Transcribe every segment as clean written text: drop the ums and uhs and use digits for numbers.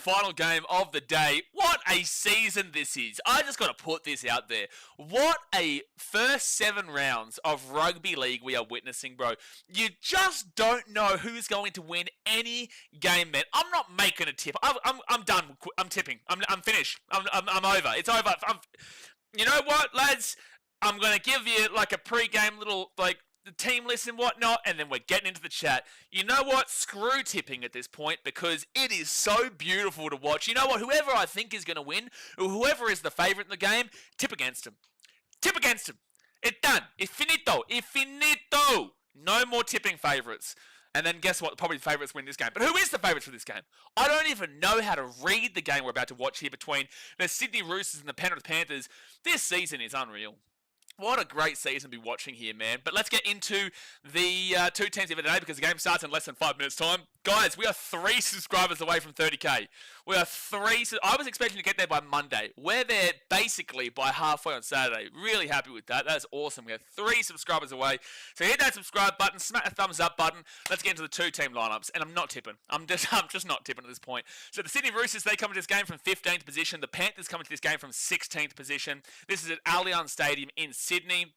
final game of the day. What a season this is. I just got to put this out there. What a first 7 rounds of rugby league we are witnessing, bro. You just don't know who's going to win any game, man. I'm not making a tip. I'm done. I'm tipping. I'm finished. I'm over. It's over. You know what, lads? I'm going to give you like a pre-game little like the team list and whatnot, and then we're getting into the chat. You know what? Screw tipping at this point because it is so beautiful to watch. You know what? Whoever I think is going to win, or whoever is the favourite in the game, tip against him. Tip against him. It's done. It's finito. It's finito. No more tipping favourites. And then guess what? Probably the favourites win this game. But who is the favourites for this game? I don't even know how to read the game we're about to watch here between the Sydney Roosters and the Penrith Panthers. This season is unreal. What a great season to be watching here, man. But let's get into the 2 teams of the day because the game starts in less than 5 minutes' time. Guys, we are 3 subscribers away from 30k. We are 3... I was expecting to get there by Monday. We're there basically by halfway on Saturday. Really happy with that. That's awesome. We are 3 subscribers away. So hit that subscribe button, smack the thumbs up button. Let's get into the 2 team lineups. And I'm not tipping. I'm just not tipping at this point. So the Sydney Roosters, they come into this game from 15th position. The Panthers come into this game from 16th position. This is at Allianz Stadium in Sydney.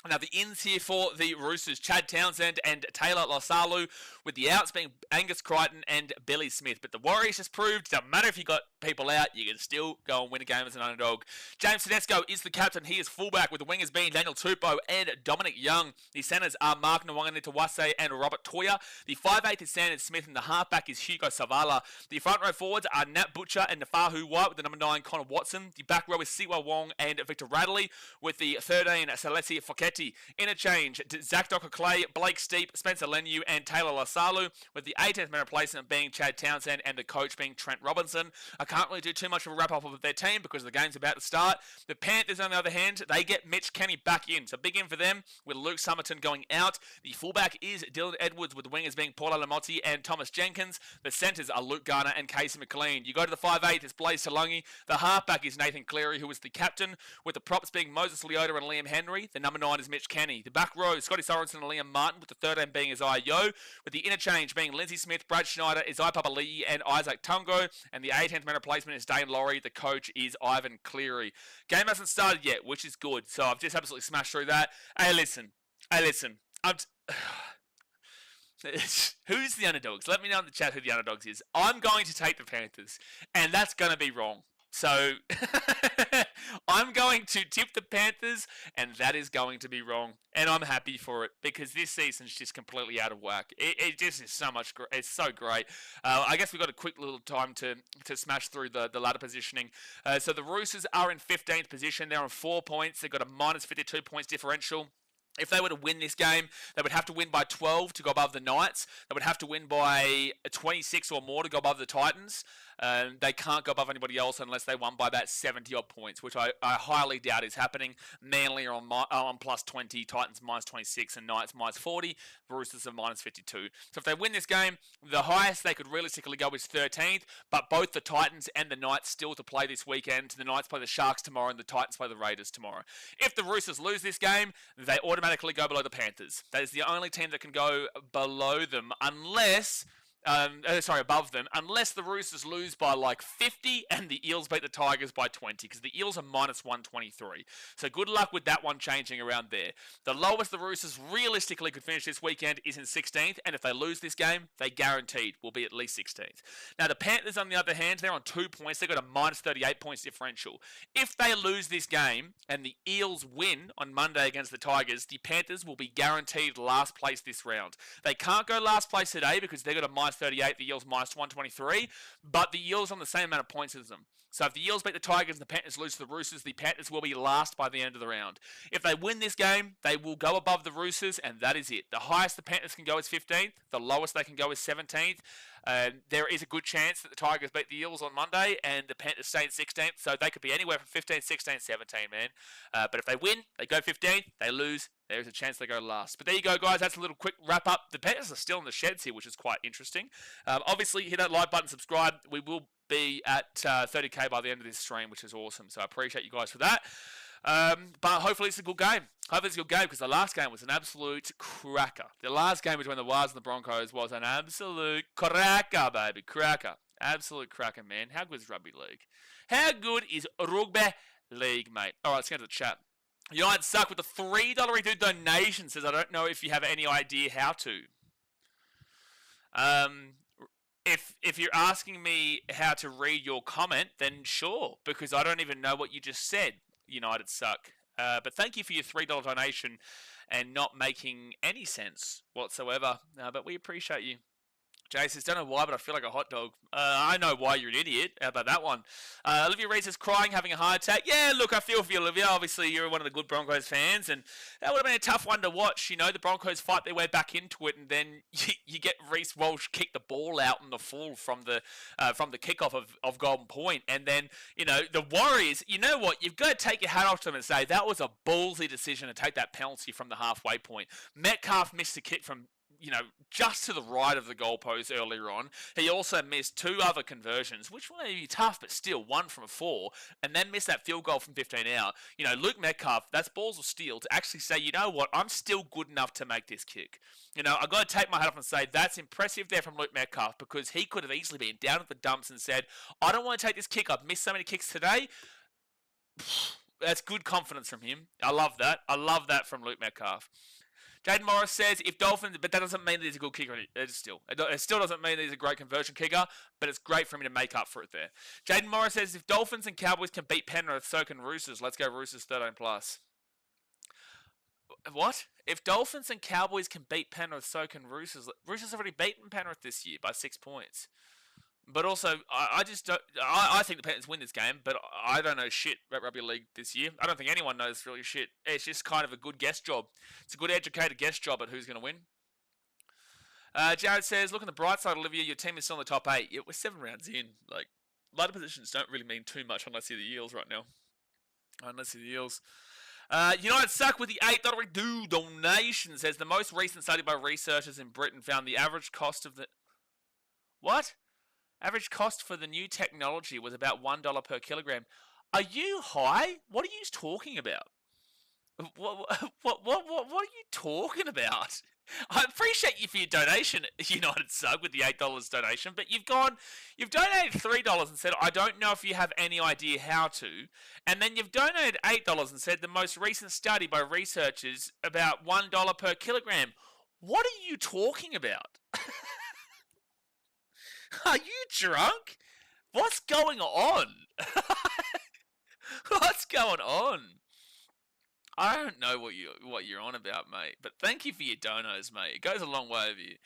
Now, the ins here for the Roosters, Chad Townsend and Taylor Losalu, with the outs being Angus Crichton and Billy Smith. But the Warriors just proved, doesn't matter if you got people out, you can still go and win a game as an underdog. James Tedesco is the captain. He is fullback, with the wingers being Daniel Tupou and Dominic Young. The centres are Mark Nwangani-Tawase and Robert Toya. The 5'8" is Sandon Smith, and the halfback is Hugo Savala. The front row forwards are Nat Butcher and Nafahu White, with the number 9, Connor Watson. The back row is Siwa Wong and Victor Radley, with the 13, Salesi Foketti. Interchange, Zach Docker-Clay, Blake Steep, Spencer Leniu, and Taylor Losalu, with the 18th man replacement being Chad Townsend and the coach being Trent Robinson. I can't really do too much of a wrap-up of their team because the game's about to start. The Panthers, on the other hand, they get Mitch Kenny back in. So big in for them, with Luke Summerton going out. The fullback is Dylan Edwards, with the wingers being Paul Alamotti and Thomas Jenkins. The centres are Luke Garner and Casey McLean. You go to the 5'8", it's Blaze Talungi. The halfback is Nathan Cleary, who is the captain, with the props being Moses Leota and Liam Henry. The number 9 is Mitch Kenny. The back row, Scotty Sorensen and Liam Martin, with the 13 being Isaiah Yo, with the interchange being Lindsay Smith, Brad Schneider, Isaiah Papali'i, and Isaac Tungo, and the 18th man replacement is Dane Laurie. The coach is Ivan Cleary. Game hasn't started yet, which is good, so I've just absolutely smashed through that. Hey, listen. Who's the underdogs? Let me know in the chat who the underdogs is. I'm going to take the Panthers, and that's going to be wrong. So, I'm going to tip the Panthers, and that is going to be wrong. And I'm happy for it, because this season's just completely out of whack. It just is so much, it's so great. I guess we've got a quick little time to smash through the ladder positioning. So the Roosters are in 15th position. They're on 4 points. They've got a minus 52 points differential. If they were to win this game, they would have to win by 12 to go above the Knights. They would have to win by 26 or more to go above the Titans. They can't go above anybody else unless they won by about 70-odd points, which I highly doubt is happening. Manly are on plus 20, Titans minus 26, and Knights minus 40. Roosters are minus 52. So if they win this game, the highest they could realistically go is 13th, but both the Titans and the Knights still to play this weekend. The Knights play the Sharks tomorrow, and the Titans play the Raiders tomorrow. If the Roosters lose this game, they automatically go below the Panthers. That is the only team that can go below them unless... above them, unless the Roosters lose by like 50 and the Eels beat the Tigers by 20, because the Eels are minus 123. So good luck with that one changing around there. The lowest the Roosters realistically could finish this weekend is in 16th, and if they lose this game, they guaranteed will be at least 16th. Now the Panthers, on the other hand, they're on 2 points. They've got a minus 38 points differential. If they lose this game and the Eels win on Monday against the Tigers, the Panthers will be guaranteed last place this round. They can't go last place today because they've got a minus 38, the Eels minus 123, but the Eels on the same amount of points as them. So if the Eels beat the Tigers and the Panthers lose to the Roosters, the Panthers will be last by the end of the round. If they win this game, they will go above the Roosters, and that is it. The highest the Panthers can go is 15th. The lowest they can go is 17th. There is a good chance that the Tigers beat the Eels on Monday and the Panthers stay in 16th, so they could be anywhere from 15, 16, 17, man. But if they win, they go 15th. They lose, there's a chance they go last. But there you go, guys. That's a little quick wrap-up. The Panthers are still in the sheds here, which is quite interesting. Obviously, hit that like button, subscribe. We will be at 30k by the end of this stream, which is awesome. So I appreciate you guys for that. But hopefully it's a good game. Hopefully it's a good game because the last game was an absolute cracker. The last game between the Wars and the Broncos was an absolute cracker, baby. Cracker. Absolute cracker, man. How good is rugby league? How good is rugby league, mate? All right, let's go to the chat. United suck with the $3 donation. Says, I don't know if you have any idea how to. If you're asking me how to read your comment, then sure, because I don't even know what you just said. United suck. But thank you for your $3 donation and not making any sense whatsoever. But we appreciate you. Jay says, don't know why, but I feel like a hot dog. I know why you're an idiot. How about that one? Olivia Reed says, crying, having a heart attack. Yeah, look, I feel for you, Olivia. Obviously, you're one of the good Broncos fans, and that would have been a tough one to watch. The Broncos fight their way back into it, and then you get Reece Walsh kick the ball out in the full from the kickoff of Golden Point, and then, the Warriors, you know what? You've got to take your hat off to them and say, that was a ballsy decision to take that penalty from the halfway point. Metcalf missed the kick from just to the right of the goalpost earlier on. He also missed 2 other conversions, which may be tough, but still 1 from 4, and then missed that field goal from 15 out. Luke Metcalf, that's balls of steel to actually say, you know what, I'm still good enough to make this kick. I've got to take my hat off and say that's impressive there from Luke Metcalf, because he could have easily been down at the dumps and said, I don't want to take this kick. I've missed so many kicks today. That's good confidence from him. I love that. I love that from Luke Metcalf. Jaden Morris says, if Dolphins, but that doesn't mean that he's a good kicker. It still doesn't mean that he's a great conversion kicker, but it's great for him to make up for it there. Jaden Morris says, if Dolphins and Cowboys can beat Penrith, so can Roosters. Let's go Roosters 13 plus. What? If Dolphins and Cowboys can beat Penrith, so can Roosters. Roosters have already beaten Penrith this year by 6 points. But also, I just don't. I think the Panthers win this game, but I don't know shit about rugby league this year. I don't think anyone knows really shit. It's just kind of a good guess job. It's a good educated guess job at who's going to win. Jared says, look on the bright side, Olivia, your team is still in the top 8. Yeah, we're 7 rounds in. Like, ladder positions don't really mean too much unless you're the Eels right now. Unless you're the Eels. United suck with the $8 donation. Says, the most recent study by researchers in Britain found the average cost of the... What? Average cost for the new technology was about $1 per kilogram. Are you high? What are you talking about? What are you talking about? I appreciate you for your donation, United Sug, with the $8 donation, but you've donated $3 and said, I don't know if you have any idea how to, and then you've donated $8 and said the most recent study by researchers about $1 per kilogram. What are you talking about? Are you drunk? What's going on? What's going on? I don't know what you're on about, mate. But thank you for your donos, mate. It goes a long way with you.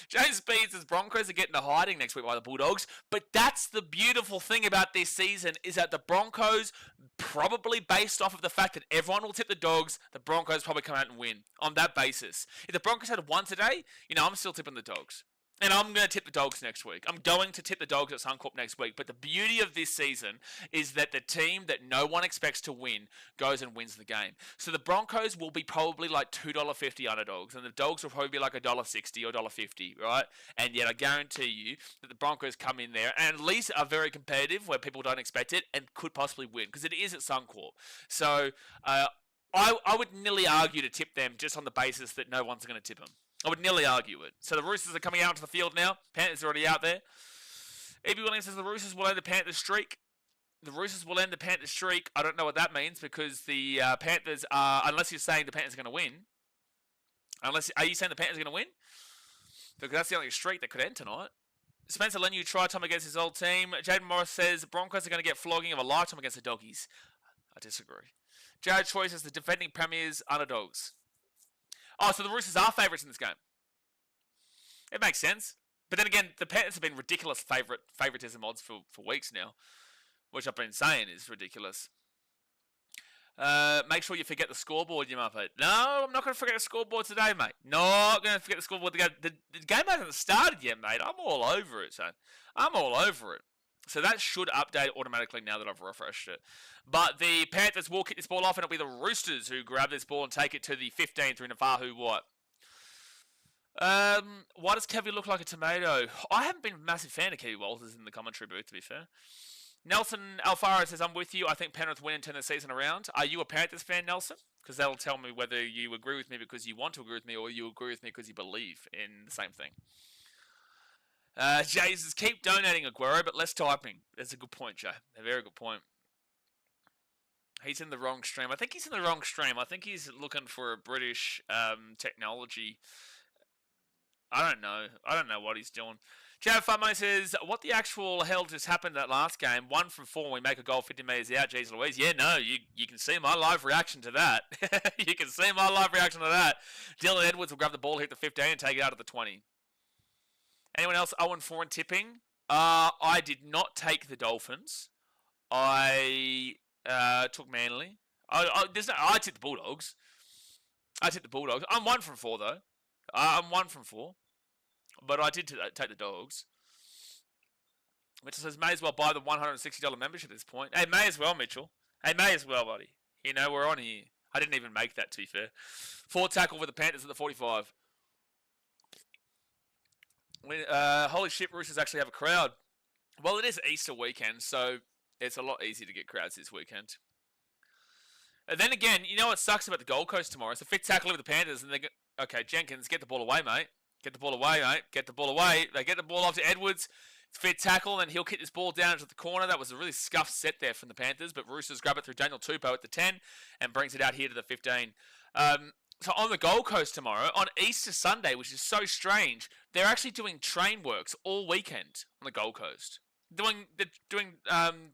James Speed says Broncos are getting to hiding next week by the Bulldogs. But that's the beautiful thing about this season is that the Broncos, probably based off of the fact that everyone will tip the Dogs, the Broncos probably come out and win on that basis. If the Broncos had won today, I'm still tipping the Dogs. And I'm going to tip the Dogs next week. I'm going to tip the Dogs at Suncorp next week. But the beauty of this season is that the team that no one expects to win goes and wins the game. So the Broncos will be probably like $2.50 underdogs. And the Dogs will probably be like $1.60 or $1.50, right? And yet I guarantee you that the Broncos come in there and at least are very competitive where people don't expect it and could possibly win. Because it is at Suncorp. So I would nearly argue to tip them just on the basis that no one's going to tip them. I would nearly argue it. So the Roosters are coming out to the field now. Panthers are already out there. Evie Williams says the Roosters will end the Panthers streak. The Roosters will end the Panthers streak. I don't know what that means because the Panthers are, unless you're saying the Panthers are going to win. Are you saying the Panthers are going to win? Because that's the only streak that could end tonight. Spencer Lenu tried time against his old team. Jaden Morris says the Broncos are going to get flogging of a lifetime against the Doggies. I disagree. Jared Choi says the defending premiers underdogs. Oh, so the Roosters are favourites in this game. It makes sense. But then again, the Panthers have been ridiculous favouritism odds for weeks now. Which I've been saying is ridiculous. Make sure you forget the scoreboard, you muppet. No, I'm not going to forget the scoreboard today, mate. Not going to forget the scoreboard. The game hasn't started yet, mate. I'm all over it, son. I'm all over it. So that should update automatically now that I've refreshed it. But the Panthers will kick this ball off, and it'll be the Roosters who grab this ball and take it to the 15 through Nafahu White. Why does Kevy look like a tomato? I haven't been a massive fan of Kevy Walters in the commentary booth, to be fair. Nelson Alfaro says, I'm with you. I think Penrith win and turn the season around. Are you a Panthers fan, Nelson? Because that'll tell me whether you agree with me because you want to agree with me or you agree with me because you believe in the same thing. Jay says, keep donating Aguero, but less typing. That's a good point, Jay. A very good point. He's in the wrong stream. I think he's in the wrong stream. I think he's looking for a British technology. I don't know. I don't know what he's doing. Jav Funmo says, what the actual hell just happened that last game? 1 from 4 we make a goal 50 metres out. Jeez Louise. Yeah, no, you can see my live reaction to that. You can see my live reaction to that. Dylan Edwards will grab the ball, hit the 15 and take it out of the 20. Anyone else 0-4 in tipping? I did not take the Dolphins. I took Manly. I tipped the Bulldogs. I'm 1 from 4 though. I'm 1 from 4. But I did take the Dogs. Mitchell says, may as well buy the $160 membership at this point. Hey, may as well, Mitchell. Hey, may as well, buddy. You know, we're on here. I didn't even make that, to be fair. 4 tackle with the Panthers at the 45. Holy shit, Roosters actually have a crowd. Well, it is Easter weekend, so it's a lot easier to get crowds this weekend. And then again, you know what sucks about the Gold Coast tomorrow? It's a 5th tackle with the Panthers, and they go, okay, Jenkins, get the ball away, mate. Get the ball away, mate. Get the ball away. They get the ball off to Edwards. It's a 5th tackle, and he'll kick this ball down into the corner. That was a really scuffed set there from the Panthers, but Roosters grab it through Daniel Tupou at the 10 and brings it out here to the 15. So on the Gold Coast tomorrow, on Easter Sunday, which is so strange, they're actually doing train works all weekend on the Gold Coast. Doing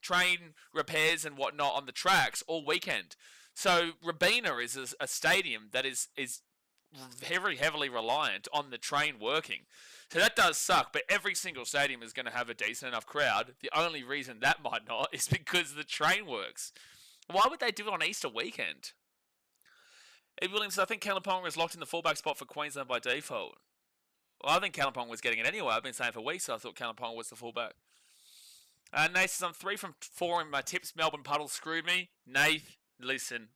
train repairs and whatnot on the tracks all weekend. So Robina is a stadium that is very heavily reliant on the train working. So that does suck, but every single stadium is going to have a decent enough crowd. The only reason that might not is because the train works. Why would they do it on Easter weekend? Ed Williams, I think Kalimpong was locked in the fullback spot for Queensland by default. Well, I think Kalimpong was getting it anyway. I've been saying for weeks I thought Kalimpong was the fullback. Nath says, I'm 3 from 4 in my tips. Melbourne Puddle screwed me. Nath, listen.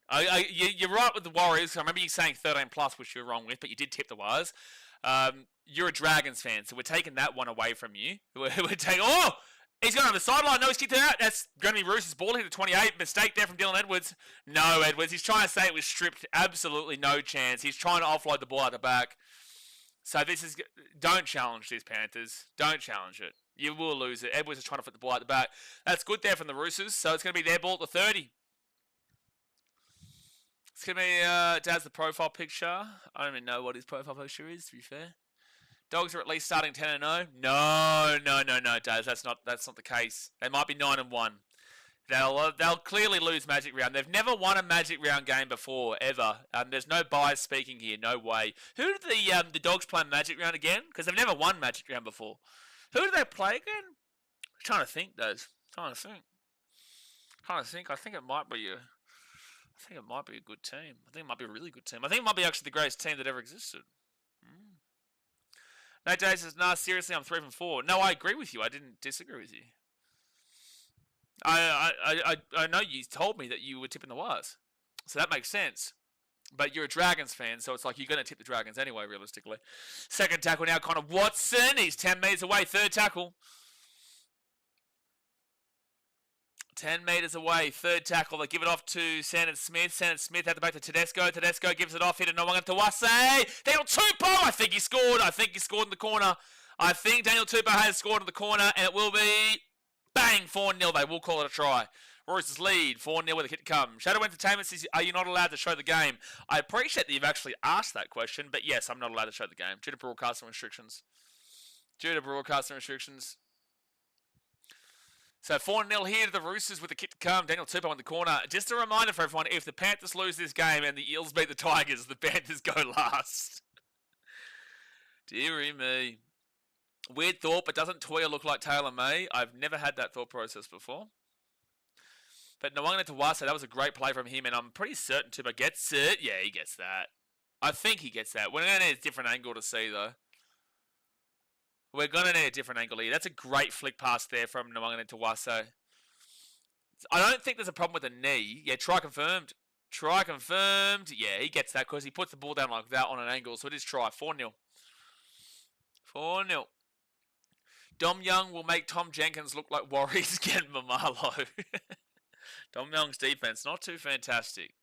You're right with the Warriors. I remember you saying 13 plus, which you were wrong with, but you did tip the Wires. You're a Dragons fan, so we're taking that one away from you. We're taking... Oh! He's going over the sideline. No, he's kicked it out. That's going to be Roosters' ball. Hit the 28. Mistake there from Dylan Edwards. No, Edwards. He's trying to say it was stripped. Absolutely no chance. He's trying to offload the ball out the back. So this is... Don't challenge these Panthers. Don't challenge it. You will lose it. Edwards is trying to put the ball out the back. That's good there from the Roosters. So it's going to be their ball at the 30. It's going to be Dad's the profile picture. I don't even know what his profile picture is, to be fair. Dogs are at least starting 10-0. No, Daz. That's not the case. They might be 9-1. They'll clearly lose Magic Round. They've never won a Magic Round game before, ever. There's no bias speaking here. No way. Who did the Dogs play Magic Round again? Because they've never won Magic Round before. Who did they play again? I'm trying to think, Daz. I think it might be a good team. I think it might be a really good team. I think it might be actually the greatest team that ever existed. No, Dave says, nah, seriously, I'm 3 from 4. No, I agree with you. I didn't disagree with you. I know you told me that you were tipping the Wires. So that makes sense. But you're a Dragons fan, so it's like you're going to tip the Dragons anyway, realistically. Second tackle now, Connor Watson. He's 10 metres away. Third tackle. 10 metres away. Third tackle. They give it off to Sandon Smith. Sandon Smith at the back to Tedesco. Tedesco gives it off. Hit it. No one to Tawase. Daniel Tupou. I think he scored. In the corner. I think Daniel Tupou has scored in the corner. And it will be... Bang! 4-0. They will call it a try. Roosters lead. 4-0 with a hit to come. Shadow Entertainment says, are you not allowed to show the game? I appreciate that you've actually asked that question. But yes, I'm not allowed to show the game. Due to broadcasting restrictions. So 4-0 here to the Roosters with the kick to come. Daniel Tupou in the corner. Just a reminder for everyone, if the Panthers lose this game and the Eels beat the Tigers, the Panthers go last. Deary me. Weird thought, but doesn't Toya look like Taylor May? I've never had that thought process before. But Nwanga Tawase, that was a great play from him, and I'm pretty certain Tupou gets it. Yeah, he gets that. I think he gets that. We're going to need a different angle to see, though. We're going to need a different angle here. That's a great flick pass there from Nwanga Tawase. I don't think there's a problem with the knee. Yeah, try confirmed. Yeah, he gets that because he puts the ball down like that on an angle. So it is try. 4-0. 4-0. Dom Young will make Tom Jenkins look like Warriors again, Mamalo. Dom Young's defense, not too fantastic.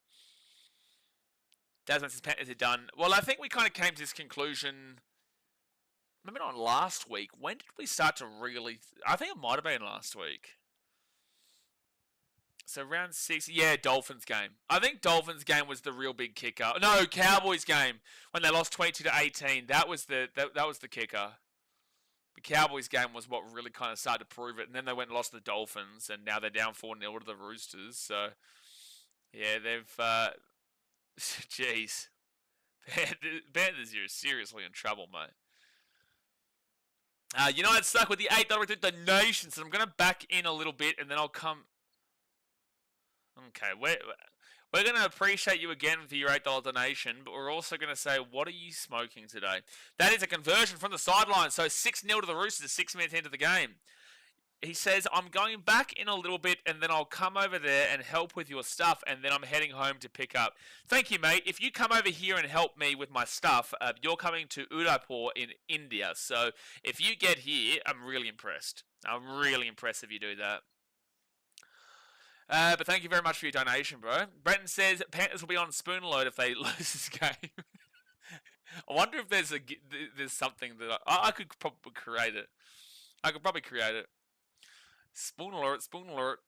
Dasman's Panthers are done. Well, I think we kind of came to this conclusion maybe not last week. When did we start to really? I think it might have been last week. So round 6, yeah, Dolphins game. I think Dolphins game was the real big kicker. No, Cowboys game when they lost 22-18. That was the kicker. The Cowboys game was what really kind of started to prove it, and then they went and lost to the Dolphins, and now they're down 4-0 to the Roosters. So yeah, they've jeez, Panthers, you're seriously in trouble, mate. United stuck with the $8 donation, so I'm going to back in a little bit, and then I'll come. Okay, we're going to appreciate you again for your $8 donation, but we're also going to say, what are you smoking today? That is a conversion from the sideline, so 6-0 to the Roosters, 6 minutes into the game. He says, I'm going back in a little bit, and then I'll come over there and help with your stuff, and then I'm heading home to pick up. Thank you, mate. If you come over here and help me with my stuff, you're coming to Udaipur in India, so if you get here, I'm really impressed. I'm really impressed if you do that. But thank you very much for your donation, bro. Brenton says Panthers will be on spoon load if they lose this game. I wonder if there's something that I could probably create it. I could probably create it. Spoon alert, spoon alert.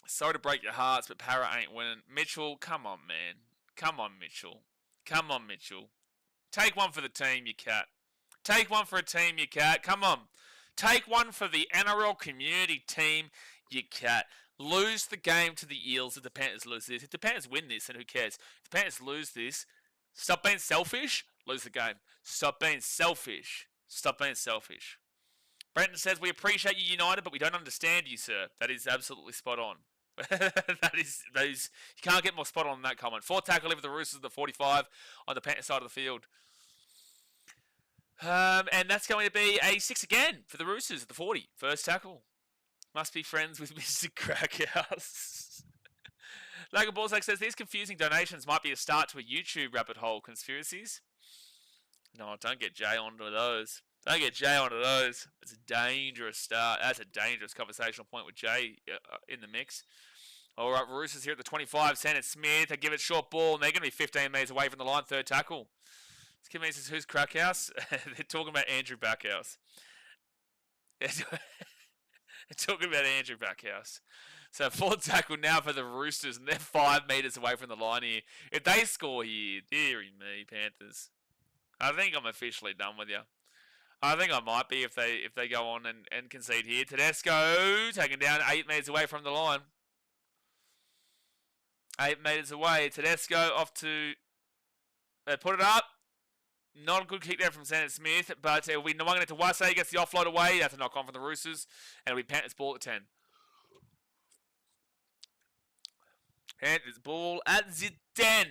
Sorry to break your hearts, but Para ain't winning. Mitchell, come on, man. Come on, Mitchell. Come on, Mitchell. Take one for the team, you cat. Take one for a team, you cat. Come on. Take one for the NRL community team, you cat. Lose the game to the Eels if the Panthers lose this. If the Panthers win this, then who cares? If the Panthers lose this, stop being selfish, lose the game. Stop being selfish. Stop being selfish. Brenton says, we appreciate you, United, but we don't understand you, sir. That is absolutely spot on. that is, you can't get more spot on than that comment. 4 tackle over the Roosters at the 45 on the Panthers side of the field. And that's going to be a 6 again for the Roosters at the 40. First tackle. Must be friends with Mr. Crackhouse. Lager Ballsack says, these confusing donations might be a start to a YouTube rabbit hole conspiracies. No, don't get Jay onto those. Don't get Jay onto those. It's a dangerous start. That's a dangerous conversational point with Jay in the mix. All right, Roosters here at the 25. Sanders Smith. They give it short ball, and they're going to be 15 metres away from the line. Third tackle. This kid says, who's Crackhouse? They're talking about Andrew Backhouse. They're talking about Andrew Backhouse. So 4th tackle now for the Roosters, and they're 5 metres away from the line here. If they score here, dearie me, Panthers. I think I'm officially done with you. I think I might be if they go on and concede here. Tedesco taken down 8 metres away from the line. 8 metres away. Tedesco off to... They put it up. Not a good kick there from Sanders Smith, but it'll be Nwangana to Wase, gets the offload away. That's a knock on from the Roosters. And it'll be Panthers ball at 10. Panthers ball at the 10.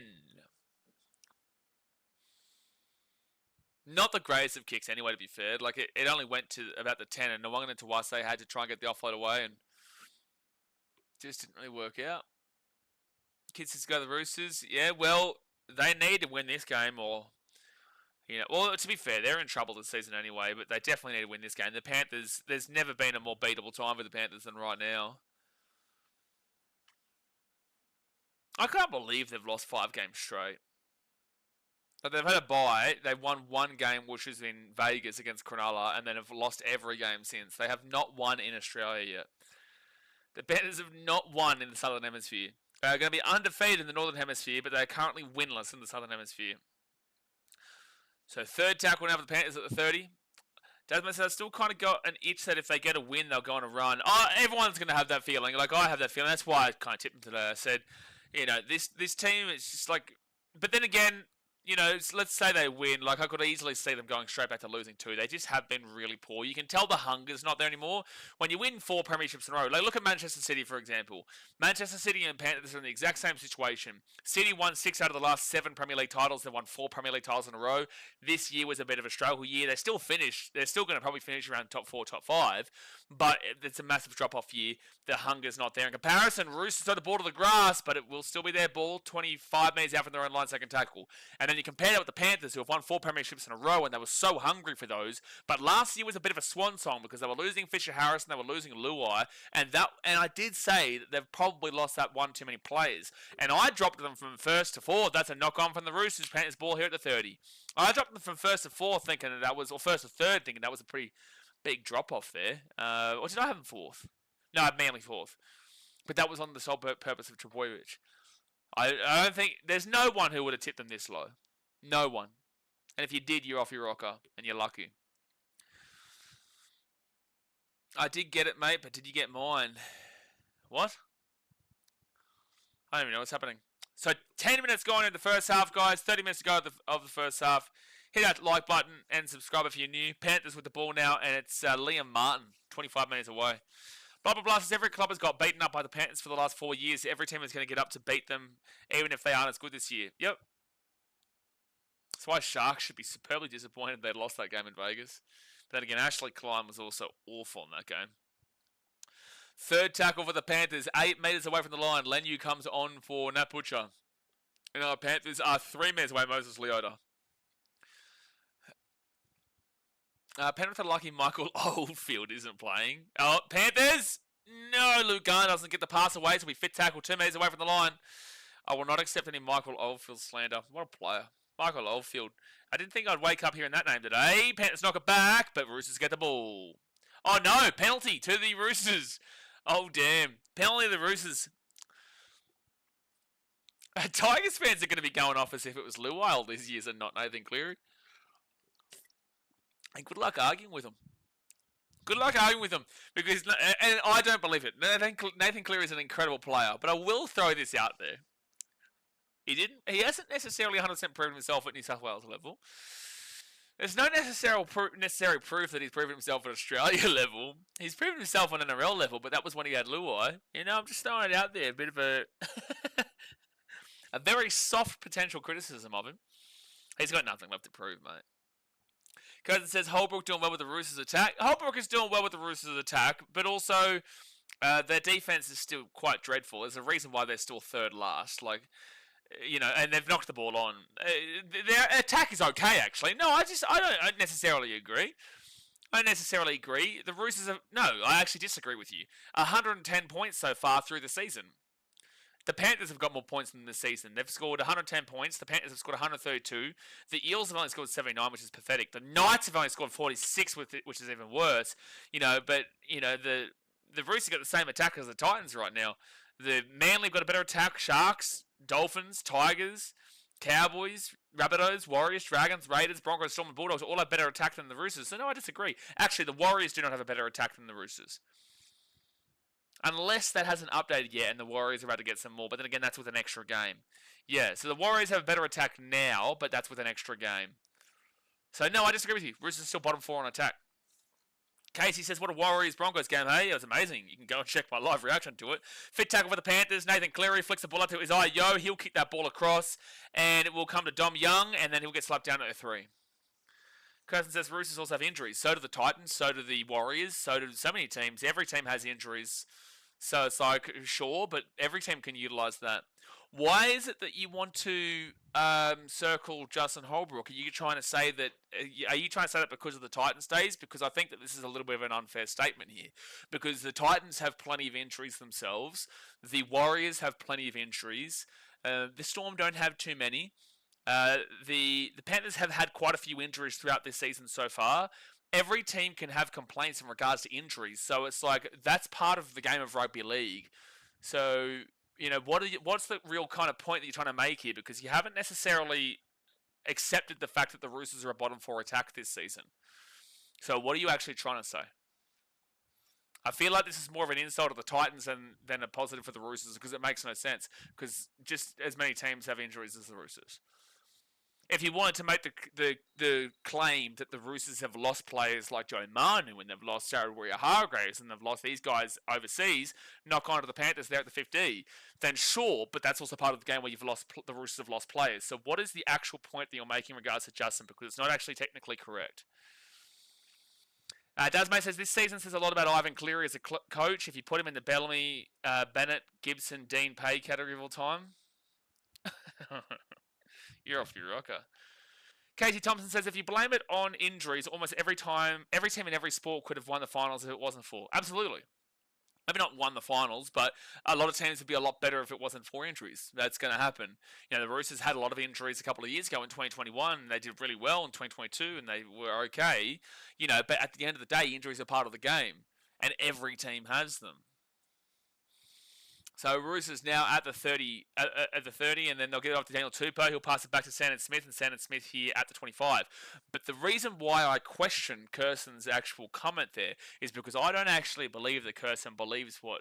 Not the greatest of kicks anyway, to be fair. Like, it only went to about the 10, and Nwangana to Wase had to try and get the offload away, and just didn't really work out. Kids just go to the Roosters. Yeah, well, they need to win this game, or... You know, well, to be fair, they're in trouble this season anyway, but they definitely need to win this game. The Panthers, there's never been a more beatable time for the Panthers than right now. I can't believe they've lost 5 games straight. But they've had a bye. They won 1 game, which was in Vegas against Cronulla, and then have lost every game since. They have not won in Australia yet. The Panthers have not won in the Southern Hemisphere. They're going to be undefeated in the Northern Hemisphere, but they're currently winless in the Southern Hemisphere. So 3rd tackle now for the Panthers at the 30. Desmond says, still kind of got an itch that if they get a win, they'll go on a run. Oh, everyone's going to have that feeling. Like, I have that feeling. That's why I kind of tipped them today. I said, you know, this team is just like... But then again, you know, let's say they win. Like, I could easily see them going straight back to losing 2. They just have been really poor. You can tell the hunger's not there anymore. When you win 4 premierships in a row, like, look at Manchester City, for example. Manchester City and Panthers are in the exact same situation. City won 6 out of the last 7 Premier League titles. They won 4 Premier League titles in a row. This year was a bit of a struggle year. They still finished. They're still going to probably finish around top 4, top 5. But it's a massive drop-off year. The hunger's not there. In comparison, Roosters on the ball to the grass, but it will still be their ball. 25 metres out from their own line, second tackle. And then then you compare that with the Panthers, who have won 4 premierships in a row, and they were so hungry for those. But last year was a bit of a swan song because they were losing Fisher Harris and they were losing Luai, and I did say that they've probably lost that one too many players. And I dropped them from first to fourth. That's a knock on from the Roosters. Panthers ball here at the 30. I dropped them from first to fourth, thinking that was, or first to third, thinking that was a pretty big drop off there. Or did I have them fourth? No, I had Manly fourth. But that was on the sole purpose of Trebojevic. I don't think there's no one who would have tipped them this low. No one. And if you did, you're off your rocker, and you're lucky. I did get it, mate, but did you get mine? What? I don't even know what's happening. So 10 minutes gone in the first half, guys. 30 minutes to go of the first half. Hit that like button and subscribe if you're new. Panthers with the ball now, and it's Liam Martin, 25 minutes away. Blah, blah, blah, says every club has got beaten up by the Panthers for the last 4 years. Every team is going to get up to beat them, even if they aren't as good this year. Yep. That's why Sharks should be superbly disappointed they lost that game in Vegas. But then again, Ashley Klein was also awful in that game. Third tackle for the Panthers, 8 metres away from the line. Lenu comes on for Nat Butcher. And our Panthers are 3 metres away, Moses Leota. Penrith are lucky Michael Oldfield isn't playing. Oh, Panthers! No, Luke Garner doesn't get the pass away, so we fit tackle 2 metres away from the line. I will not accept any Michael Oldfield slander. What a player. Michael Oldfield. I didn't think I'd wake up hearing that name today. Panthers knock it back, but Roosters get the ball. Oh no, penalty to the Roosters. Oh damn. Penalty to the Roosters. Tigers fans are going to be going off as if it was Luai all these years and not Nathan Cleary. And good luck arguing with them. Good luck arguing with them. Because, and I don't believe it. Nathan Cleary is an incredible player. But I will throw this out there. He hasn't necessarily 100% proven himself at New South Wales level. There's no necessary proof that he's proven himself at Australia level. He's proven himself on NRL level, but that was when he had Luai. You know, I'm just throwing it out there. A bit of a a very soft potential criticism of him. He's got nothing left to prove, mate. Cousin says Holbrook doing well with the Roosters attack. Holbrook is doing well with the Roosters attack, but also their defense is still quite dreadful. There's a reason why they're still third last. Like, you know, and they've knocked the ball on. Their attack is okay, actually. No, I don't necessarily agree. I don't necessarily agree. The Roosters have... No, I actually disagree with you. 110 points so far through the season. The Panthers have got more points than this season. They've scored 110 points. The Panthers have scored 132. The Eels have only scored 79, which is pathetic. The Knights have only scored 46, which is even worse. You know, but, you know, the Roosters got the same attack as the Titans right now. The Manly have got a better attack. Sharks, Dolphins, Tigers, Cowboys, Rabbitohs, Warriors, Dragons, Raiders, Broncos, Storm and Bulldogs all have better attack than the Roosters. So no, I disagree. Actually, the Warriors do not have a better attack than the Roosters. Unless that hasn't updated yet and the Warriors are about to get some more. But then again, that's with an extra game. Yeah, so the Warriors have a better attack now, but that's with an extra game. So no, I disagree with you. Roosters are still bottom 4 on attack. Casey says, what a Warriors-Broncos game, hey? It was amazing. You can go and check my live reaction to it. Fit tackle for the Panthers. Nathan Cleary flicks the ball up to his eye. He'll kick that ball across, and it will come to Dom Young, and then he'll get slapped down at a 3. Cousin says, Roosters also have injuries. So do the Titans, so do the Warriors, so do so many teams. Every team has injuries. So it's like, sure, but every team can utilise that. Why is it that you want to circle Justin Holbrook? Are you trying to say that? Because of the Titans days? Because I think that this is a little bit of an unfair statement here. Because the Titans have plenty of injuries themselves. The Warriors have plenty of injuries. The Storm don't have too many. The Panthers have had quite a few injuries throughout this season so far. Every team can have complaints in regards to injuries. So it's like, that's part of the game of rugby league. So, you know, what's the real kind of point that you're trying to make here? Because you haven't necessarily accepted the fact that the Roosters are a bottom 4 attack this season. So what are you actually trying to say? I feel like this is more of an insult to the Titans than a positive for the Roosters, because it makes no sense. Because just as many teams have injuries as the Roosters. If you wanted to make the claim that the Roosters have lost players like Joe Manu, and they've lost Jared Warrior-Hargreaves, and they've lost these guys overseas, knock on to the Panthers there at the 50, then sure, but that's also part of the game where the Roosters have lost players. So what is the actual point that you're making in regards to Justin? Because it's not actually technically correct. Dasmay says, this season says a lot about Ivan Cleary as a coach. If you put him in the Bellamy, Bennett, Gibson, Dean Pay category of all time. You're off your rocker. Casey Thompson says, if you blame it on injuries, almost every team in every sport could have won the finals if it wasn't for. Absolutely. Maybe not won the finals, but a lot of teams would be a lot better if it wasn't for injuries. That's going to happen. You know, the Roosters had a lot of injuries a couple of years ago in 2021. They did really well in 2022, and they were okay. You know, but at the end of the day, injuries are part of the game, and every team has them. So Roosters now at the 30, and then they'll get it off to Daniel Tupou. He'll pass it back to Sandon Smith, and Sandon Smith here at the 25. But the reason why I question Curson's actual comment there is because I don't actually believe that Curson believes what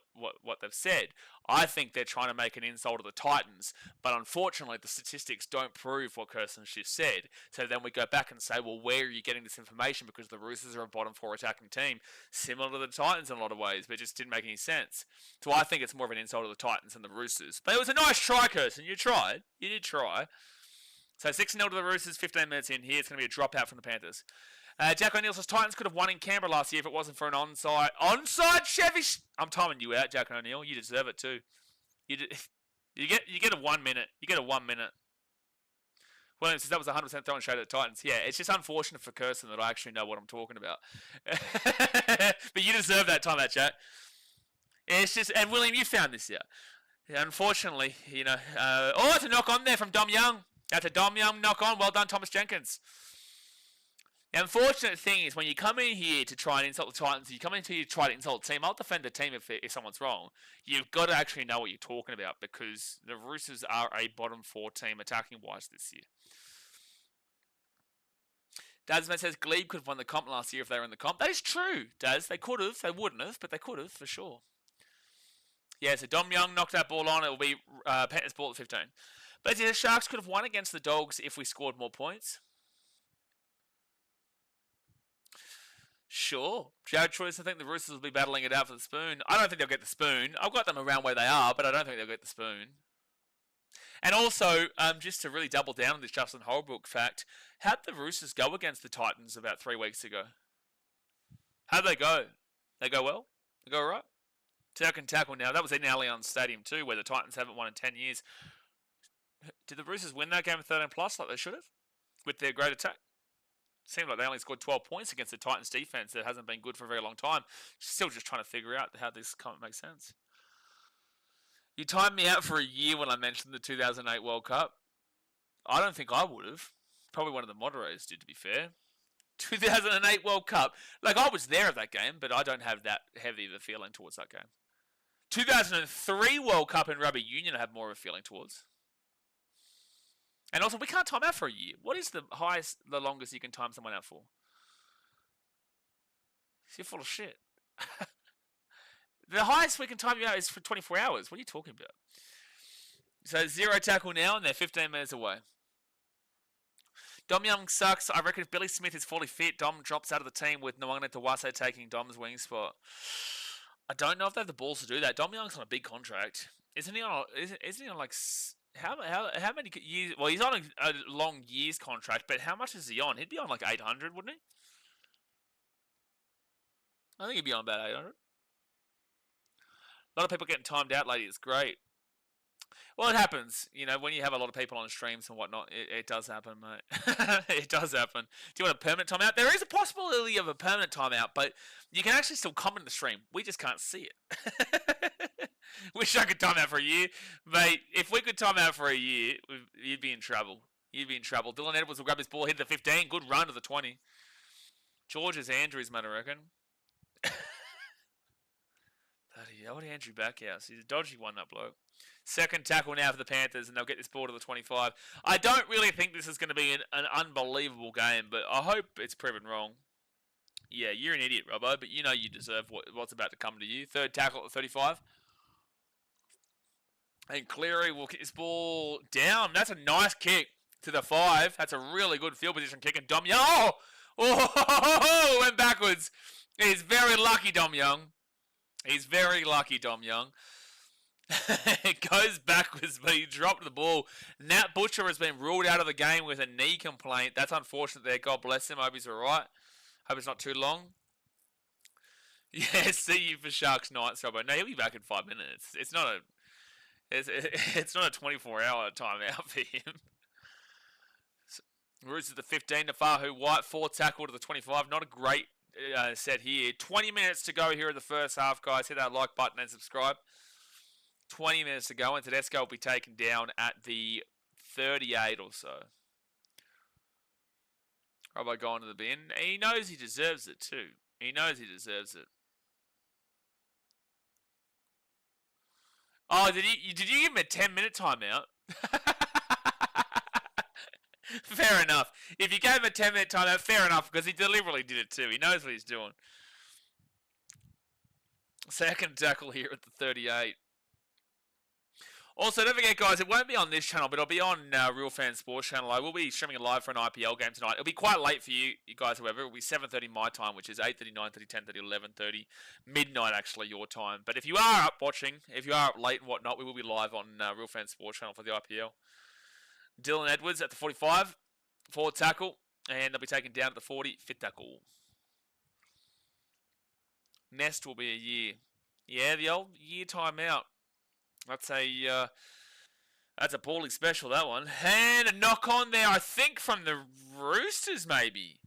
they've said. I think they're trying to make an insult to the Titans, but unfortunately the statistics don't prove what Curson's just said. So then we go back and say, well, where are you getting this information? Because the Roosters are a bottom 4 attacking team, similar to the Titans in a lot of ways, but it just didn't make any sense. So I think it's more of an insult to the Titans and the Roosters. But it was a nice try, Curson. You tried. You did try. So 6-0 to the Roosters, 15 minutes in here. It's going to be a dropout from the Panthers. Jack O'Neill says Titans could have won in Canberra last year if it wasn't for an onside Chevy. I'm timing you out, Jack O'Neill. You deserve it too. You get a 1 minute. You get a 1 minute. Williams says that was 100% throwing shade at the Titans. Yeah, it's just unfortunate for Curson that I actually know what I'm talking about. But you deserve that time out, Jack. It's just, and William, you found this here. Yeah, unfortunately, you know. It's a knock on there from Dom Young. That's a Dom Young knock on. Well done, Thomas Jenkins. The unfortunate thing is when you come in here to try and insult the Titans, you come in here to try to insult the team. I'll defend the team if someone's wrong. You've got to actually know what you're talking about because the Roosters are a bottom 4 team attacking wise this year. Dazman says Glebe could have won the comp last year if they were in the comp. That is true, Daz. They could have. They wouldn't have, but they could have for sure. Yeah, so Dom Young knocked that ball on. It will be Panthers ball at 15. But the Sharks could have won against the Dogs if we scored more points. Sure. Jared Troyes, I think the Roosters will be battling it out for the spoon. I don't think they'll get the spoon. I've got them around where they are, but I don't think they'll get the spoon. And also, just to really double down on this Justin Holbrook fact, how'd the Roosters go against the Titans about 3 weeks ago? How'd they go? They go well? They go all right? Tackle now. That was in Allianz Stadium too, where the Titans haven't won in 10 years. Did the Roosters win that game 13 plus like they should have? With their great attack? Seemed like they only scored 12 points against the Titans defense that hasn't been good for a very long time. Still just trying to figure out how this comment makes sense. You timed me out for a year when I mentioned the 2008 World Cup. I don't think I would have. Probably one of the moderators did, to be fair. 2008 World Cup. Like, I was there at that game, but I don't have that heavy of a feeling towards that game. 2003 World Cup in rugby union I have more of a feeling towards. And also, we can't time out for a year. What is the longest you can time someone out for? You're full of shit. The highest we can time you out is for 24 hours. What are you talking about? So 0 tackle now, and they're 15 minutes away. Dom Young sucks. I reckon if Billy Smith is fully fit, Dom drops out of the team with Nwanga Tawase taking Dom's wing spot. I don't know if they have the balls to do that. Dom Young's on a big contract. Isn't he on like... How many years? Well, he's on a long years contract, but how much is he on? He'd be on like 800, wouldn't he? I think he'd be on about 800. A lot of people getting timed out lately. It's great. Well, it happens. You know, when you have a lot of people on streams and whatnot, it does happen, mate. It does happen. Do you want a permanent timeout? There is a possibility of a permanent timeout, but you can actually still comment in the stream. We just can't see it. Wish I could time out for a year. Mate, if we could time out for a year, you'd be in trouble. You'd be in trouble. Dylan Edwards will grab his ball, hit the 15. Good run to the 20. George's Andrews, man, I reckon. Bloody old Andrew Backhouse. He's a dodgy one, that bloke. Second tackle now for the Panthers, and they'll get this ball to the 25. I don't really think this is going to be an unbelievable game, but I hope it's proven wrong. Yeah, you're an idiot, Robbo, but you know you deserve what's about to come to you. Third tackle at the 35. And Cleary will kick this ball down. That's a nice kick to the 5. That's a really good field position kick. And Dom Young, went backwards. He's very lucky, Dom Young. He's very lucky, Dom Young. It goes backwards, but he dropped the ball. Nat Butcher has been ruled out of the game with a knee complaint. That's unfortunate there. God bless him. Hope he's all right. Hope it's not too long. Yeah, see you for Sharks Knights, Robbo. No, he'll be back in 5 minutes. It's not a 24-hour timeout for him. Roosters at the 15 to Fahu White. 4 tackle to the 25. Not a great set here. 20 minutes to go here in the first half, guys. Hit that like button and subscribe. 20 minutes to go, and Tedesco will be taken down at the 38 or so. Robbo going to the bin. He knows he deserves it too. He knows he deserves it. Oh, did you give him a 10-minute timeout? Fair enough. If you gave him a 10-minute timeout, fair enough, because he deliberately did it too. He knows what he's doing. Second tackle here at the 38. Also, don't forget, guys, it won't be on this channel, but it'll be on Real Fan Sports channel. I will be streaming live for an IPL game tonight. It'll be quite late for you guys, however. It'll be 7:30 my time, which is 8:30, 9:30, 10:30, 11:30, midnight, actually, your time. But if you are up watching, if you are up late and whatnot, we will be live on Real Fan Sports channel for the IPL. Dylan Edwards at the 45, forward tackle, and they'll be taken down at the 40, fifth tackle. Nest will be a year. Yeah, the old year timeout. That's a poorly special, that one. And a knock on there, I think, from the Roosters, maybe.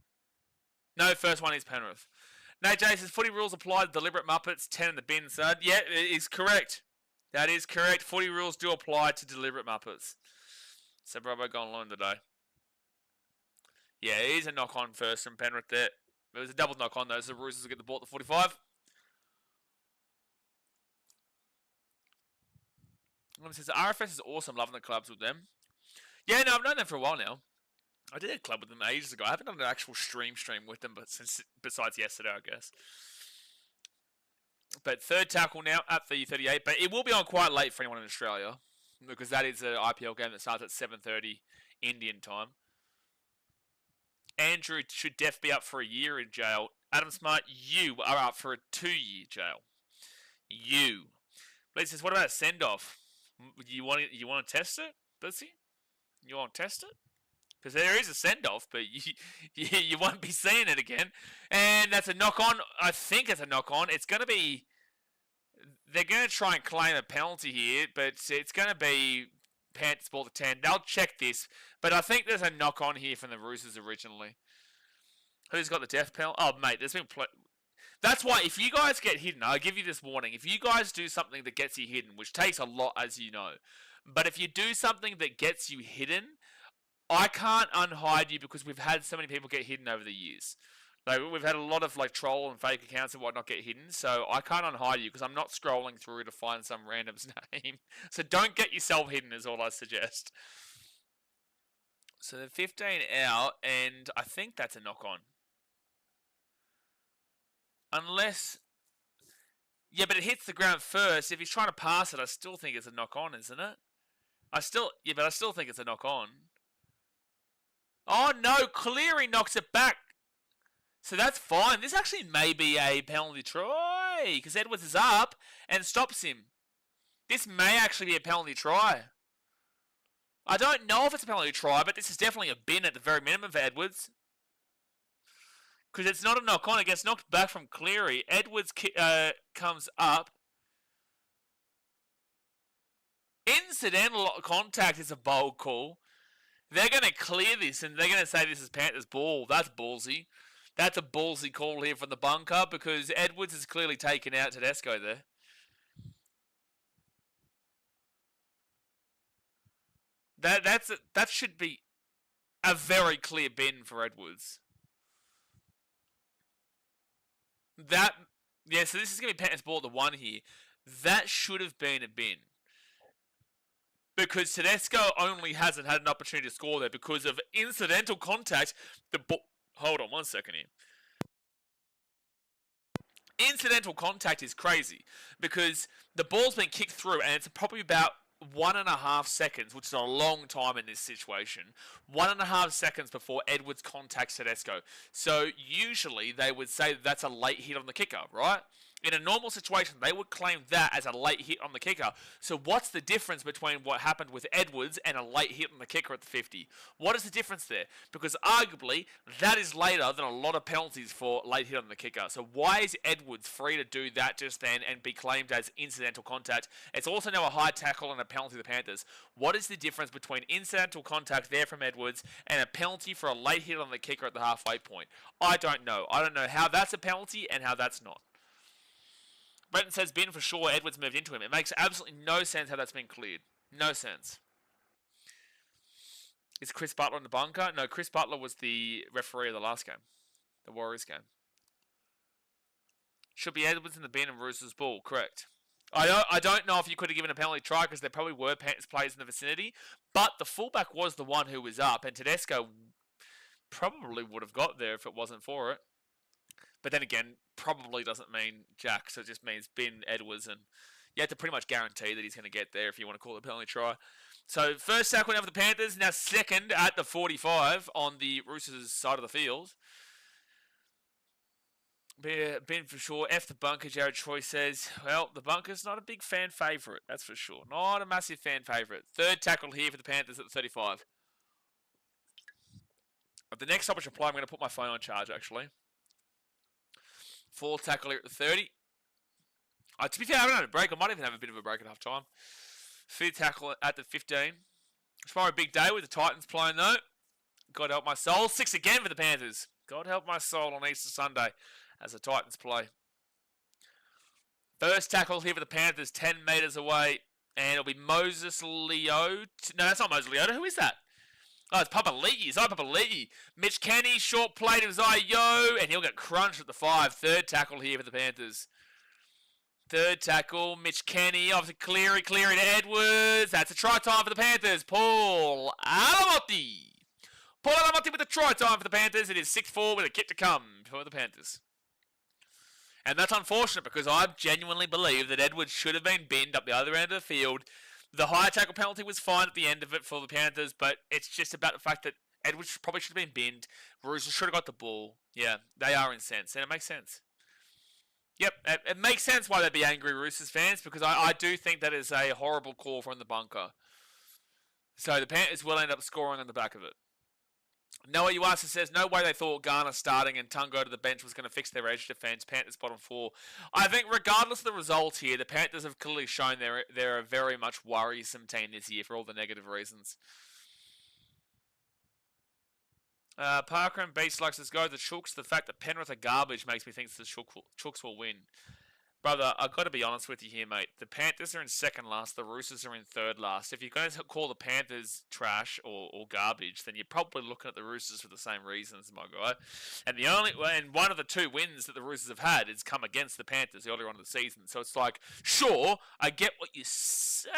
No, first one is Penrith. Nate J says, footy rules applied, deliberate Muppets, 10 in the bin, son. Yeah, it is correct. That is correct. Footy rules do apply to deliberate Muppets. So Bravo gone alone today. Yeah, it is a knock on first from Penrith there. It was a double knock on, though, so the Roosters will get the ball at the 45. It says, RFS is awesome, loving the clubs with them. Yeah, no, I've known them for a while now. I did a club with them ages ago. I haven't done an actual stream with them, but besides yesterday, I guess. But third tackle now at the 38. But it will be on quite late for anyone in Australia, because that is an IPL game that starts at 7:30 Indian time. Andrew should def be up for a year in jail. Adam Smart, you are up for a 2-year jail. You. Lee says, what about a send-off? You want to test it, Bussy? You want to test it? Because there is a send-off, but you won't be seeing it again. And that's a knock-on. I think it's a knock-on. It's going to be... They're going to try and claim a penalty here, but it's going to be Panthers ball to 10. They'll check this, but I think there's a knock-on here from the Roosters originally. Who's got the death penalty? Oh, mate, there's been... That's why, if you guys get hidden, I'll give you this warning. If you guys do something that gets you hidden, which takes a lot, as you know, but if you do something that gets you hidden, I can't unhide you because we've had so many people get hidden over the years. Like, we've had a lot of like troll and fake accounts and whatnot get hidden, so I can't unhide you because I'm not scrolling through to find some random's name. So don't get yourself hidden is all I suggest. So the 15 out, and I think that's a knock-on. Unless... Yeah, but it hits the ground first. If he's trying to pass it, I still think it's a knock-on, isn't it? Yeah, but I still think it's a knock-on. Oh, no! Cleary knocks it back! So that's fine. This actually may be a penalty try, because Edwards is up and stops him. This may actually be a penalty try. I don't know if it's a penalty try, but this is definitely a bin at the very minimum for Edwards. Because it's not a knock-on. It gets knocked back from Cleary. Edwards comes up. Incidental contact is a bold call. They're going to clear this, and they're going to say this is Panthers' ball. That's ballsy. That's a ballsy call here from the bunker, because Edwards has clearly taken out Tedesco there. That should be a very clear bin for Edwards. Yeah, so this is going to be Panthers ball at the 1 here. That should have been a bin. Because Tedesco only hasn't had an opportunity to score there because of incidental contact. Hold on 1 second here. Incidental contact is crazy because the ball's been kicked through and it's probably about 1.5 seconds, which is a long time in this situation. 1.5 seconds before Edwards contacts Tedesco. So usually they would say that's a late hit on the kicker, right? In a normal situation, they would claim that as a late hit on the kicker. So what's the difference between what happened with Edwards and a late hit on the kicker at the 50? What is the difference there? Because arguably, that is later than a lot of penalties for late hit on the kicker. So why is Edwards free to do that just then and be claimed as incidental contact? It's also now a high tackle and a penalty to the Panthers. What is the difference between incidental contact there from Edwards and a penalty for a late hit on the kicker at the halfway point? I don't know. I don't know how that's a penalty and how that's not. Brenton says bin for sure, Edwards moved into him. It makes absolutely no sense how that's been cleared. No sense. Is Chris Butler in the bunker? No, Chris Butler was the referee of the last game. The Warriors game. Should be Edwards in the bin and Roosters ball. Correct. I don't know if you could have given a penalty try because there probably were Panthers players in the vicinity. But the fullback was the one who was up. And Tedesco probably would have got there if it wasn't for it. But then again, probably doesn't mean jack, so it just means bin Edwards, and you have to pretty much guarantee that he's going to get there if you want to call it a penalty try. So first tackle now for the Panthers, now second at the 45 on the Roosters side of the field. Bin for sure. F the bunker, Jared Troy says. Well, the bunker's not a big fan favourite, that's for sure. Not a massive fan favourite. Third tackle here for the Panthers at the 35. At the next stoppage reply, I'm going to put my phone on charge, actually. Fourth tackle here at the 30. To be fair, I haven't had a break. I might even have a bit of a break at half time. Fifth tackle at the 15. It's probably a big day with the Titans playing, though. God help my soul. 6 again for the Panthers. God help my soul on Easter Sunday as the Titans play. First tackle here for the Panthers, 10 metres away. And it'll be Moses Leo. No, that's not Moses Leota. Who is that? Oh, it's Papali'i. It's Papali'i. Mitch Kenny, short play to his Yo, and he'll get crunched at the 5. Third tackle here for the Panthers. Third tackle, Mitch Kenny off to Cleary. Cleary to Edwards. That's a try time for the Panthers. Paul Alamotti. Paul Alamotti with the try time for the Panthers. It is 6-4 with a kick to come for the Panthers. And that's unfortunate because I genuinely believe that Edwards should have been binned up the other end of the field. The high tackle penalty was fine at the end of it for the Panthers, but it's just about the fact that Edwards probably should have been binned. Roosters should have got the ball. Yeah, they are incensed, and it makes sense. Yep, it makes sense why they'd be angry Roosters fans, because I do think that is a horrible call from the bunker. So the Panthers will end up scoring on the back of it. Noah Uasa says, no way they thought Garner starting and Tungo to the bench was going to fix their edge defense. Panthers bottom 4. I think regardless of the result here, the Panthers have clearly shown they're a very much worrisome team this year for all the negative reasons. Parker and Beast likes to go the Chooks. The fact that Penrith are garbage makes me think the Chooks will win. Brother, I've got to be honest with you here, mate. The Panthers are in second last. The Roosters are in third last. If you're going to call the Panthers trash or garbage, then you're probably looking at the Roosters for the same reasons, my guy. And one of the 2 wins that the Roosters have had is come against the Panthers earlier on in the season. So it's like, sure, I get what you're saying.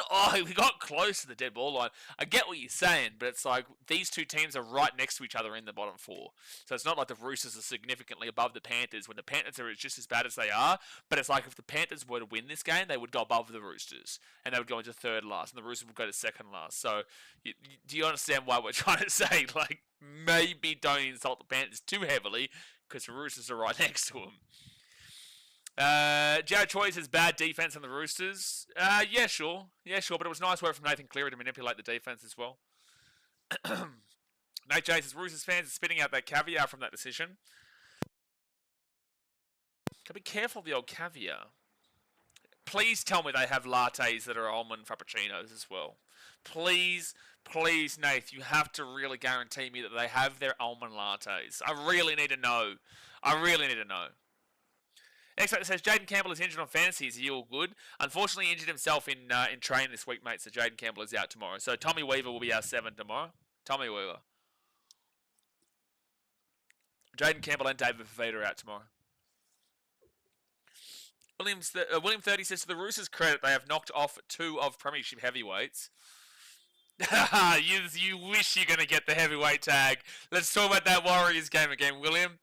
Oh, we got close to the dead ball line. I get what you're saying, but it's like these 2 teams are right next to each other in the bottom 4. So it's not like the Roosters are significantly above the Panthers when the Panthers are just as bad as they are. But it's like if the Panthers were to win this game, they would go above the Roosters. And they would go into third last. And the Roosters would go to second last. So do you understand why we're trying to say, like, maybe don't insult the Panthers too heavily because the Roosters are right next to them. Jared Choi says bad defense on the Roosters. Yeah, sure. Yeah, sure. But it was nice work from Nathan Cleary to manipulate the defense as well. Nate J says Roosters fans are spitting out that caviar from that decision. Gotta be careful of the old caviar. Please tell me they have lattes that are almond frappuccinos as well. Please, please, Nath, you have to really guarantee me that they have their almond lattes. I really need to know. I really need to know. X-Factor says Jaden Campbell is injured on fantasy. Is he all good? Unfortunately, he injured himself in training this week, mate. So Jaden Campbell is out tomorrow. So Tommy Weaver will be our 7 tomorrow. Tommy Weaver. Jaden Campbell and David Fafita are out tomorrow. William 30 says, to the Roosters' credit, they have knocked off 2 of premiership heavyweights. you wish you're going to get the heavyweight tag. Let's talk about that Warriors game again, William.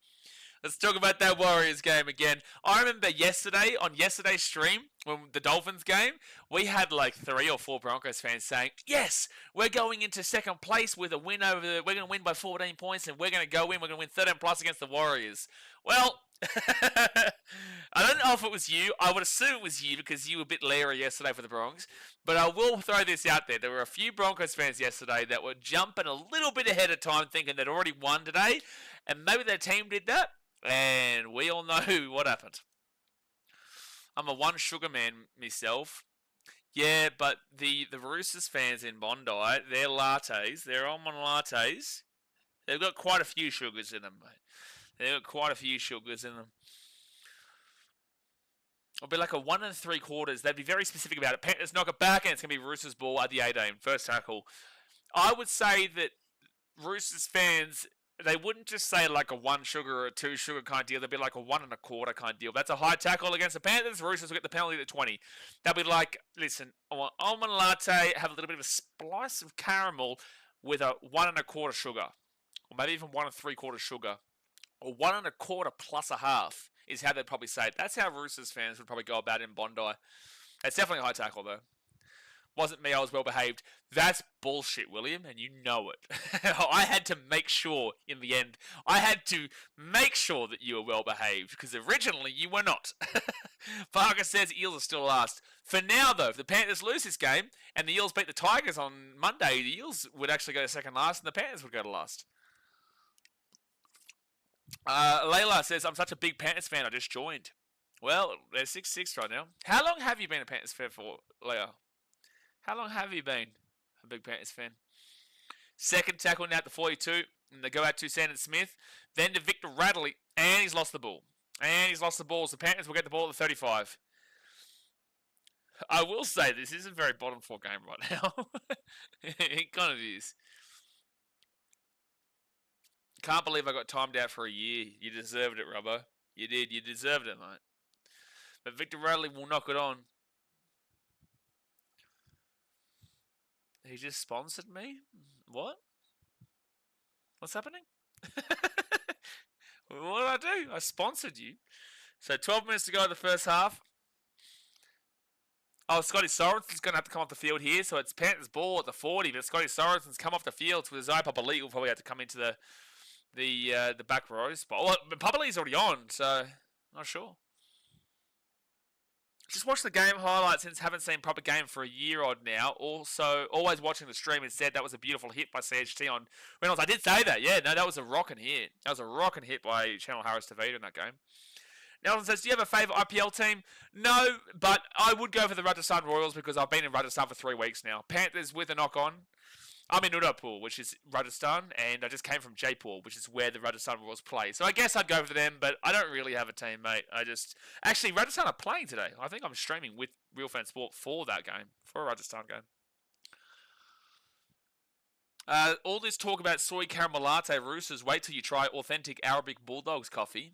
Let's talk about that Warriors game again. I remember on yesterday's stream, when the Dolphins game, we had like 3 or 4 Broncos fans saying, yes, we're going into second place with a win we're going to win by 14 points and we're going to go in, we're going to win 13 plus against the Warriors. Well, I don't know if it was you. I would assume it was you because you were a bit leery yesterday for the Broncos. But I will throw this out there. There were a few Broncos fans yesterday that were jumping a little bit ahead of time thinking they'd already won today. And maybe their team did that. And we all know what happened. I'm a one sugar man myself. Yeah, but the Roosters fans in Bondi, their lattes, their almond lattes, they've got quite a few sugars in them, mate. They've got quite a few sugars in them. It'll be like a 1 3/4. They'd be very specific about it. Panthers knock it back, and it's going to be Roosters ball at the 18, first tackle. I would say that Roosters fans, they wouldn't just say like a 1 sugar or a 2 sugar kind of deal. They'd be like a 1 1/4 kind of deal. That's a high tackle against the Panthers. Roosters will get the penalty at 20. They'll be like, listen, I want almond latte, have a little bit of a splice of caramel with a 1 1/4 sugar. Or maybe even 1 3/4 sugar. Or 1 1/4 plus a half is how they'd probably say it. That's how Roosters fans would probably go about it in Bondi. It's definitely a high tackle, though. Wasn't me, I was well behaved. That's bullshit, William, and you know it. I had to make sure, in the end, I had to make sure that you were well behaved, because originally you were not. Parker says Eels are still last. For now, though, if the Panthers lose this game, and the Eels beat the Tigers on Monday, the Eels would actually go to second last, and the Panthers would go to last. Layla says, I'm such a big Panthers fan, I just joined. Well, they're 6-6 right now. How long have you been a Panthers fan for, Leia? How long have you been a big Panthers fan? Second tackle now at the 42, and they go out to Sandon Smith, then to Victor Radley, and he's lost the ball. So the Panthers will get the ball at the 35. I will say this is a very bottom 4 game right now. It kind of is. Can't believe I got timed out for a year. You deserved it, Rubbo. You did. You deserved it, mate. But Victor Radley will knock it on. He just sponsored me? What? What's happening? What did I do? I sponsored you. So 12 minutes to go in the first half. Oh, Scotty Sorensen's going to have to come off the field here. So it's Panthers ball at the 40. But Scotty Sorensen's come off the field. So Zai Papali'i will probably have to come into the back row spot. Well, Papali'i's already on, so not sure. Just watch the game highlights since haven't seen proper game for a year odd now. Also, always watching the stream and said that was a beautiful hit by CHT on Reynolds. I did say that, yeah. No, that was a rocking hit. That was a rocking hit by Channel Harris Tavita in that game. Nelson says, do you have a favourite IPL team? No, but I would go for the Rajasthan Royals because I've been in Rajasthan for 3 weeks now. Panthers with a knock on. I'm in Udaipur, which is Rajasthan, and I just came from Jaipur, which is where the Rajasthan Royals play. So I guess I'd go for them, but I don't really have a team, mate. Actually, Rajasthan are playing today. I think I'm streaming with Real Fan Sport for that game, for a Rajasthan game. All this talk about soy caramel latte Roosters, wait till you try authentic Arabic Bulldogs coffee.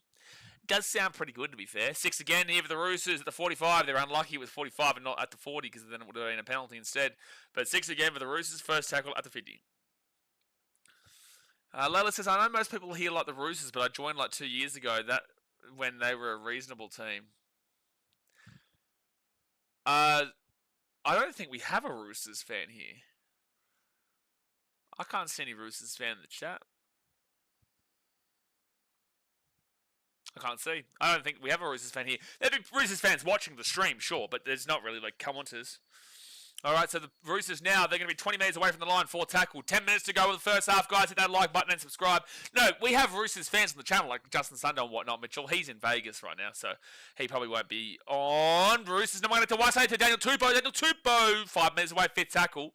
Does sound pretty good, to be fair. 6 again here for the Roosters at the 45. They're unlucky it was 45 and not at the 40 because then it would have been a penalty instead. But 6 again for the Roosters. First tackle at the 50. Layla says, I know most people here like the Roosters, but I joined like 2 years ago when they were a reasonable team. I don't think we have a Roosters fan here. I can't see any Roosters fan in the chat. I can't see. I don't think we have a Roosters fan here. There'd be Roosters fans watching the stream, sure, but there's not really like commenters. Alright, so the Roosters now, they're going to be 20 metres away from the line for tackle. 10 minutes to go with the first half, guys. Hit that like button and subscribe. No, we have Roosters fans on the channel, like Justin Sunday and whatnot. Mitchell, he's in Vegas right now, so he probably won't be on. Roosters, no one to Waisay to Daniel Tupou. 5 metres away, 5th tackle.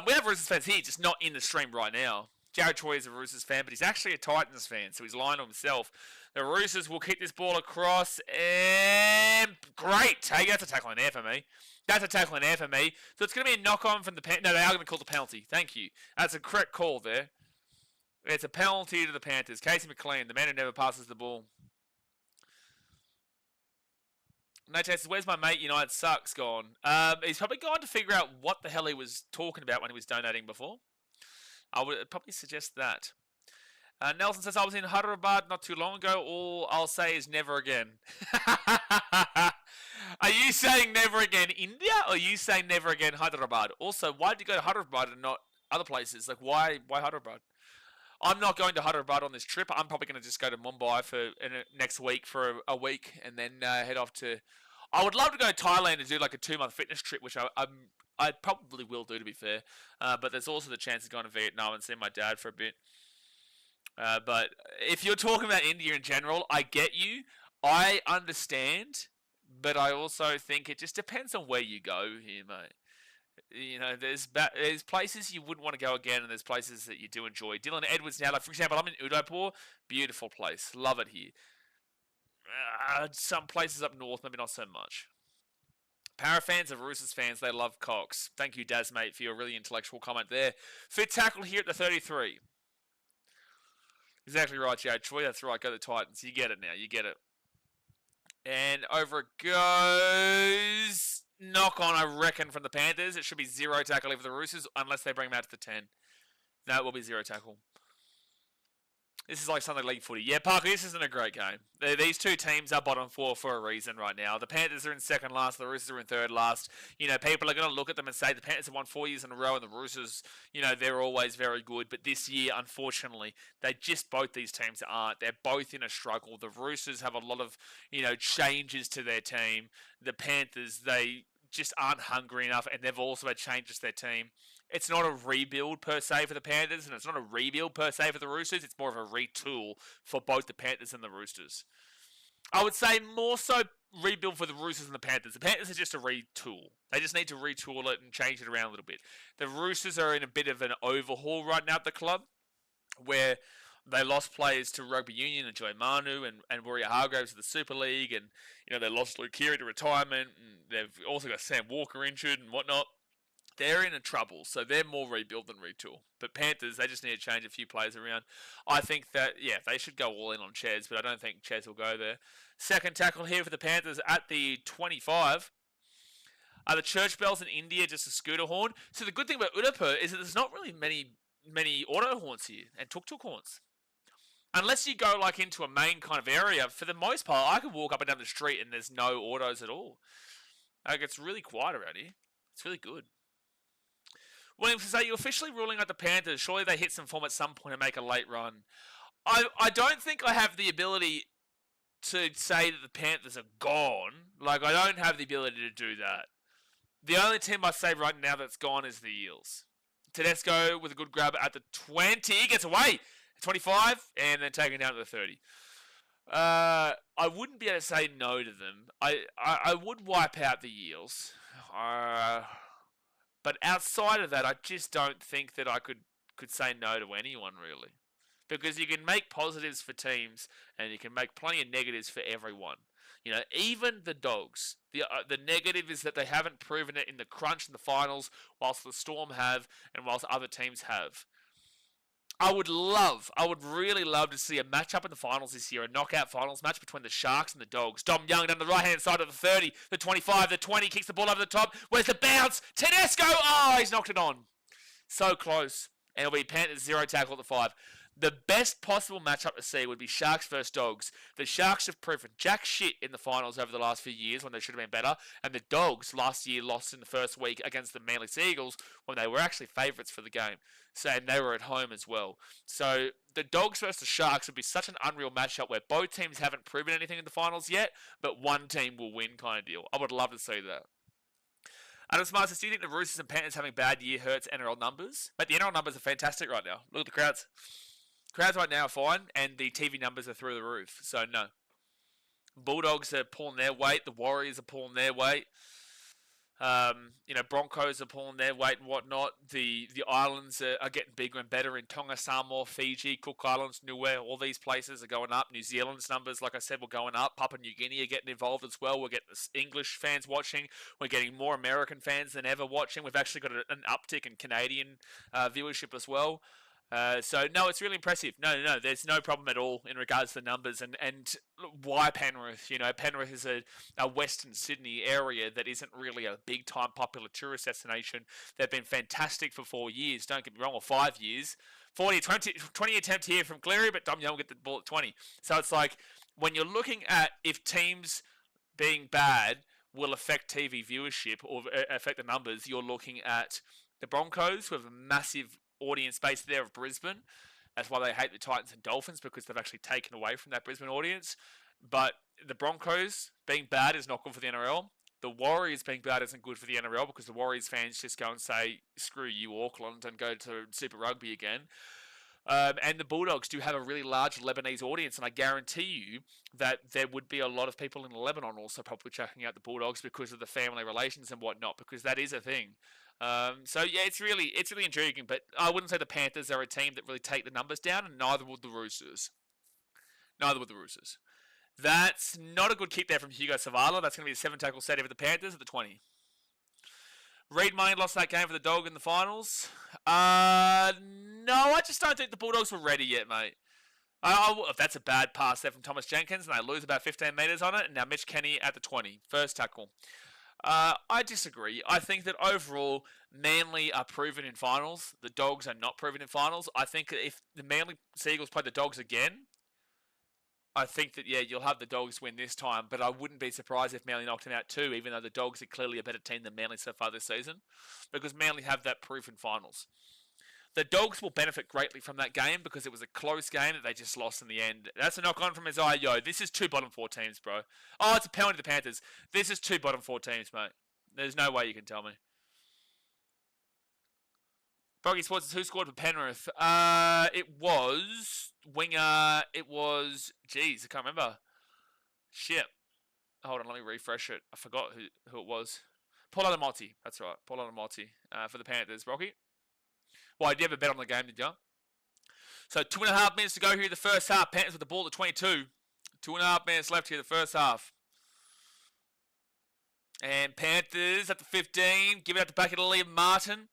We have Roosters fans here, just not in the stream right now. Jared Troy is a Roosters fan, but he's actually a Titans fan, so he's lying to himself. The Roosters will kick this ball across, and great. Hey, that's a tackle in there for me. That's a tackle in there for me. So it's going to be a knock-on from the Panthers. No, they are going to call the penalty. Thank you. That's a correct call there. It's a penalty to the Panthers. Casey McLean, the man who never passes the ball. No chances. Where's my mate United Sucks gone? He's probably gone to figure out what the hell he was talking about when he was donating before. I would probably suggest that. Nelson says, I was in Hyderabad not too long ago. All I'll say is never again. Are you saying never again India? Or are you saying never again Hyderabad? Also, why did you go to Hyderabad and not other places? Like, why Hyderabad? I'm not going to Hyderabad on this trip. I'm probably going to just go to Mumbai next week for a week, and then head off to. I would love to go to Thailand and do like a 2-month fitness trip, which I probably will do, to be fair. But there's also the chance of going to Vietnam and seeing my dad for a bit. But if you're talking about India in general, I get you. I understand, but I also think it just depends on where you go here, mate. You know, there's places you wouldn't want to go again, and there's places that you do enjoy. Dylan Edwards now, like for example, I'm in Udaipur, beautiful place, love it here. Some places up north, maybe not so much. Para fans of Roosters fans, they love Cox. Thank you, Daz, mate, for your really intellectual comment there. Fit tackle here at the 33. Exactly right, Jade Troy. That's right. Go to the Titans. You get it now. You get it. And over it goes. Knock on, I reckon, from the Panthers. It should be 0 tackle for the Roosters, unless they bring them out to the 10. No, it will be 0 tackle. This is like Sunday League footy. Yeah, Parker, this isn't a great game. These two teams are bottom 4 for a reason right now. The Panthers are in second last. The Roosters are in third last. You know, people are going to look at them and say the Panthers have won 4 years in a row, and the Roosters, you know, they're always very good. But this year, unfortunately, both these teams aren't. They're both in a struggle. The Roosters have a lot of, you know, changes to their team. The Panthers, they just aren't hungry enough, and they've also had changes to their team. It's not a rebuild per se for the Panthers, and it's not a rebuild per se for the Roosters. It's more of a retool for both the Panthers and the Roosters. I would say more so rebuild for the Roosters and the Panthers. The Panthers are just a retool. They just need to retool it and change it around a little bit. The Roosters are in a bit of an overhaul right now at the club, where they lost players to rugby union and Joey Manu and Warrior Hargraves to the Super League, and you know they lost Luke Keary to retirement, and they've also got Sam Walker injured and whatnot. They're in a trouble, so they're more rebuild than retool. But Panthers, they just need to change a few players around. I think that, yeah, they should go all in on Ches, but I don't think Ches will go there. Second tackle here for the Panthers at the 25. Are the church bells in India just a scooter horn? So the good thing about Udaipur is that there's not really many auto horns here and tuk-tuk horns. Unless you go like into a main kind of area, for the most part, I could walk up and down the street and there's no autos at all. Like, it's really quiet around here. It's really good. Williams says, are you officially ruling out the Panthers? Surely they hit some form at some point and make a late run. I don't think I have the ability to say that the Panthers are gone. Like, I don't have the ability to do that. The only team I say right now that's gone is the Eels. Tedesco with a good grab at the 20. Gets away. 25 and then taken down to the 30. I wouldn't be able to say no to them. I would wipe out the Eels. But outside of that, I just don't think that I could say no to anyone, really. Because you can make positives for teams, and you can make plenty of negatives for everyone. You know, even the Dogs. The negative is that they haven't proven it in the crunch in the finals, whilst the Storm have, and whilst other teams have. I would really love to see a matchup in the finals this year, a knockout finals match between the Sharks and the Dogs. Dom Young down the right-hand side of the 30, the 25, the 20, kicks the ball over the top. Where's the bounce? Tedesco! Oh, he's knocked it on. So close. And it'll be Panthers 0 tackle at the 5. The best possible matchup to see would be Sharks versus Dogs. The Sharks have proven jack shit in the finals over the last few years when they should have been better. And the Dogs last year lost in the first week against the Manly Seagulls when they were actually favourites for the game. So, and they were at home as well. So the Dogs versus the Sharks would be such an unreal matchup where both teams haven't proven anything in the finals yet, but one team will win kind of deal. I would love to see that. Adam Smart says, do you think the Roosters and Panthers having a bad year hurts NRL numbers? But the NRL numbers are fantastic right now. Look at the crowds. Crowds right now are fine, and the TV numbers are through the roof. So, no. Bulldogs are pulling their weight. The Warriors are pulling their weight. Broncos are pulling their weight and whatnot. The islands are getting bigger and better in Tonga, Samoa, Fiji, Cook Islands, Niue. All these places are going up. New Zealand's numbers, like I said, were going up. Papua New Guinea are getting involved as well. We're getting English fans watching. We're getting more American fans than ever watching. We've actually got an uptick in Canadian viewership as well. So, no, it's really impressive. No, there's no problem at all in regards to the numbers. And why Penrith? You know, Penrith is a Western Sydney area that isn't really a big-time popular tourist destination. They've been fantastic for 4 years, don't get me wrong, or 5 years. 20 attempt here from Cleary, but Dom Young will get the ball at 20. So it's like, when you're looking at if teams being bad will affect TV viewership or affect the numbers, you're looking at the Broncos, who have a massive audience base there of Brisbane. That's why they hate the Titans and Dolphins, because they've actually taken away from that Brisbane audience. But the Broncos being bad is not good for the NRL. The Warriors being bad isn't good for the NRL, because the Warriors fans just go and say, screw you, Auckland, and go to Super Rugby again. And the Bulldogs do have a really large Lebanese audience, and I guarantee you that there would be a lot of people in Lebanon also probably checking out the Bulldogs because of the family relations and whatnot, because that is a thing. So yeah, it's really intriguing, but I wouldn't say the Panthers are a team that really take the numbers down, and neither would the Roosters. That's not a good kick there from Hugo Savala. That's going to be a 7-tackle set over the Panthers at the 20. Reid Money lost that game for the Dog in the finals. No, I just don't think the Bulldogs were ready yet, mate. If that's a bad pass there from Thomas Jenkins, and they lose about 15 metres on it, and now Mitch Kenny at the 20. First tackle. I disagree. I think that overall, Manly are proven in finals. The Dogs are not proven in finals. I think if the Manly Seagulls play the Dogs again, I think that, yeah, you'll have the Dogs win this time, but I wouldn't be surprised if Manly knocked them out too, even though the Dogs are clearly a better team than Manly so far this season, because Manly have that proof in finals. The Dogs will benefit greatly from that game because it was a close game that they just lost in the end. That's a knock-on from Isaiah Yo. This is 2 bottom 4 teams, bro. Oh, it's a penalty to the Panthers. This is 2 bottom 4 teams, mate. There's no way you can tell me. Boggy Sports is who scored for Penrith. It was winger. It was, jeez, I can't remember. Shit. Hold on, let me refresh it. I forgot who it was. Paul Adamotti. That's right, Paul Adamotti for the Panthers. Rocky? Well, did you have a bet on the game, did you? So 2.5 minutes to go here in the first half. Panthers with the ball at 22. 2.5 minutes left here in the first half. And Panthers at the 15. Give it out the back of Liam Martin.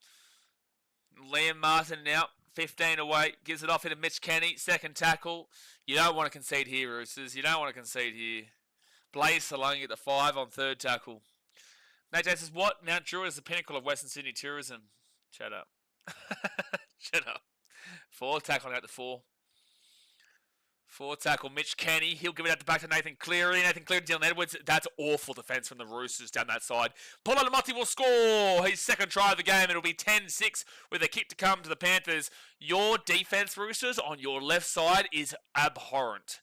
Liam Martin now, 15 away. Gives it off into Mitch Kenny. Second tackle. You don't want to concede here, Roosters. You don't want to concede here. Blaze Salongi at the 5 on third tackle. Nate J says, what? Mount Druitt is the pinnacle of Western Sydney tourism. Shut up. Shut up. 4 tackle out the 4. 4 tackle, Mitch Kenny. He'll give it out the back to Nathan Cleary. Nathan Cleary, Dylan Edwards. That's awful defence from the Roosters down that side. Paul Adamotti will score his second try of the game. It'll be 10-6 with a kick to come to the Panthers. Your defence, Roosters, on your left side is abhorrent.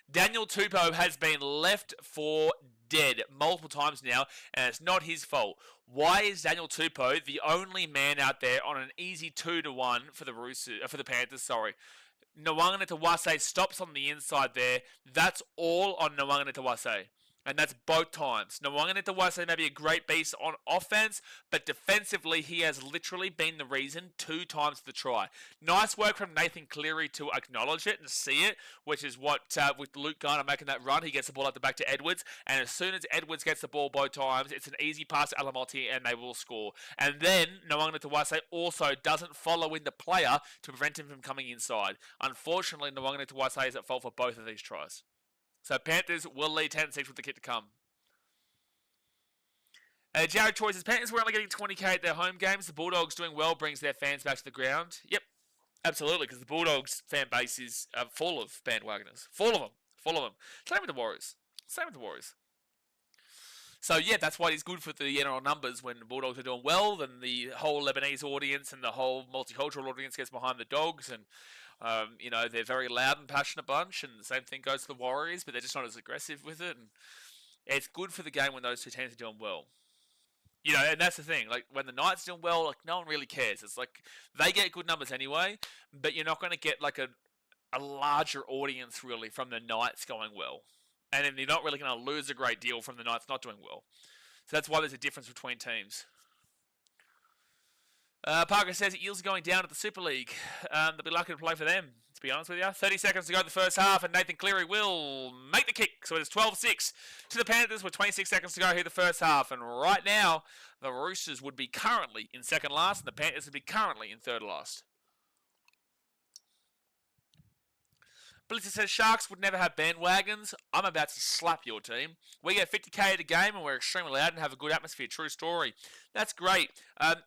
Daniel Tupou has been left for dead multiple times now, and it's not his fault. Why is Daniel Tupou the only man out there on an easy 2-1 for the for the Panthers? Sorry. Nwanga Tawase stops on the inside there. That's all on Nwanga Tawase. And that's both times. Nwanga Tawase may be a great beast on offense, but defensively, he has literally been the reason 2 times the try. Nice work from Nathan Cleary to acknowledge it and see it, which is what, with Luke Garner making that run, he gets the ball at the back to Edwards, and as soon as Edwards gets the ball both times, it's an easy pass to Alamotti, and they will score. And then, Nwanga Tawase also doesn't follow in the player to prevent him from coming inside. Unfortunately, Nwanga Tawase is at fault for both of these tries. So Panthers will lead 10-6 with the kick to come. Jared Choi says, Panthers were only getting 20k at their home games. The Bulldogs doing well brings their fans back to the ground. Yep, absolutely, because the Bulldogs fan base is full of bandwagoners. Full of them. Same with the Warriors. So yeah, that's why it's good for the NRL numbers when the Bulldogs are doing well. Then the whole Lebanese audience and the whole multicultural audience gets behind the Dogs, and they're very loud and passionate bunch. And the same thing goes to the Warriors, but they're just not as aggressive with it. And it's good for the game when those two teams are doing well. And that's the thing. Like when the Knights are doing well, like no one really cares. It's like they get good numbers anyway, but you're not going to get like a larger audience really from the Knights going well. And then you're not really going to lose a great deal from the Knights not doing well. So that's why there's a difference between teams. Parker says Eels are going down at the Super League. They'll be lucky to play for them, to be honest with you. 30 seconds to go in the first half, and Nathan Cleary will make the kick. So it's 12-6 to the Panthers with 26 seconds to go here in the first half. And right now, the Roosters would be currently in second last, and the Panthers would be currently in third last. Blitzer says Sharks would never have bandwagons. I'm about to slap your team. We get 50k at a game and we're extremely loud and have a good atmosphere. True story. That's great.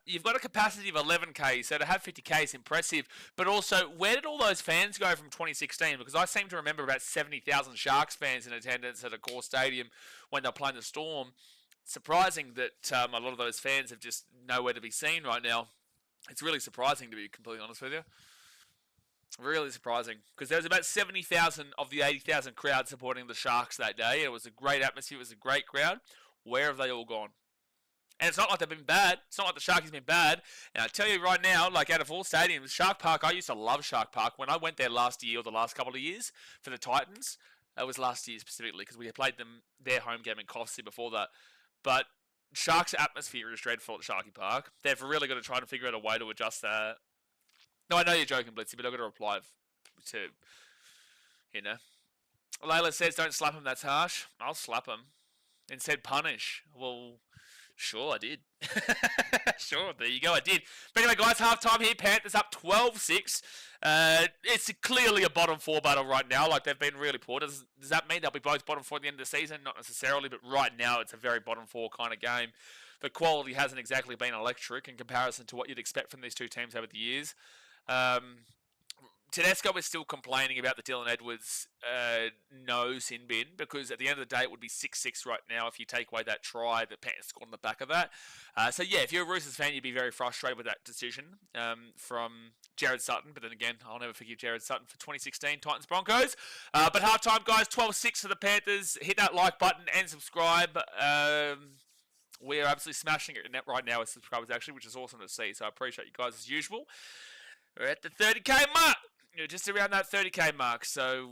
You've got a capacity of 11k, so to have 50k is impressive. But also, where did all those fans go from 2016? Because I seem to remember about 70,000 Sharks fans in attendance at a core stadium when they're playing the Storm. Surprising that a lot of those fans have just nowhere to be seen right now. It's really surprising, to be completely honest with you. Really surprising, because there was about 70,000 of the 80,000 crowd supporting the Sharks that day. It was a great atmosphere. It was a great crowd. Where have they all gone? And it's not like they've been bad. It's not like the Sharkies been bad. And I tell you right now, like out of all stadiums, Shark Park, I used to love Shark Park. When I went there last year or the last couple of years for the Titans, it was last year specifically because we had played them their home game in Coffsey before that. But Sharks' atmosphere is dreadful at Sharky Park. They've really got to try and figure out a way to adjust that. No, I know you're joking, Blitzy, but I've got to reply to, you know. Layla says, don't slap him, that's harsh. I'll slap him. And said punish. Well, sure, I did. Sure, there you go, I did. But anyway, guys, halftime here. Panthers up 12-6. It's clearly a bottom four battle right now. Like, they've been really poor. Does that mean they'll be both bottom four at the end of the season? Not necessarily, but right now it's a very bottom four kind of game. The quality hasn't exactly been electric in comparison to what you'd expect from these two teams over the years. Tedesco is still complaining about the Dylan Edwards no sin bin, because at the end of the day it would be 6-6 right now if you take away that try that Panthers scored on the back of that. So yeah, if you're a Roosters fan, you'd be very frustrated with that decision from Jared Sutton. But then again, I'll never forgive Jared Sutton for 2016 Titans Broncos. But halftime, guys, 12-6 for the Panthers. Hit that like button and subscribe. We are absolutely smashing it right now as subscribers, actually, which is awesome to see. So I appreciate you guys as usual. We're at the 30k mark. Just around that 30k mark. So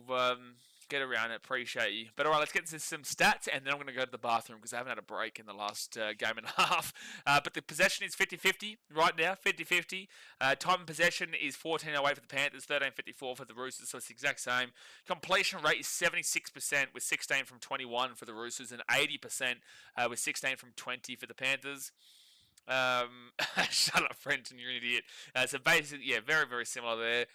get around it. Appreciate you. But all right, let's get into some stats, and then I'm going to go to the bathroom because I haven't had a break in the last game and a half. But the possession is 50-50 right now. 50-50. Time in possession is 14:08 for the Panthers, 13:54 for the Roosters. So it's the exact same. Completion rate is 76% with 16 from 21 for the Roosters, and 80% with 16 from 20 for the Panthers. Shut up, Brenton, you're an idiot. So basically, yeah, very, very similar there.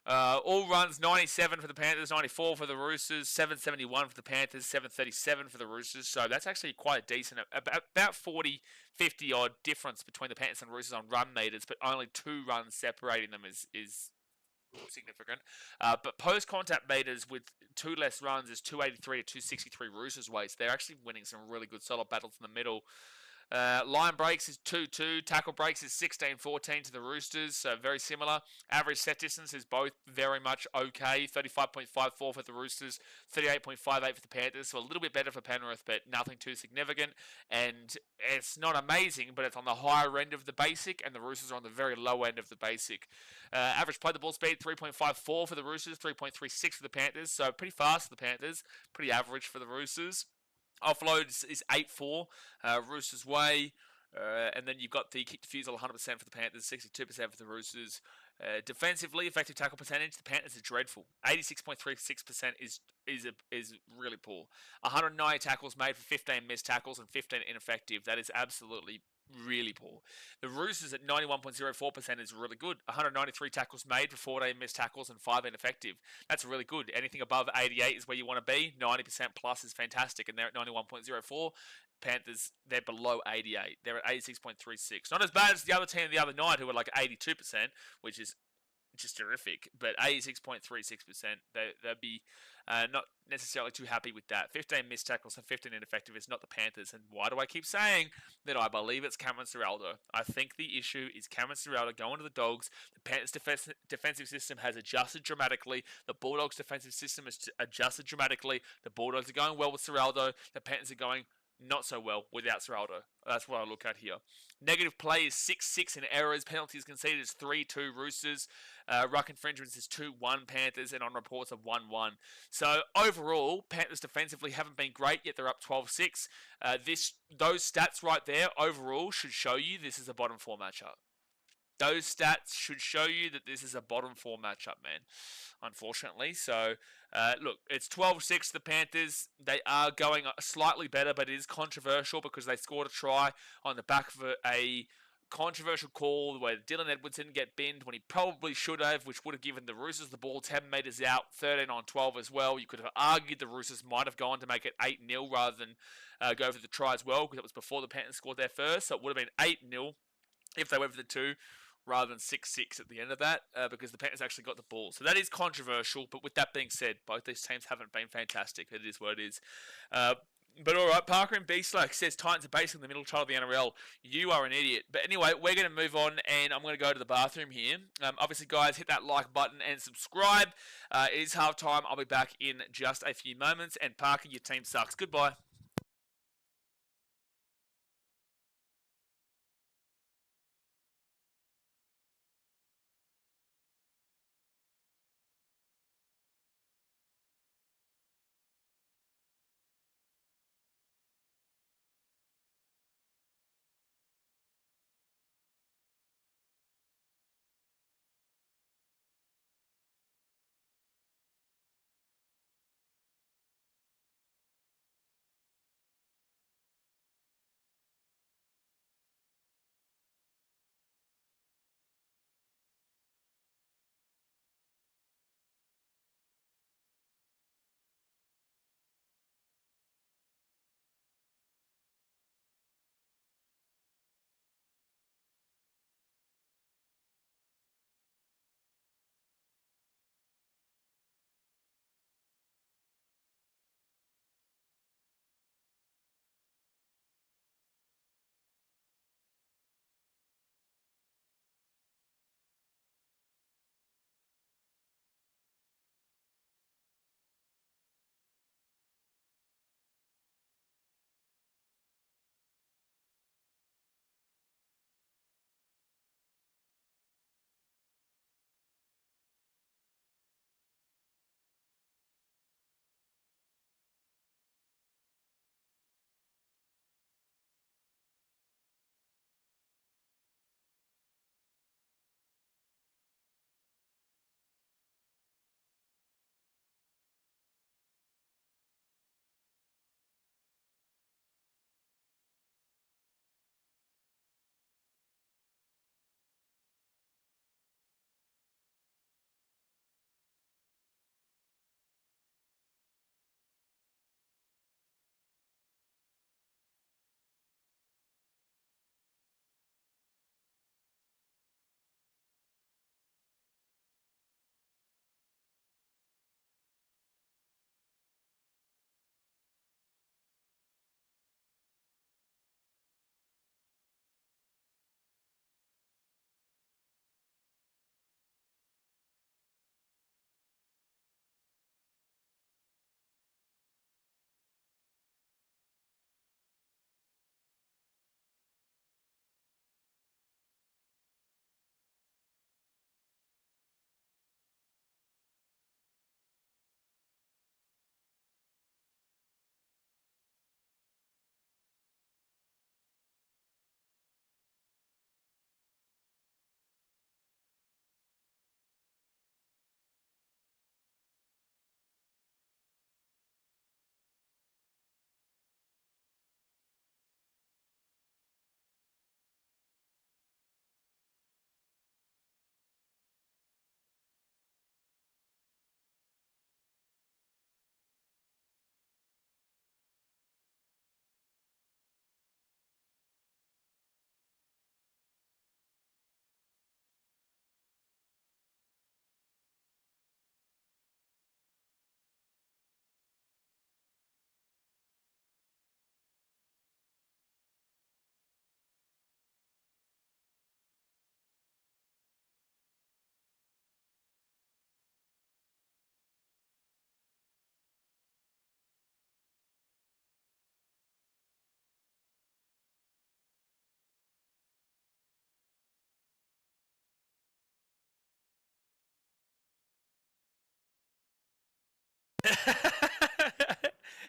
All runs, 97 for the Panthers, 94 for the Roosters, 771 for the Panthers, 737 for the Roosters. So that's actually quite decent. About 40, 50 odd difference between the Panthers and Roosters on run meters, but only 2 runs separating them is significant. But post-contact meters with 2 less runs is 283 to 263 Roosters way. So they're actually winning some really good solid battles in the middle. Line breaks is 2-2. Tackle breaks is 16-14 to the Roosters, so very similar. Average set distance is both very much okay. 35.54 for the Roosters, 38.58 for the Panthers, so a little bit better for Penrith, but nothing too significant. And it's not amazing, but it's on the higher end of the basic, and the Roosters are on the very low end of the basic. Average play the ball speed, 3.54 for the Roosters, 3.36 for the Panthers, so pretty fast for the Panthers, pretty average for the Roosters. Offloads is 8-4, Roosters way, and then you've got the kick defusal 100% for the Panthers, 62% for the Roosters. Defensively, effective tackle percentage, the Panthers are dreadful. 86.36% is really poor. 190 tackles made for 15 missed tackles and 15 ineffective. That is absolutely really poor. The Roosters at 91.04% is really good. 193 tackles made for 14 missed tackles and 5 ineffective. That's really good. Anything above 88 is where you want to be. 90% plus is fantastic, and they're at 91.04. Panthers, they're below 88. They're at 86.36. Not as bad as the other team the other night, who were like 82%, which is just terrific, but 86.36%, they'd be not necessarily too happy with that. 15 missed tackles and 15 ineffective is not the Panthers, and why do I keep saying that? I believe it's Cameron Ciraldo. I think the issue is Cameron Ciraldo going to the Dogs. The Panthers' defensive system has adjusted dramatically. The Bulldogs' defensive system has adjusted dramatically. The Bulldogs are going well with Ciraldo. The Panthers are going not so well without Ciraldo. That's what I look at here. Negative play is 6-6 in errors. Penalties conceded is 3-2 Roosters. Ruck infringements is 2-1 Panthers, and on reports of 1-1. So overall, Panthers defensively haven't been great, yet they're up 12-6. Those stats right there overall should show you this is a bottom 4 matchup. Those stats should show you that this is a bottom 4 matchup, man, unfortunately. So, look, it's 12-6 the Panthers. They are going slightly better, but it is controversial because they scored a try on the back of a controversial call where Dylan Edwards didn't get binned when he probably should have, which would have given the Roosters the ball 10 metres out, 13-12 as well. You could have argued the Roosters might have gone to make it 8-0 rather than go for the try as well, because it was before the Panthers scored their first. So it would have been 8-0 if they went for the 2. Rather than 6-6 at the end of that, because the Panthers actually got the ball. So that is controversial, but with that being said, both these teams haven't been fantastic. It is what it is. But all right, Parker and Beastlock says Titans are basically the middle child of the NRL. You are an idiot. But anyway, we're going to move on, and I'm going to go to the bathroom here. Obviously, guys, hit that like button and subscribe. It is halftime. I'll be back in just a few moments. And Parker, your team sucks. Goodbye.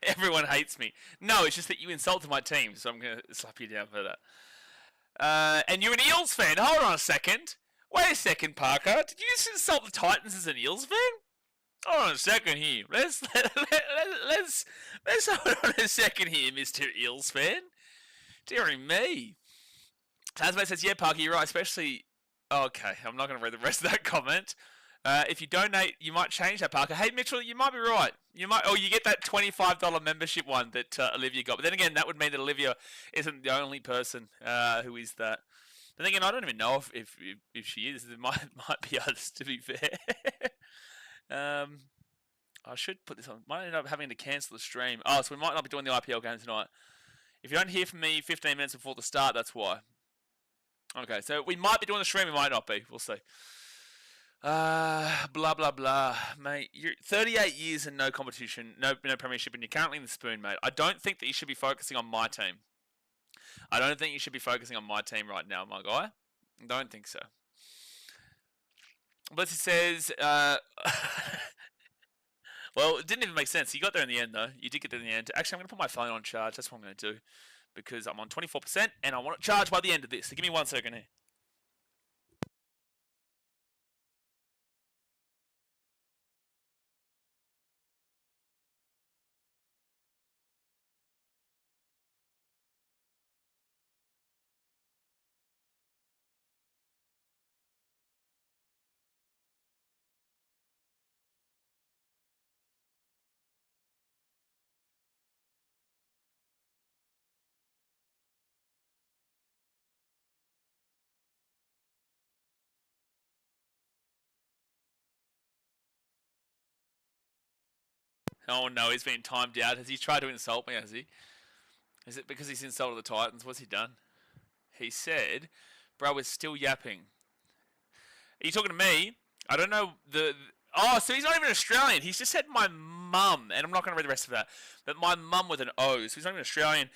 Everyone hates me. No, it's just that you insulted my team, so I'm going to slap you down for that. And you're an Eels fan. Hold on a second. Wait a second, Parker. Did you just insult the Titans as an Eels fan? Hold on a second here. Let's hold on a second here, Mr. Eels fan. Deary me. Tasman says, yeah, Parker, you're right, especially... Okay, I'm not going to read the rest of that comment. If you donate, you might change that, Parker. Hey, Mitchell, you might be right. You get that $25 membership one that Olivia got. But then again, that would mean that Olivia isn't the only person who is that. But then again, I don't even know if she is. There might be others, to be fair. I should put this on. Might end up having to cancel the stream. Oh, so we might not be doing the IPL game tonight. If you don't hear from me 15 minutes before the start, that's why. Okay, so we might be doing the stream, we might not be. We'll see. Blah, blah, blah. Mate, you're 38 years and no competition, no premiership, and you're currently in the spoon, mate. I don't think that you should be focusing on my team. I don't think you should be focusing on my team right now, my guy. I don't think so. Blessy says, well, it didn't even make sense. You got there in the end, though. You did get there in the end. Actually, I'm going to put my phone on charge. That's what I'm going to do. Because I'm on 24% and I want it charged by the end of this. So give me 1 second here. Oh no, he's been timed out. Has he tried to insult me, has he? Is it because he's insulted the Titans? What's he done? He said, bro, we're still yapping. Are you talking to me? I don't know Oh, so he's not even Australian. He's just said my mum, and I'm not going to read the rest of that. But my mum with an O, so he's not even Australian.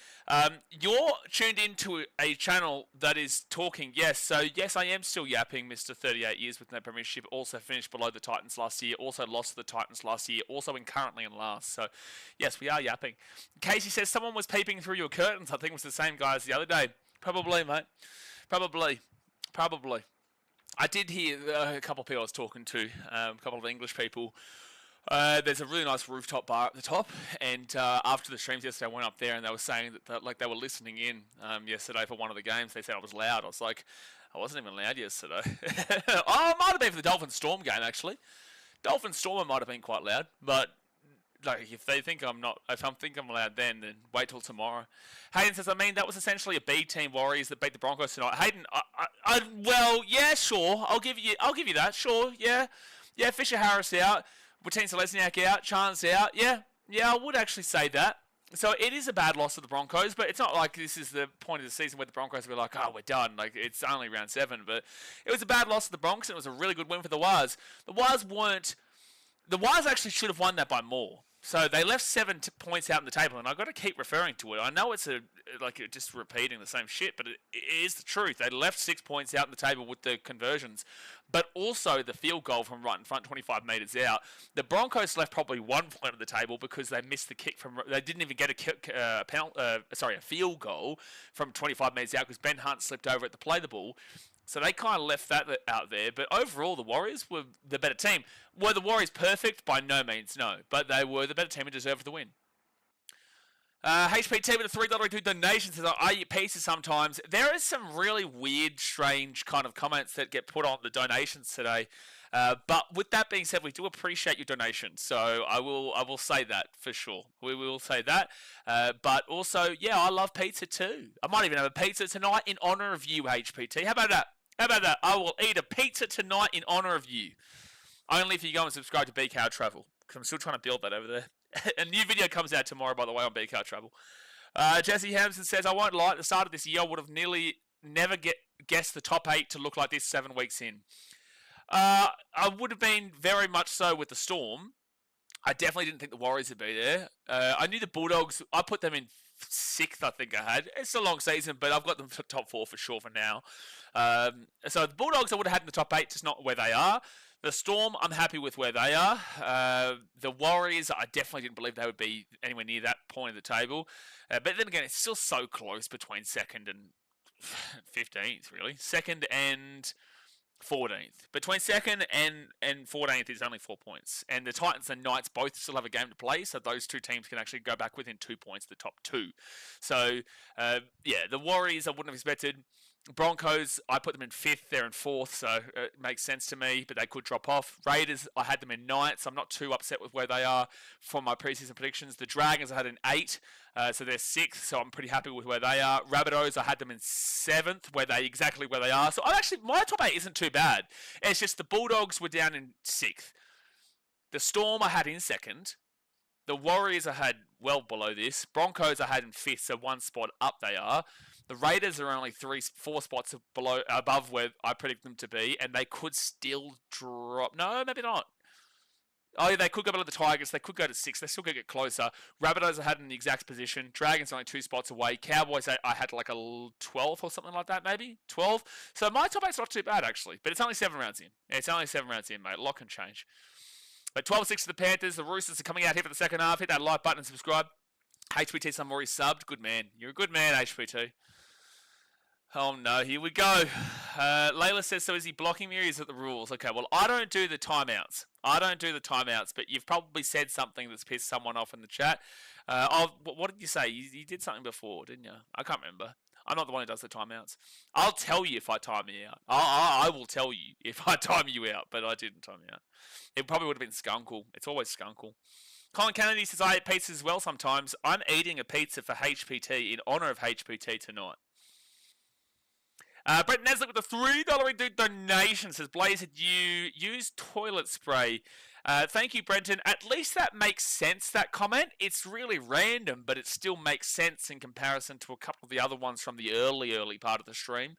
You're tuned into a channel that is talking. Yes, so yes, I am still yapping, Mr. 38 years with no premiership. Also finished below the Titans last year. Also lost to the Titans last year. Also currently in last. So yes, we are yapping. Casey says someone was peeping through your curtains. I think it was the same guy as the other day. Probably, mate. Probably. I did hear a couple of people I was talking to, a couple of English people. There's a really nice rooftop bar at the top, and after the streams yesterday, I went up there and they were saying that like they were listening in yesterday for one of the games. They said I was loud. I was like, I wasn't even loud yesterday. Oh, it might have been for the Dolphins Storm game actually. Dolphins Storm might have been quite loud, but like if they think I'm not, if I think I'm loud, then wait till tomorrow. Hayden says, I mean, that was essentially a B team Warriors that beat the Broncos tonight. Hayden, well, yeah, sure, I'll give you that, sure, yeah, Fisher Harris out, Wateen Selesniak out, Chance out, yeah, I would actually say that. So it is a bad loss to the Broncos, but it's not like this is the point of the season where the Broncos were like, oh, we're done. Like, it's only round 7, but it was a bad loss to the Broncos, and it was a really good win for the Wars. The Wars actually should have won that by more. So they left 7 points out in the table, and I've got to keep referring to it. I know it's just repeating the same shit, but it is the truth. They left 6 points out in the table with the conversions, but also the field goal from right in front, 25 metres out. The Broncos left probably 1 point on the table because they missed the kick from. They didn't even get a field goal from 25 metres out because Ben Hunt slipped over it to play the ball. So they kind of left that out there. But overall, the Warriors were the better team. Were the Warriors perfect? By no means, no. But they were the better team and deserved the win. HPT with a $3.02 donation says, I eat pizza sometimes. There is some really weird, strange kind of comments that get put on the donations today. But with that being said, we do appreciate your donation. So I will say that for sure. We will say that. But also, yeah, I love pizza too. I might even have a pizza tonight in honor of you, HPT. How about that? I will eat a pizza tonight in honor of you. Only if you go and subscribe to BKRtravel, because I'm still trying to build that over there. A new video comes out tomorrow, by the way, on BKRtravel. Jesse Hampson says, I won't lie, at the start of this year, I would have nearly never guessed the top 8 to look like this 7 weeks in. I would have been very much so with the Storm. I definitely didn't think the Warriors would be there. I knew the Bulldogs, I put them in 6th, I think I had. It's a long season, but I've got them for top 4 for sure for now. So the Bulldogs I would have had in the top 8, just not where they are. The Storm, I'm happy with where they are. The Warriors, I definitely didn't believe they would be anywhere near that point of the table. But then again, it's still so close between 2nd and 15th, really. 2nd and 14th. Between 2nd and 14th is only 4 points. And the Titans and Knights both still have a game to play, so those two teams can actually go back within 2 points, the top 2. So, yeah, the Warriors I wouldn't have expected. Broncos, I put them in 5th, they're in 4th, so it makes sense to me, but they could drop off. Raiders, I had them in 9th, so I'm not too upset with where they are from my preseason predictions. The Dragons, I had in 8th, so they're 6th, so I'm pretty happy with where they are. Rabbitohs, I had them in 7th, exactly where they are. So my top 8 isn't too bad. It's just the Bulldogs were down in 6th. The Storm I had in second. The Warriors I had well below this. Broncos I had in fifth, so one spot up they are. The Raiders are only 4 spots above where I predict them to be, and they could still drop. No, maybe not. Oh, yeah, they could go below the Tigers. They could go to 6. They still could get closer. Rabbitohs I had in the exact position. Dragons only 2 spots away. Cowboys I had like a 12 or something like that, maybe 12. So my top 8's not too bad actually, but it's only 7 rounds in. It's only 7 rounds in, mate. A lot can change. But 12-6 to the Panthers. The Roosters are coming out here for the second half. Hit that like button and subscribe. HPT, some already subbed. Good man. You're a good man, HPT. Oh no, here we go. Layla says, so is he blocking me or is it the rules? Okay, well, I don't do the timeouts. But you've probably said something that's pissed someone off in the chat. What did you say? You did something before, didn't you? I can't remember. I'm not the one who does the timeouts. I'll tell you if I time you out. I will tell you if I time you out, but I didn't time you out. It probably would have been Skunkle. It's always Skunkle. Colin Kennedy says, I eat pizza as well sometimes. I'm eating a pizza for HPT in honour of HPT tonight. Brett Neslick with the $3 donation says, Blaze, had you used toilet spray? Thank you, Brenton. At least that makes sense, that comment. It's really random, but it still makes sense in comparison to a couple of the other ones from the early part of the stream.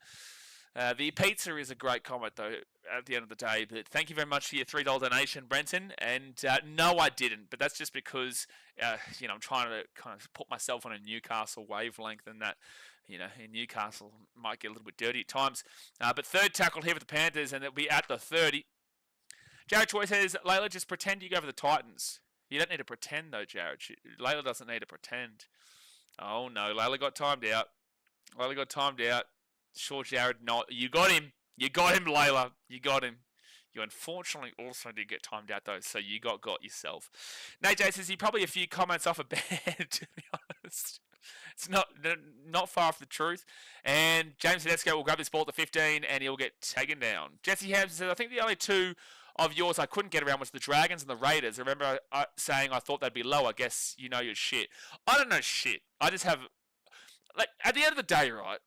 The pizza is a great comment, though, at the end of the day. But thank you very much for your $3 donation, Brenton. And no, I didn't. But that's just because, I'm trying to kind of put myself on a Newcastle wavelength, and that, in Newcastle might get a little bit dirty at times. But third tackle here for the Panthers, and it'll be at the 30. Jared Choi says, Layla, just pretend you go for the Titans. You don't need to pretend, though, Jared. Layla doesn't need to pretend. Oh, no. Layla got timed out. Sure, Jared, not. You got him. You got him, Layla. You got him. You unfortunately also did get timed out, though, so you got yourself. Nate J says, he probably a few comments off a bed, to be honest. It's not far off the truth. And James Tedesco will grab this ball at the 15, and he'll get taken down. Jesse Hampson says, I think the only two of yours I couldn't get around was the Dragons and the Raiders. I remember saying I thought they'd be low. I guess you know your shit. I don't know shit. I just have... at the end of the day, right,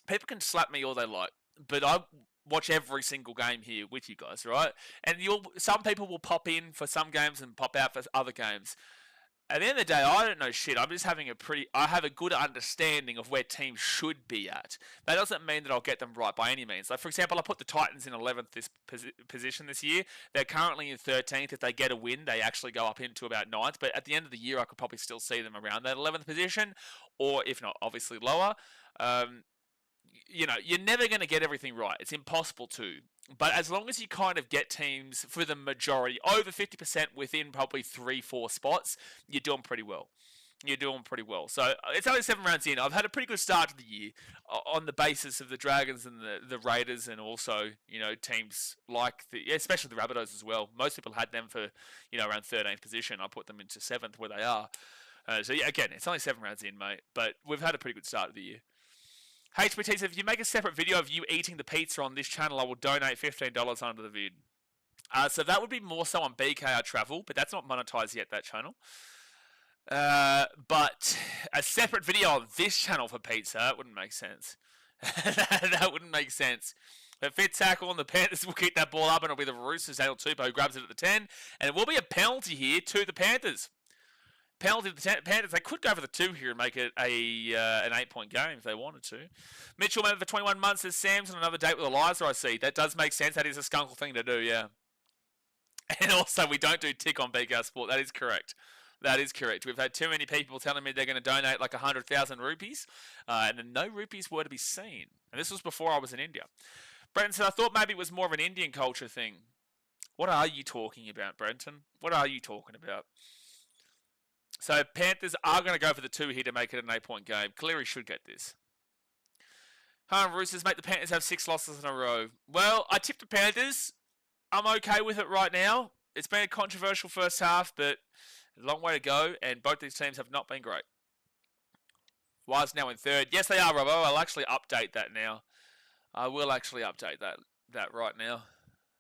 people can slap me all they like, but I watch every single game here with you guys, right? And some people will pop in for some games and pop out for other games. At the end of the day, I don't know shit. I'm just having I have a good understanding of where teams should be at. That doesn't mean that I'll get them right by any means. Like, for example, I put the Titans in 11th position this year. They're currently in 13th. If they get a win, they actually go up into about 9th. But at the end of the year, I could probably still see them around that 11th position, or if not, obviously lower. You're never going to get everything right. It's impossible to. But as long as you kind of get teams for the majority, over 50% within probably 3-4 spots, you're doing pretty well. So it's only 7 rounds in. I've had a pretty good start to the year on the basis of the Dragons and the Raiders, and also, teams like especially the Rabbitohs as well. Most people had them for, around 13th position. I put them into 7th where they are. So yeah, again, it's only 7 rounds in, mate. But we've had a pretty good start of the year. HPT says, if you make a separate video of you eating the pizza on this channel, I will donate $15 under the vid. So that would be more so on BKRtravel, but that's not monetized yet, that channel. But a separate video on this channel for pizza, that wouldn't make sense. That wouldn't make sense. The fifth tackle, and the Panthers will keep that ball up, and it'll be the Roosters, Daniel Tupou, who grabs it at the 10. And it will be a penalty here to the Panthers. Penalty to the Panthers. They could go for the 2 here and make it an 8-point game if they wanted to. Mitchell, member for 21 months, says Sam's on another date with Eliza, I see. That does make sense. That is a skunkle thing to do, yeah. And also, we don't do tick on BK Sport. That is correct. We've had too many people telling me they're going to donate like 100,000 rupees, and then no rupees were to be seen. And this was before I was in India. Brenton said, I thought maybe it was more of an Indian culture thing. What are you talking about, Brenton? What are you talking about? So Panthers are going to go for the 2 here to make it an 8-point game. Cleary should get this. Roosters make the Panthers have 6 losses in a row. Well, I tipped the Panthers. I'm okay with it right now. It's been a controversial first half, but a long way to go, and both these teams have not been great. Wise now in 3rd. Yes, they are, Robbo. I'll actually update that now. I will actually update that right now,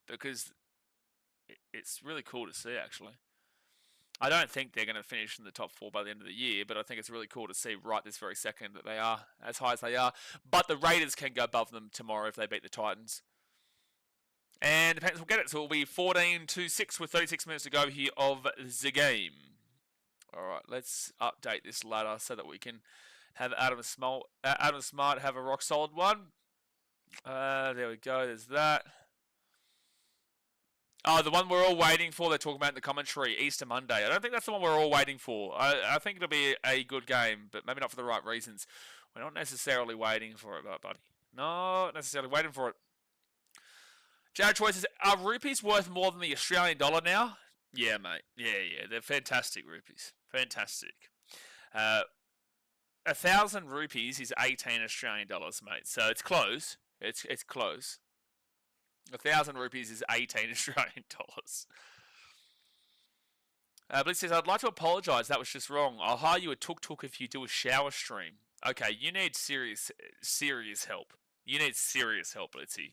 because it's really cool to see, actually. I don't think they're going to finish in the top 4 by the end of the year, but I think it's really cool to see right this very second that they are as high as they are. But the Raiders can go above them tomorrow if they beat the Titans. And the Panthers will get it. So it will be 14-6 with 36 minutes to go here of the game. All right, let's update this ladder so that we can have Adam Smart have a rock solid one. There we go. There's that. Oh, the one we're all waiting for, they're talking about in the commentary, Easter Monday. I don't think that's the one we're all waiting for. I think it'll be a good game, but maybe not for the right reasons. We're not necessarily waiting for it, buddy. Not necessarily waiting for it. Jared Troy says, are rupees worth more than the Australian dollar now? Yeah, mate. Yeah. They're fantastic rupees. Fantastic. 1,000 rupees is 18 Australian dollars, mate. So it's close. It's close. 1,000 rupees is 18 Australian dollars. Blitz says, I'd like to apologise. That was just wrong. I'll hire you a tuk-tuk if you do a shower stream. Okay, you need serious help. You need serious help, Blitzy.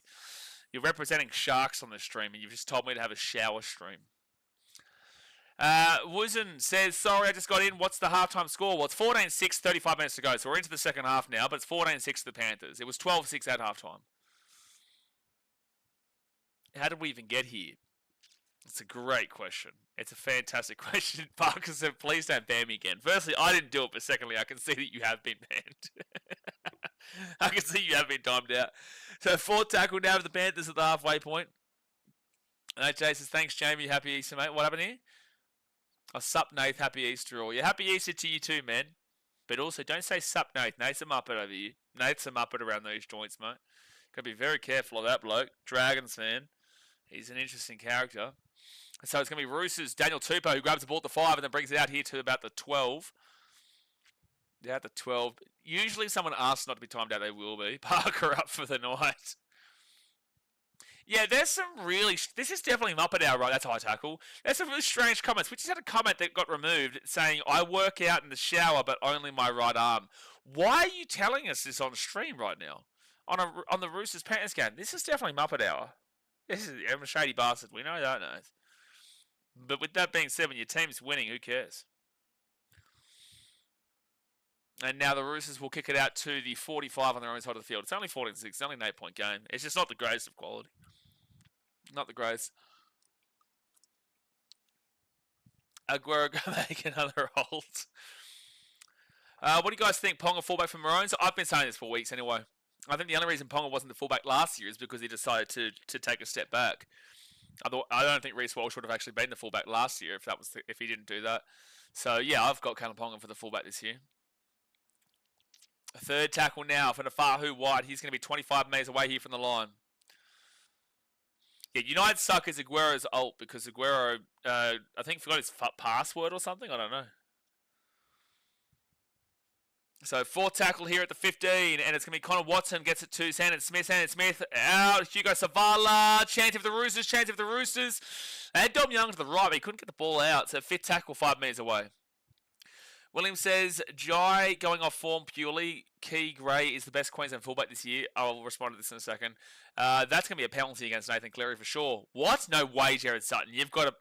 You're representing sharks on the stream, and you've just told me to have a shower stream. Woozen says, sorry, I just got in. What's the halftime score? Well, it's 14-6, 35 minutes to go. So we're into the second half now, but it's 14-6 to the Panthers. It was 12-6 at halftime. How did we even get here? It's a great question. It's a fantastic question. Parker said, please don't ban me again. Firstly, I didn't do it, but secondly, I can see that you have been banned. I can see you have been timed out. So 4th tackle now for the Panthers at the halfway point. And Jay says, thanks, Jamie. Happy Easter, mate. What happened here? Oh, sup, Nath. Happy Easter all. Yeah, happy Easter to you too, man. But also, don't say sup, Nath. Nath's a muppet over here. Nath's a muppet around those joints, mate. Got to be very careful of that bloke. Dragons fan. He's an interesting character. So it's going to be Roosters, Daniel Tupou, who grabs the ball at the 5 and then brings it out here to about the 12. Yeah, at the 12. Usually someone asks not to be timed out, they will be. Parker up for the night. Yeah, there's some really... This is definitely Muppet Hour, right? That's high tackle. There's some really strange comments. We just had a comment that got removed saying, I work out in the shower, but only my right arm. Why are you telling us this on stream right now? On the Roosters Panthers game? This is definitely Muppet Hour. I'm a shady bastard. We know that, no. But with that being said, when your team's winning, who cares? And now the Roosters will kick it out to the 45 on their own side of the field. It's only 14-6. It's only an 8-point game. It's just not the greatest of quality. Not the greatest. Aguero go make another hold. What do you guys think? Ponga fullback for Maroons? I've been saying this for weeks anyway. I think the only reason Ponga wasn't the fullback last year is because he decided to take a step back. I don't think Reece Walsh would have actually been the fullback last year if he didn't do that. So yeah, I've got Callum Ponga for the fullback this year. A 3rd tackle now for Nafahu White. He's going to be 25 metres away here from the line. Yeah, United suck is Aguero's ult because Aguero, I think, forgot his password or something. I don't know. So 4th tackle here at the 15, and it's going to be Connor Watson gets it to Sandon Smith out, Hugo Savala, chance of the Roosters, and Dom Young to the right, but he couldn't get the ball out, so 5th tackle 5 metres away. William says, Jai going off form purely, Key Gray is the best Queensland fullback this year. I'll respond to this in a second. That's going to be a penalty against Nathan Cleary for sure. What? No way, Jared Sutton. You've got to...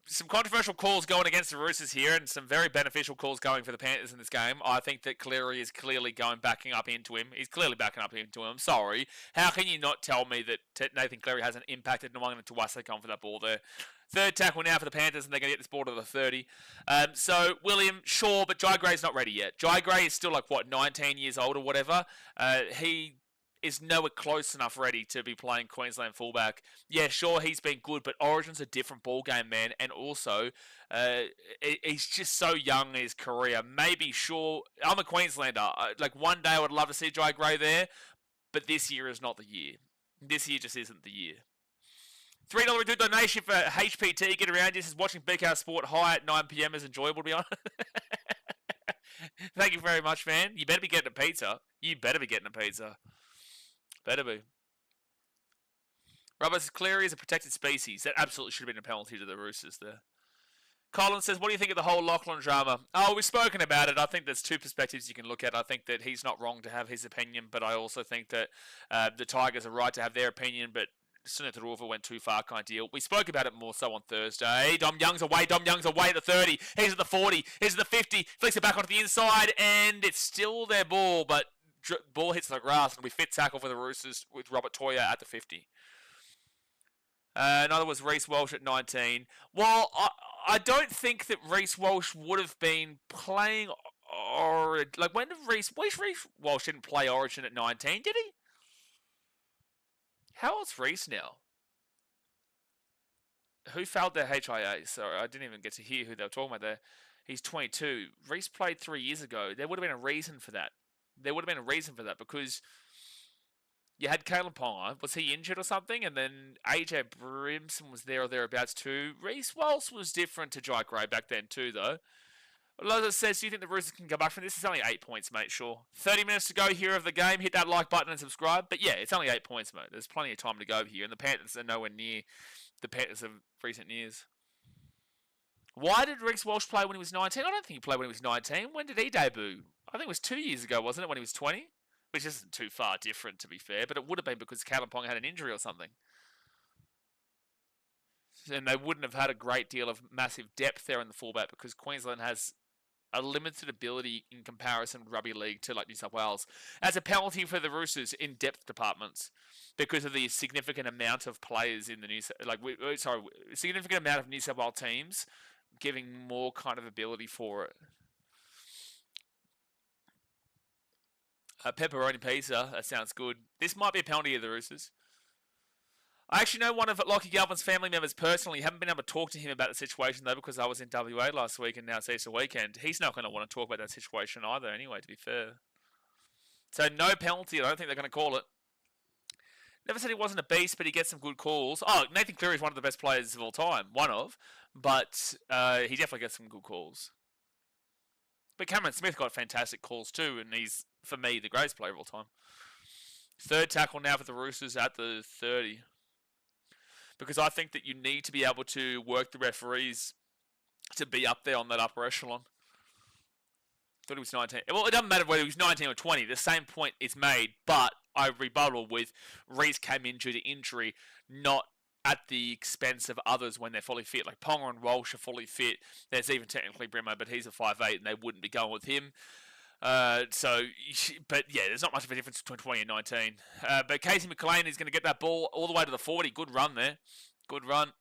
Some controversial calls going against the Roosters here and some very beneficial calls going for the Panthers in this game. I think that Cleary is clearly backing up into him. He's clearly backing up into him. Sorry. How can you not tell me that Nathan Cleary hasn't impacted Nwanga and Tuwasa going for that ball there? 3rd tackle now for the Panthers, and they're going to get this ball to the 30. So, William, sure, but Jai Gray's not ready yet. Jai Gray is still 19 years old or whatever. He is nowhere close enough ready to be playing Queensland fullback. Yeah, sure, he's been good, but Origin's a different ball game, man. And also, he's just so young in his career. Maybe, sure, I'm a Queenslander. One day I would love to see Jai Gray there, but this year is not the year. This year just isn't the year. $3 redo donation for HPT. Get around. This is watching BKR Sport High at 9 p.m. is enjoyable, to be honest. Thank you very much, man. You better be getting a pizza. Better be. Robert says, Cleary is a protected species. That absolutely should have been a penalty to the Roosters there. Colin says, what do you think of the whole Lachlan drama? Oh, we've spoken about it. I think there's two perspectives you can look at. I think that he's not wrong to have his opinion, but I also think that the Tigers are right to have their opinion, but Sunita went too far kind of deal. We spoke about it more so on Thursday. Dom Young's away at the 30. He's at the 40. He's at the 50. Flicks it back onto the inside, and it's still their ball, but ball hits the grass, and we fit tackle for the Roosters with Robert Toya at the 50. Another was Reece Walsh at 19. Well, I don't think that Reece Walsh would have been playing Origin. Like, when did Reece Walsh didn't play Origin at 19, did he? How old's Reece now? Who failed their HIA? Sorry, I didn't even get to hear who they were talking about there. He's 22. Reece played 3 years ago. There would have been a reason for that. Because you had Kalen Ponga. Was he injured or something? And then AJ Brimson was there or thereabouts too. Reece Walsh was different to Jai Gray back then too, though. Loza says, do you think the Roosters can go back from this? It's only 8 points, mate, sure. 30 minutes to go here of the game. Hit that like button and subscribe. But yeah, it's only 8 points, mate. There's plenty of time to go here. And the Panthers are nowhere near the Panthers of recent years. Why did Reece Walsh play when he was 19? I don't think he played when he was 19. When did he debut? I think it was 2 years ago, wasn't it, when he was 20? Which isn't too far different, to be fair. But it would have been because Kalen Ponga had an injury or something. And they wouldn't have had a great deal of massive depth there in the fullback because Queensland has a limited ability in comparison to rugby league to like New South Wales as a penalty for the Roosters in depth departments because of the significant amount of players in the significant amount of New South Wales teams giving more kind of ability for it. Pepperoni pizza, that sounds good. This might be a penalty of the Roosters. I actually know one of Lockie Galvin's family members personally. Haven't been able to talk to him about the situation, though, because I was in WA last week and now it's Easter weekend. He's not going to want to talk about that situation either, anyway, to be fair. So, no penalty. I don't think they're going to call it. Never said he wasn't a beast, but he gets some good calls. Oh, Nathan Cleary is one of the best players of all time. But he definitely gets some good calls. But Cameron Smith got fantastic calls too, and he's, for me, the greatest player of all time. Third tackle now for the Roosters at the 30. Because I think that you need to be able to work the referees to be up there on that upper echelon. Thought he was 19. Well, it doesn't matter whether he was 19 or 20. The same point is made, but I rebuttal with Reece came in due to injury, not at the expense of others when they're fully fit. Like Ponga and Walsh are fully fit. There's even technically Brimo, but he's a 5'8", and they wouldn't be going with him. But yeah, there's not much of a difference between 20 and 19. But Casey McLean is going to get that ball all the way to the 40. Good run there. Good run.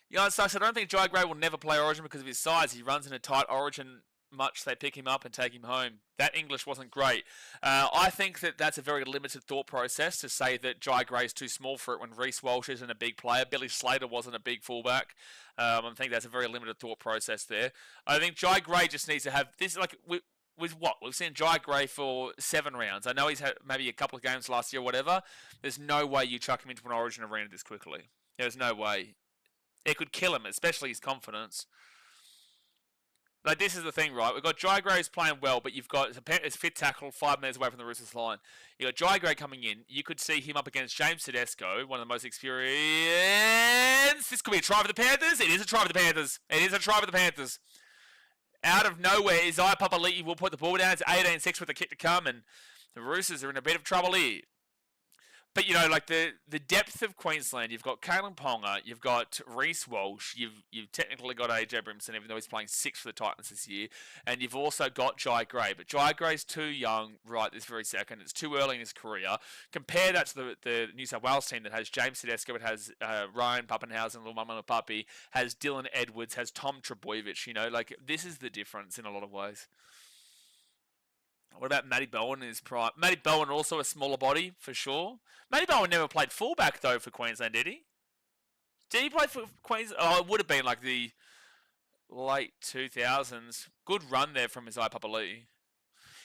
You know, it sucks. I don't think Jai Gray will never play Origin because of his size. He runs in a tight Origin much. They pick him up and take him home. That English wasn't great. I think that that's a very limited thought process to say that Jai Gray is too small for it when Reece Walsh isn't a big player. Billy Slater wasn't a big fullback. I think that's a very limited thought process there. I think Jai Gray just needs to have this, like, with what? We've seen Jai Gray for 7 rounds. I know he's had maybe a couple of games last year or whatever. There's no way you chuck him into an Origin arena this quickly. There's no way. It could kill him, especially his confidence. Like, this is the thing, right? We've got Jai Gray who's playing well, but you've got a fit tackle 5 minutes away from the Roosters line. You've got Jai Gray coming in. You could see him up against James Tedesco, one of the most experienced. This could be a try for the Panthers. It is a try for the Panthers. Out of nowhere, Isaiah Papali'i will put the ball down. It's 18-6 with the kick to come, and the Roosters are in a bit of trouble here. But, you know, like the depth of Queensland, you've got Kalen Ponga, you've got Reece Walsh, you've technically got AJ Brimson, even though he's playing 6 for the Titans this year, and you've also got Jai Gray. But Jai Gray's too young right this very second. It's too early in his career. Compare that to the New South Wales team that has James Tedesco, it has Ryan Pappenhausen, Little Mama Puppy, has Dylan Edwards, has Tom Trbojevic. You know, like, this is the difference in a lot of ways. What about Matty Bowen in his prime? Matty Bowen also a smaller body, for sure. Matty Bowen never played fullback, though, for Queensland, did he? Did he play for Queensland? Oh, it would have been like the late 2000s. Good run there from Isaiah Papali'i.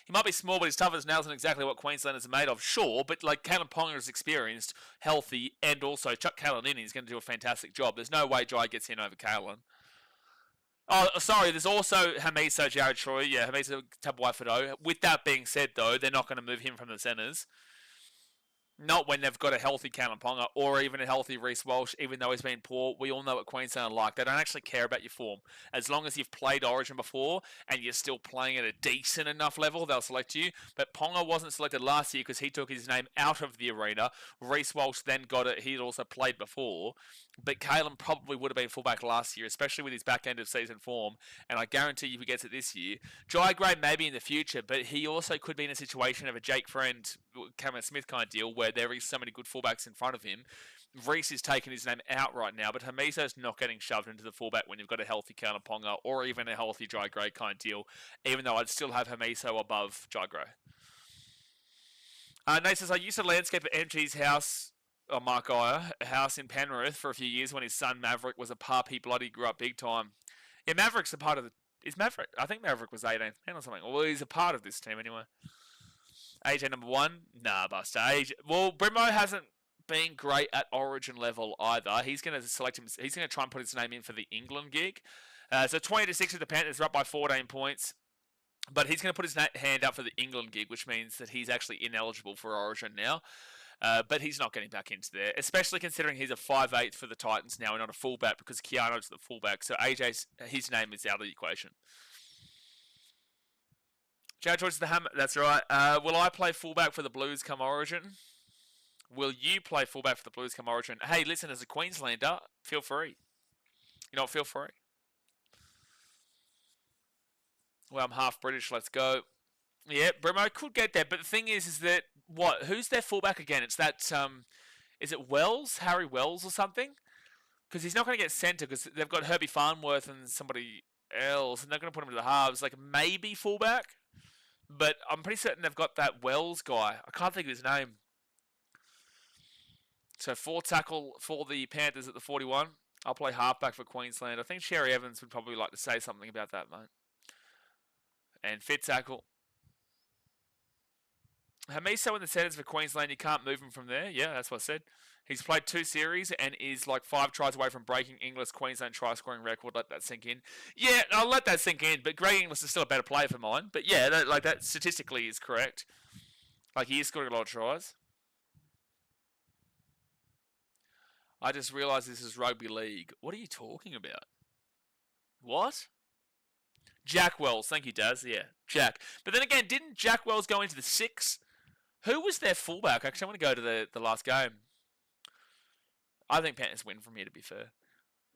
He might be small, but he's tough as nails and exactly what Queenslanders are made of, sure. But, like, Kalen Ponga is experienced, healthy, and also Chuck Kalen in. He's going to do a fantastic job. There's no way Jai gets in over Kalen. Oh, sorry, there's also Hamiso Jared Troy. Yeah, Hamiso Tabuai-Fidow. With that being said, though, they're not going to move him from the centres. Not when they've got a healthy Callum Ponga or even a healthy Reece Walsh, even though he's been poor. We all know what Queensland are like. They don't actually care about your form. As long as you've played Origin before and you're still playing at a decent enough level, they'll select you. But Ponga wasn't selected last year because he took his name out of the arena. Reece Walsh then got it. He'd also played before. But Caleb probably would have been fullback last year, especially with his back end of season form. And I guarantee you he gets it this year. Jai Gray maybe in the future, but he also could be in a situation of a Jake Friend, Cameron Smith kind of deal where there is so many good fullbacks in front of him. Reece is taking his name out right now, but Hamiso's not getting shoved into the fullback when you've got a healthy Callum Ponga or even a healthy Jai Gray kind of deal, even though I'd still have Hamiso above Jai Gray. Nate says, I used to landscape at MG's house, Mark Geyer, a house in Penrith for a few years when his son Maverick was a pup. He bloody grew up big time. Yeah, Maverick's a part of the... Is Maverick? I think Maverick was 18th man or something. Well, he's a part of this team anyway. AJ number 1? Nah, Buster. AJ... Well, Brimo hasn't been great at Origin level either. He's going to select him. He's going to try and put his name in for the England gig. So 20-6 with the Panthers, are up by 14 points. But he's going to put his hand up for the England gig, which means that he's actually ineligible for Origin now. But he's not getting back into there, especially considering he's a 5'8" for the Titans now and not a fullback because Keanu's the fullback. So his name is out of the equation. Jared George the Hammer, that's right. Will I play fullback for the Blues come Origin? Will you play fullback for the Blues come Origin? Hey, listen, as a Queenslander, feel free. You know what? Feel free. Well, I'm half British. Let's go. Yeah, Bremo could get there, but the thing is that what? Who's their fullback again? It's that is it Wells, Harry Wells or something? Because he's not going to get centre because they've got Herbie Farnworth and somebody else, and they're going to put him to the halves, like maybe fullback. But I'm pretty certain they've got that Wells guy. I can't think of his name. So 4 tackle for the Panthers at the 41. I'll play halfback for Queensland. I think Sherry Evans would probably like to say something about that, mate. And fit tackle. Hamiso in the centres for Queensland. You can't move him from there. Yeah, that's what I said. He's played 2 series and is like 5 tries away from breaking Inglis' Queensland try-scoring record. Let that sink in. Yeah, I'll let that sink in. But Greg Inglis is still a better player for mine. But yeah, that statistically is correct. Like, he is scoring a lot of tries. I just realised this is rugby league. What are you talking about? What? Jack Wells. Thank you, Daz. Yeah, Jack. But then again, didn't Jack Wells go into the 6? Who was their fullback? Actually, I want to go to the last game. I think Panthers win from here, to be fair.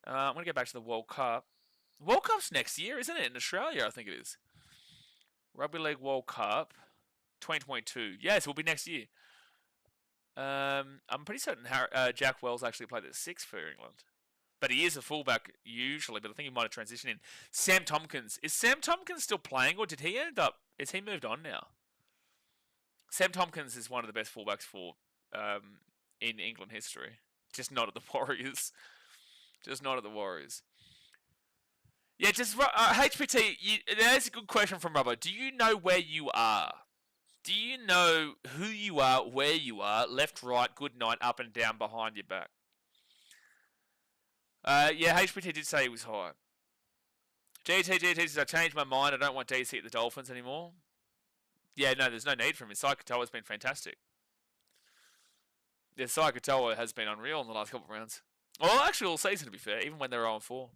I'm going to go back to the World Cup. World Cup's next year, isn't it? In Australia, I think it is. Rugby League World Cup 2022. Yes, it will be next year. I'm pretty certain Jack Wells actually played at 6 for England. But he is a fullback usually, but I think he might have transitioned in. Sam Tompkins. Is Sam Tompkins still playing, or did he end up... Is he moved on now? Sam Tompkins is one of the best fullbacks for in England history. Just not at the Warriors. Just not at the Warriors. Yeah, just... HPT, there's a good question from Robbo. Do you know where you are? Do you know who you are, where you are, left, right, good night, up and down, behind your back? Yeah, HPT did say he was high. GT says, I changed my mind. I don't want DC at the Dolphins anymore. Yeah, no, there's no need for him. Sai Katoa's been fantastic. Yeah, Sai Katoa has been unreal in the last couple of rounds. Well, actually all season, to be fair, even when they were 0-4.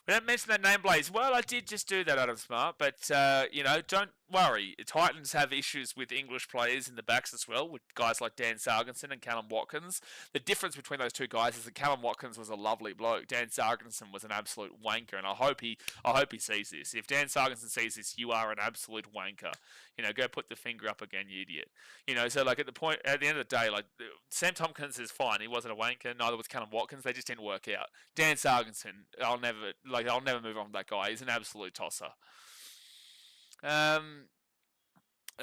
We don't mention that name, Blaze. Well, I did just do that, Adam Smart, but, don't worry. Titans have issues with English players in the backs as well, with guys like Dan Sarginson and Callum Watkins. The difference between those two guys is that Callum Watkins was a lovely bloke. Dan Sarginson was an absolute wanker, and I hope he sees this. If Dan Sarginson sees this, you are an absolute wanker. Go put the finger up again, you idiot. So like at the end of the day, like Sam Tompkins is fine. He wasn't a wanker. Neither was Callum Watkins. They just didn't work out. Dan Sarginson, I'll never move on with that guy. He's an absolute tosser.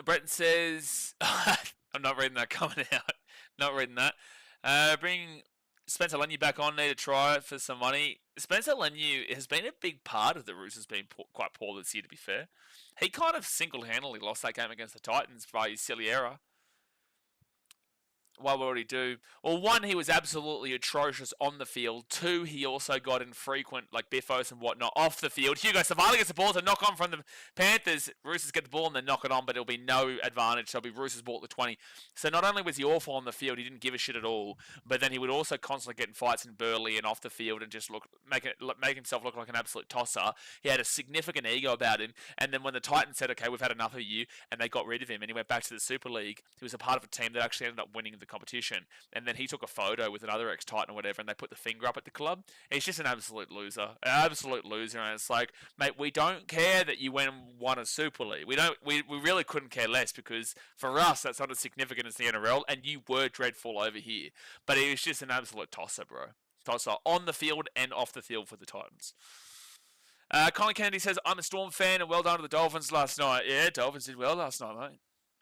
Breton says, I'm not reading that coming out. Not reading that. Bring Spencer Leniu back on. Need to try for some money. Spencer Leniu has been a big part of the Roosters being quite poor this year, to be fair. He kind of single-handedly lost that game against the Titans by his silly error. What would he do? Well, one, he was absolutely atrocious on the field. Two, he also got infrequent, like biffos and whatnot, off the field. Hugo Savali gets the ball to knock on from the Panthers. Roosters get the ball and then knock it on, but it'll be no advantage. So it'll be Roosters ball at the 20. So not only was he awful on the field, he didn't give a shit at all, but then he would also constantly get in fights in Burleigh and off the field and just make himself look like an absolute tosser. He had a significant ego about him. And then when the Titans said, okay, we've had enough of you, and they got rid of him and he went back to the Super League, he was a part of a team that actually ended up winning the competition, and then he took a photo with another ex-Titan or whatever, and they put the finger up at the club. He's just an absolute loser, and it's like, mate, we don't care that you went and won a Super League. We really couldn't care less, because for us that's not as significant as the NRL, and you were dreadful over here. But he was just an absolute tosser, bro. Tosser on the field and off the field for the Titans. Colin Kennedy says, I'm a Storm fan and well done to the Dolphins last night. Yeah, Dolphins did well last night, mate.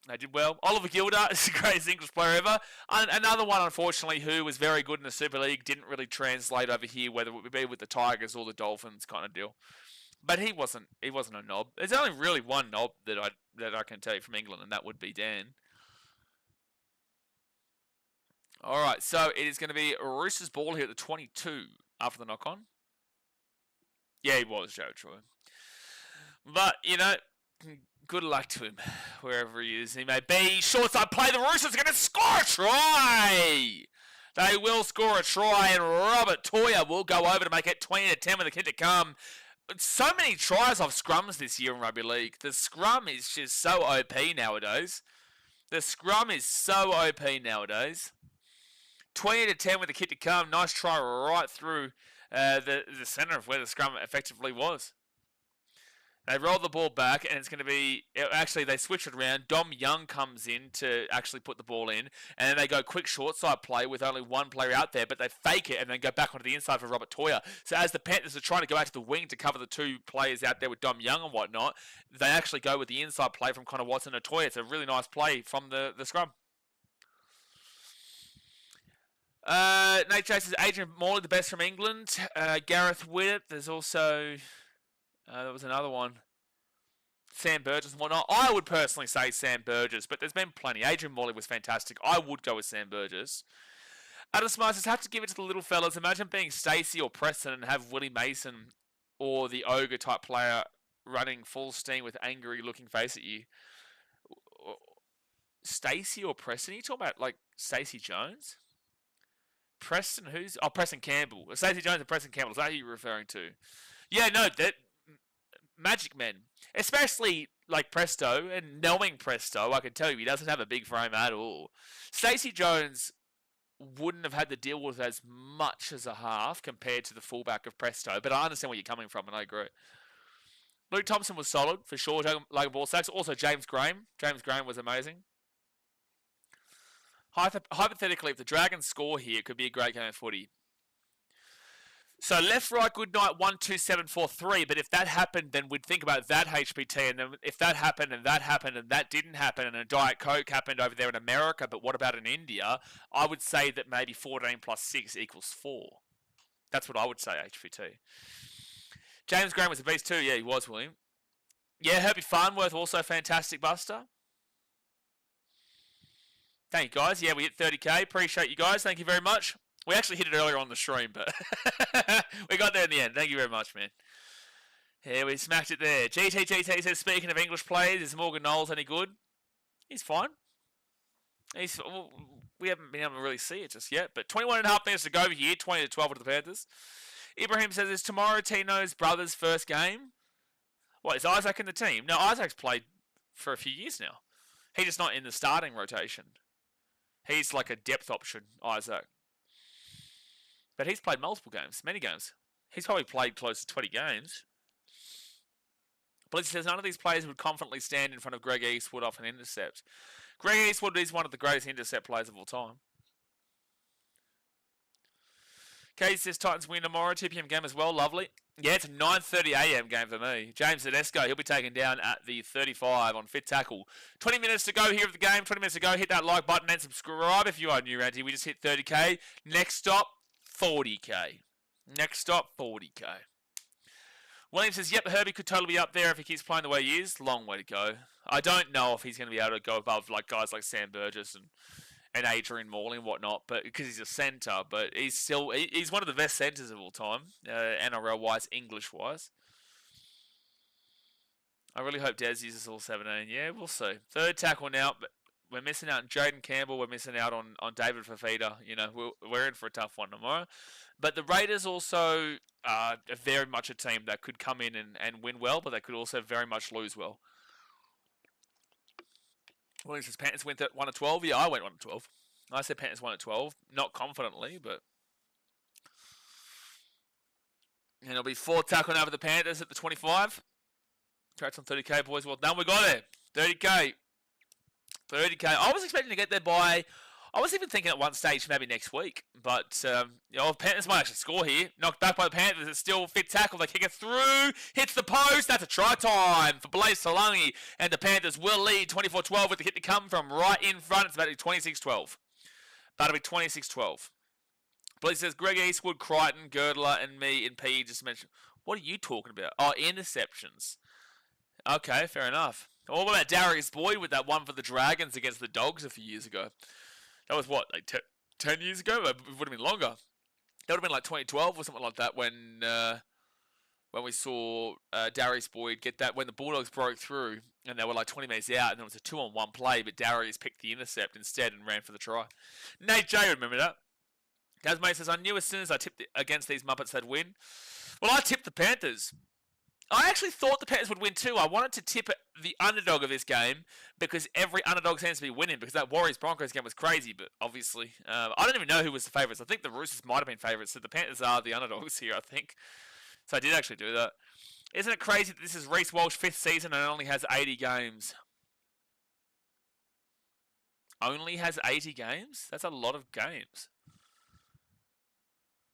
They did well. Oliver Gilder is the greatest English player ever. Another one, unfortunately, who was very good in the Super League, didn't really translate over here, whether it would be with the Tigers or the Dolphins kind of deal. But he wasn't a knob. There's only really one knob that I can tell you from England, and that would be Dan. All right, so it is going to be Roosters ball here at the 22 after the knock-on. Yeah, he was, Joe Troy. But, you know, good luck to him, wherever he is. He may be. Short side play. The Roosters are going to score a try. They will score a try, and Robert Toya will go over to make it 20-10 with the kid to come. So many tries off scrums this year in rugby league. The scrum is just so OP nowadays. 20-10 with the kid to come. Nice try right through the centre of where the scrum effectively was. They roll the ball back, and it's going to be... Actually, they switch it around. Dom Young comes in to actually put the ball in, and then they go quick short side play with only one player out there, but they fake it and then go back onto the inside for Robert Toya. So as the Panthers are trying to go out to the wing to cover the two players out there with Dom Young and whatnot, they actually go with the inside play from Connor Watson and Toya. It's a really nice play from the scrum. Nate Chase says Adrian Morley, the best from England. Gareth Widdett. There's also... there was another one. Sam Burgess and whatnot. I would personally say Sam Burgess, but there's been plenty. Adrian Morley was fantastic. I would go with Sam Burgess. Adam Smart says, have to give it to the little fellas. Imagine being Stacey or Preston and have Willie Mason or the ogre type player running full steam with angry looking face at you. Stacey or Preston? Are you talking about like Stacey Jones? Preston who's? Oh, Preston Campbell. Stacey Jones and Preston Campbell. Is that who you're referring to? Yeah, no, that... Magic men, especially like Presto, and knowing Presto, I can tell you he doesn't have a big frame at all. Stacey Jones wouldn't have had to deal with as much as a half compared to the fullback of Presto, but I understand where you're coming from, and I agree. Luke Thompson was solid, for sure, Logan Ballsacks. Also, James Graham. James Graham was amazing. Hypothetically, if the Dragons score here, it could be a great game of footy. So left, right, good night, 1, 2, 7, 4, 3. But if that happened, then we'd think about that HPT. And then if that happened and that happened and that didn't happen and a Diet Coke happened over there in America, but what about in India? I would say that maybe 14 plus 6 equals 4. That's what I would say, HPT. James Graham was a beast too. Yeah, he was, William. Yeah, Herbie Farnworth, also fantastic, Buster. Thank you, guys. Yeah, we hit 30K. Appreciate you guys. Thank you very much. We actually hit it earlier on the stream, but we got there in the end. Thank you very much, man. Yeah, we smacked it there. GT says, speaking of English players, is Morgan Knowles any good? He's fine. We haven't been able to really see it just yet, but 21.5 minutes to go here, 20-12 with the Panthers. Ibrahim says, is tomorrow Tino's brother's first game? What, is Isaac in the team? No, Isaac's played for a few years now. He's just not in the starting rotation. He's like a depth option, Isaac. But he's played multiple games, many games. He's probably played close to 20 games. Blitz says none of these players would confidently stand in front of Greg Eastwood off an intercept. Greg Eastwood is one of the greatest intercept players of all time. Katie says Titans win tomorrow, 2 p.m. game as well, lovely. Yeah, it's a 9:30 a.m. game for me. James Tedesco, he'll be taken down at the 35 on fit tackle. 20 minutes to go here of the game, 20 minutes to go. Hit that like button and subscribe if you are new around here. We just hit 30K. Next stop, 40K. Next stop, 40K. William says, yep, Herbie could totally be up there if he keeps playing the way he is. Long way to go. I don't know if he's going to be able to go above like guys like Sam Burgess and Adrian Morley and whatnot, but because he's a centre, but he's one of the best centres of all time, NRL wise, English wise. I really hope Des uses all 17. Yeah, we'll see. Third tackle now, but we're missing out on Jaden Campbell. We're missing out on David Fafita. You know, we're in for a tough one tomorrow. But the Raiders also are very much a team that could come in and win well, but they could also very much lose well. Williams says Panthers went 1-12. Yeah, I went 1-12. I said Panthers 1-12. Not confidently, but... And it'll be fourth tackle now for the Panthers at the 25. Congrats on 30k, boys. Well done. We got there. 30k. 30k. I was expecting to get there by... I was even thinking at one stage maybe next week. But, Panthers might actually score here. Knocked back by the Panthers. It's still fit tackle. They kick it through. Hits the post. That's a try time for Blaze Solangi. And the Panthers will lead 24-12 with the hit to come from right in front. It's about to be 26-12. About to be 26-12. Blaze says, Greg Eastwood, Crichton, Girdler, and me in PE just mentioned... What are you talking about? Oh, interceptions. Okay, fair enough. What about Darius Boyd with that one for the Dragons against the Dogs a few years ago? That was what, like 10 years ago? It would have been longer. That would have been like 2012 or something like that when we saw Darius Boyd get that, when the Bulldogs broke through and they were like 20 metres out and there was a 2-on-1 play, but Darius picked the intercept instead and ran for the try. Nate J, remember that? Gazmate says, I knew as soon as I tipped against these Muppets they'd win. Well, I tipped the Panthers. I actually thought the Panthers would win too. I wanted to tip the underdog of this game because every underdog seems to be winning because that Warriors-Broncos game was crazy, but obviously, I don't even know who was the favourites. I think the Roosters might have been favourites, so the Panthers are the underdogs here, I think. So I did actually do that. Isn't it crazy that this is Reece Walsh's 5th season and only has 80 games? Only has 80 games? That's a lot of games.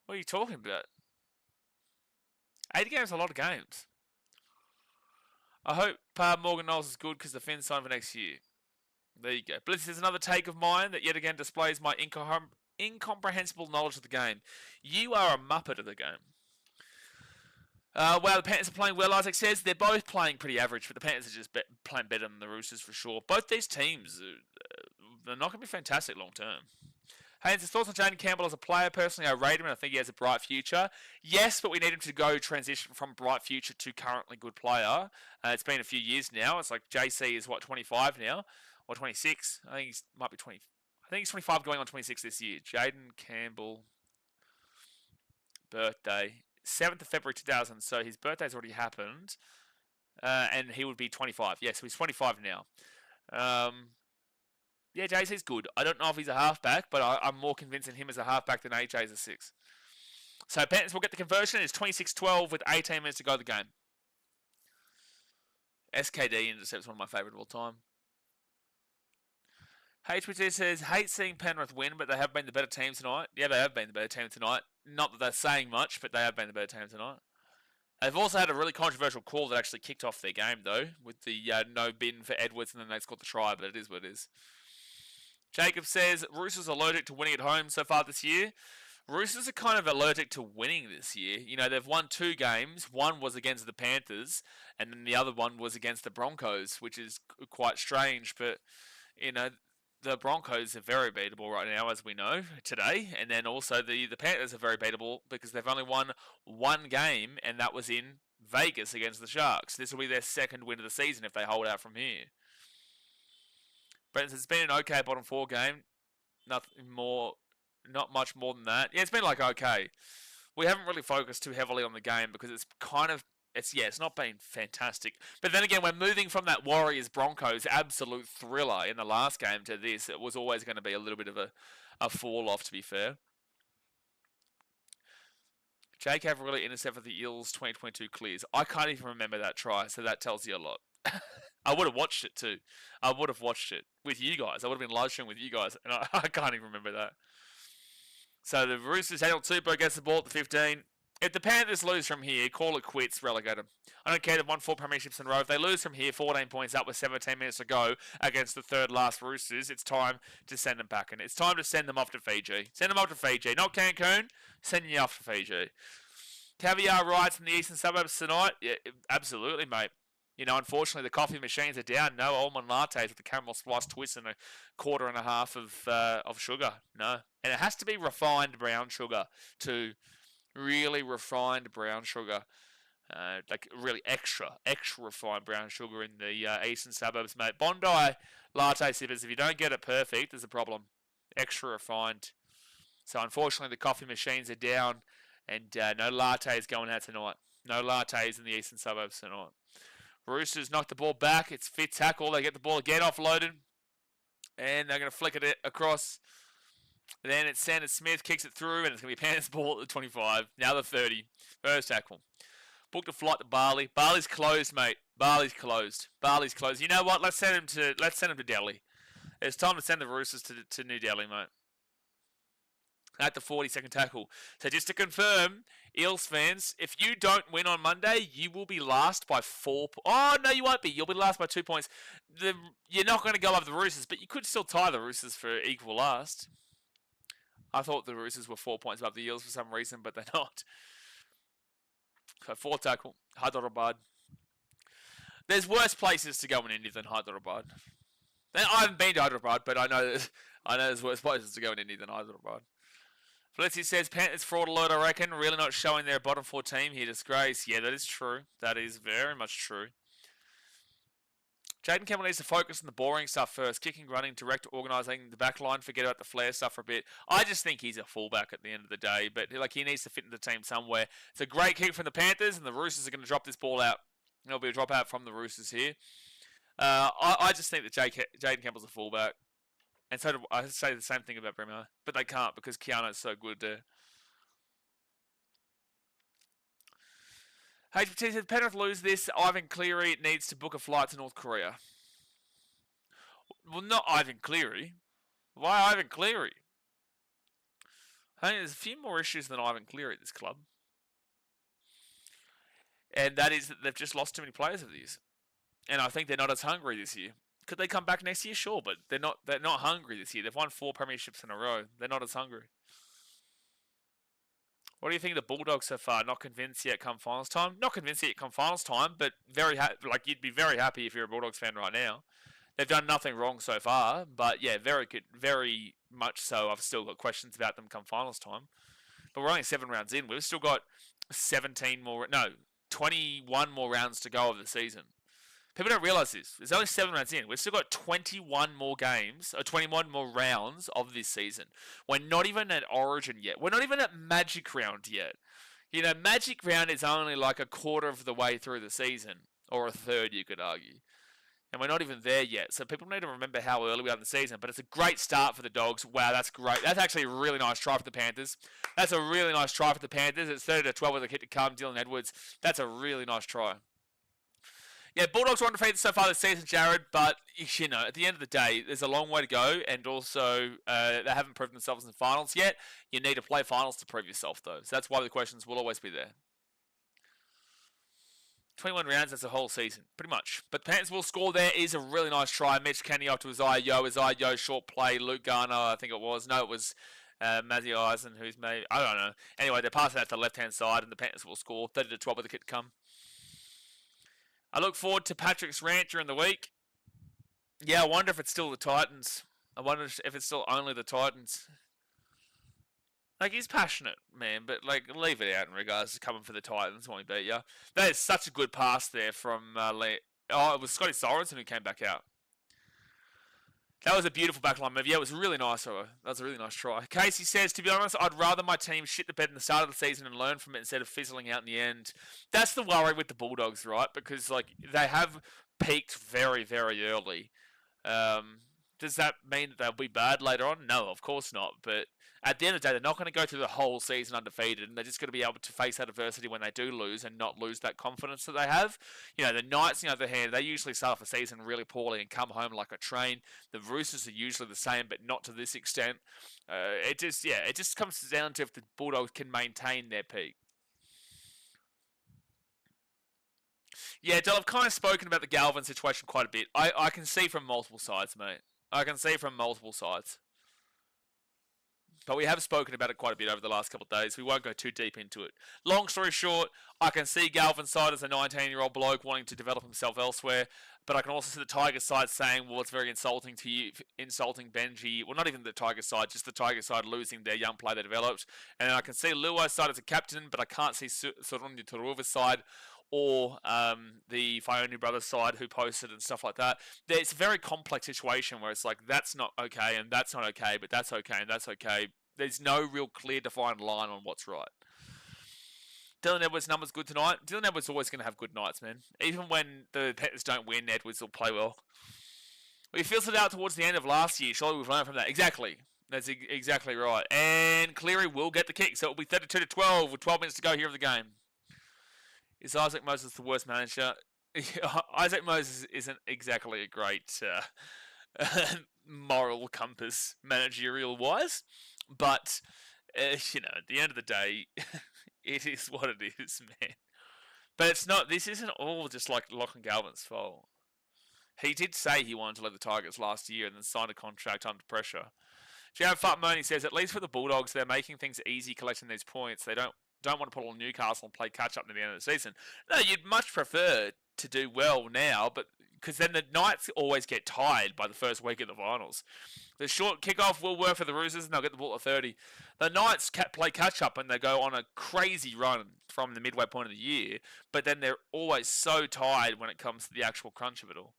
What are you talking about? 80 games is a lot of games. I hope Morgan Knowles is good because the Finns signed for next year. There you go. Blitz is another take of mine that yet again displays my incomprehensible knowledge of the game. You are a muppet of the game. Wow, the Panthers are playing well, Isaac says. They're both playing pretty average, but the Panthers are just playing better than the Roosters for sure. Both these teams are not going to be fantastic long term. Haynes, his thoughts on Jaden Campbell as a player? Personally, I rate him and I think he has a bright future. Yes, but we need him to go transition from bright future to currently good player. It's been a few years now. It's like JC is, 25 now? Or 26? I think he might be 20. I think he's 25 going on 26 this year. Jaden Campbell, birthday, 7th of February 2000. So his birthday's already happened. And he would be 25. Yeah, so he's 25 now. Yeah, JC's good. I don't know if he's a halfback, but I'm more convinced in him as a halfback than AJ as a 6. So Panthers will get the conversion. It's 26-12 with 18 minutes to go of the game. SKD intercepts one of my favourite of all time. HPT says, hate seeing Penrith win, but they have been the better team tonight. Yeah, they have been the better team tonight. Not that they're saying much, but they have been the better team tonight. They've also had a really controversial call that actually kicked off their game, though, with the no bin for Edwards, and then they scored the try, but it is what it is. Jacob says, Roosters are allergic to winning at home so far this year. Roosters are kind of allergic to winning this year. You know, they've won 2 games. One was against the Panthers, and then the other one was against the Broncos, which is quite strange. But, you know, the Broncos are very beatable right now, as we know, today. And then also the Panthers are very beatable because they've only won 1 game, and that was in Vegas against the Sharks. This will be their 2nd win of the season if they hold out from here. Brent says, it's been an okay bottom 4 game. Nothing more, not much more than that. Yeah, it's been like okay. We haven't really focused too heavily on the game because it's kind of, it's not been fantastic. But then again, we're moving from that Warriors-Broncos absolute thriller in the last game to this. It was always going to be a little bit of a fall off, to be fair. Jake have really intercepted the Eels 2022 clears. I can't even remember that try, so that tells you a lot. I would have watched it too. I would have watched it with you guys. I would have been live streaming with you guys, and I can't even remember that. So the Roosters, Daniel Tupou gets the ball at the 15. If the Panthers lose from here, call it quits, relegate them. I don't care, they've won 4 premierships in a row. If they lose from here, 14 points up with 17 minutes to go against the 3rd last Roosters, it's time to send them back. And it's time to send them off to Fiji. Send them off to Fiji. Not Cancun, send you off to Fiji. Caviar riots in the eastern suburbs tonight? Yeah, absolutely, mate. Unfortunately, the coffee machines are down. No almond lattes with the caramel sliced twist and a quarter and a half of sugar. No. And it has to be refined brown sugar too. Really refined brown sugar. Like really extra refined brown sugar in the eastern suburbs, mate. Bondi latte sippers, if you don't get it perfect, there's a problem. Extra refined. So unfortunately, the coffee machines are down, and no lattes going out tonight. No lattes in the eastern suburbs tonight. Roosters knock the ball back. It's fit tackle. They get the ball again offloaded, and they're going to flick it across. Then it's Sanders Smith, kicks it through, and it's going to be Panthers ball at the 25. Now the 30. First tackle. Booked a flight to Bali. Bali's closed, mate. Bali's closed. You know what? Let's send him to Delhi. It's time to send the Roosters to New Delhi, mate. At the 42nd tackle. So just to confirm, Eels fans, if you don't win on Monday, you will be last by 4 points. Oh, no, you won't be. You'll be last by 2 points. You're not going to go over the Roosters, but you could still tie the Roosters for equal last. I thought the Roosters were 4 points above the Eels for some reason, but they're not. So 4th tackle, Hyderabad. There's worse places to go in India than Hyderabad. I haven't been to Hyderabad, but I know there's worse places to go in India than Hyderabad. Felicity says, Panthers fraud alert, I reckon. Really not showing their bottom 4 team here. Disgrace. Yeah, that is true. That is very much true. Jaden Campbell needs to focus on the boring stuff first. Kicking, running, direct, organising the back line. Forget about the flair stuff for a bit. I just think he's a fullback at the end of the day. But he needs to fit into the team somewhere. It's a great kick from the Panthers, and the Roosters are going to drop this ball out. There'll be a drop out from the Roosters here. I just think that Jaden Campbell's a fullback. And so I say the same thing about Bremo. But they can't because Keanu's so good there. HPT said, Penrith lose this. Ivan Cleary needs to book a flight to North Korea. Well, not Ivan Cleary. Why Ivan Cleary? I think there's a few more issues than Ivan Cleary at this club. And that is that they've just lost too many players of these. And I think they're not as hungry this year. Could they come back next year? Sure, but they're not hungry this year. They've won 4 premierships in a row. They're not as hungry. What do you think of the Bulldogs so far? Not convinced yet come finals time? Not convinced yet come finals time, but you'd be very happy if you're a Bulldogs fan right now. They've done nothing wrong so far, but yeah, very good, very much so. I've still got questions about them come finals time. But we're only 7 rounds in. We've still got 21 more rounds to go of the season. People don't realise this. There's only 7 rounds in. We've still got 21 more games, or 21 more rounds of this season. We're not even at Origin yet. We're not even at Magic Round yet. Magic Round is only like a quarter of the way through the season, or a third, you could argue. And we're not even there yet. So people need to remember how early we are in the season. But it's a great start for the Dogs. Wow, that's great. That's actually a really nice try for the Panthers. That's a really nice try for the Panthers. It's 30-12 with a hit to come. Dylan Edwards. That's a really nice try. Yeah, Bulldogs are undefeated so far this season, Jared, but, at the end of the day, there's a long way to go, and also they haven't proven themselves in the finals yet. You need to play finals to prove yourself, though. So that's why the questions will always be there. 21 rounds, that's a whole season, pretty much. But Panthers will score there. Is a really nice try. Mitch Kenny up to Isaiah short play. Luke Garner, I think it was. No, it was Mazzy Eisen, who's made, I don't know. Anyway, they're passing out to the left-hand side, and the Panthers will score 30-12 with the kick to come. I look forward to Patrick's rant during the week. Yeah, I wonder if it's still the Titans. I wonder if it's still only the Titans. He's passionate, man, but, leave it out in regards to coming for the Titans when we beat you. That is such a good pass there from it was Scotty Sorensen who came back out. That was a beautiful backline move. Yeah, it was really nice. That was a really nice try. Casey says, to be honest, I'd rather my team shit the bed in the start of the season and learn from it instead of fizzling out in the end. That's the worry with the Bulldogs, right? Because, they have peaked very, very early. Does that mean that they'll be bad later on? No, of course not. But at the end of the day, they're not going to go through the whole season undefeated, and they're just going to be able to face that adversity when they do lose and not lose that confidence that they have. The Knights, on the other hand, they usually start off a season really poorly and come home like a train. The Roosters are usually the same, but not to this extent. It just comes down to if the Bulldogs can maintain their peak. Yeah, Del, I've kind of spoken about the Galvin situation quite a bit. I can see from multiple sides, mate. I can see from multiple sides. But we have spoken about it quite a bit over the last couple of days. We won't go too deep into it. Long story short, I can see Galvin's side as a 19-year-old bloke wanting to develop himself elsewhere. But I can also see the Tigers side saying, well, it's very insulting to you, insulting Benji. Well, not even the Tigers side, just the Tigers side losing their young player they developed. And I can see Luai's side as a captain, but I can't see Sorungi Turuva's side or the Fioni brothers side who posted and stuff like that. It's a very complex situation where it's like, that's not okay, and that's not okay, but that's okay, and that's okay. There's no real clear defined line on what's right. Dylan Edwards' numbers good tonight. Dylan Edwards always going to have good nights, man. Even when the Panthers don't win, Edwards will play well. We fizzled it out towards the end of last year. Surely we've learned from that. Exactly. That's exactly right. And Cleary will get the kick, so it'll be 32-12 with 12 minutes to go here of the game. Is Isaac Moses the worst manager? Isaac Moses isn't exactly a great moral compass managerial-wise, but, at the end of the day, it is what it is, man. But it's not. This isn't all just like Lachlan Galvin's fault. He did say he wanted to leave the Tigers last year and then signed a contract under pressure. Jared Futmoni says, at least for the Bulldogs, they're making things easy collecting these points. They don't want to put on Newcastle and play catch-up to the end of the season. No, you'd much prefer to do well now, but because then the Knights always get tired by the first week of the finals. The short kickoff will work for the Roosters, and they'll get the ball at 30. The Knights play catch-up, and they go on a crazy run from the midway point of the year, but then they're always so tired when it comes to the actual crunch of it all.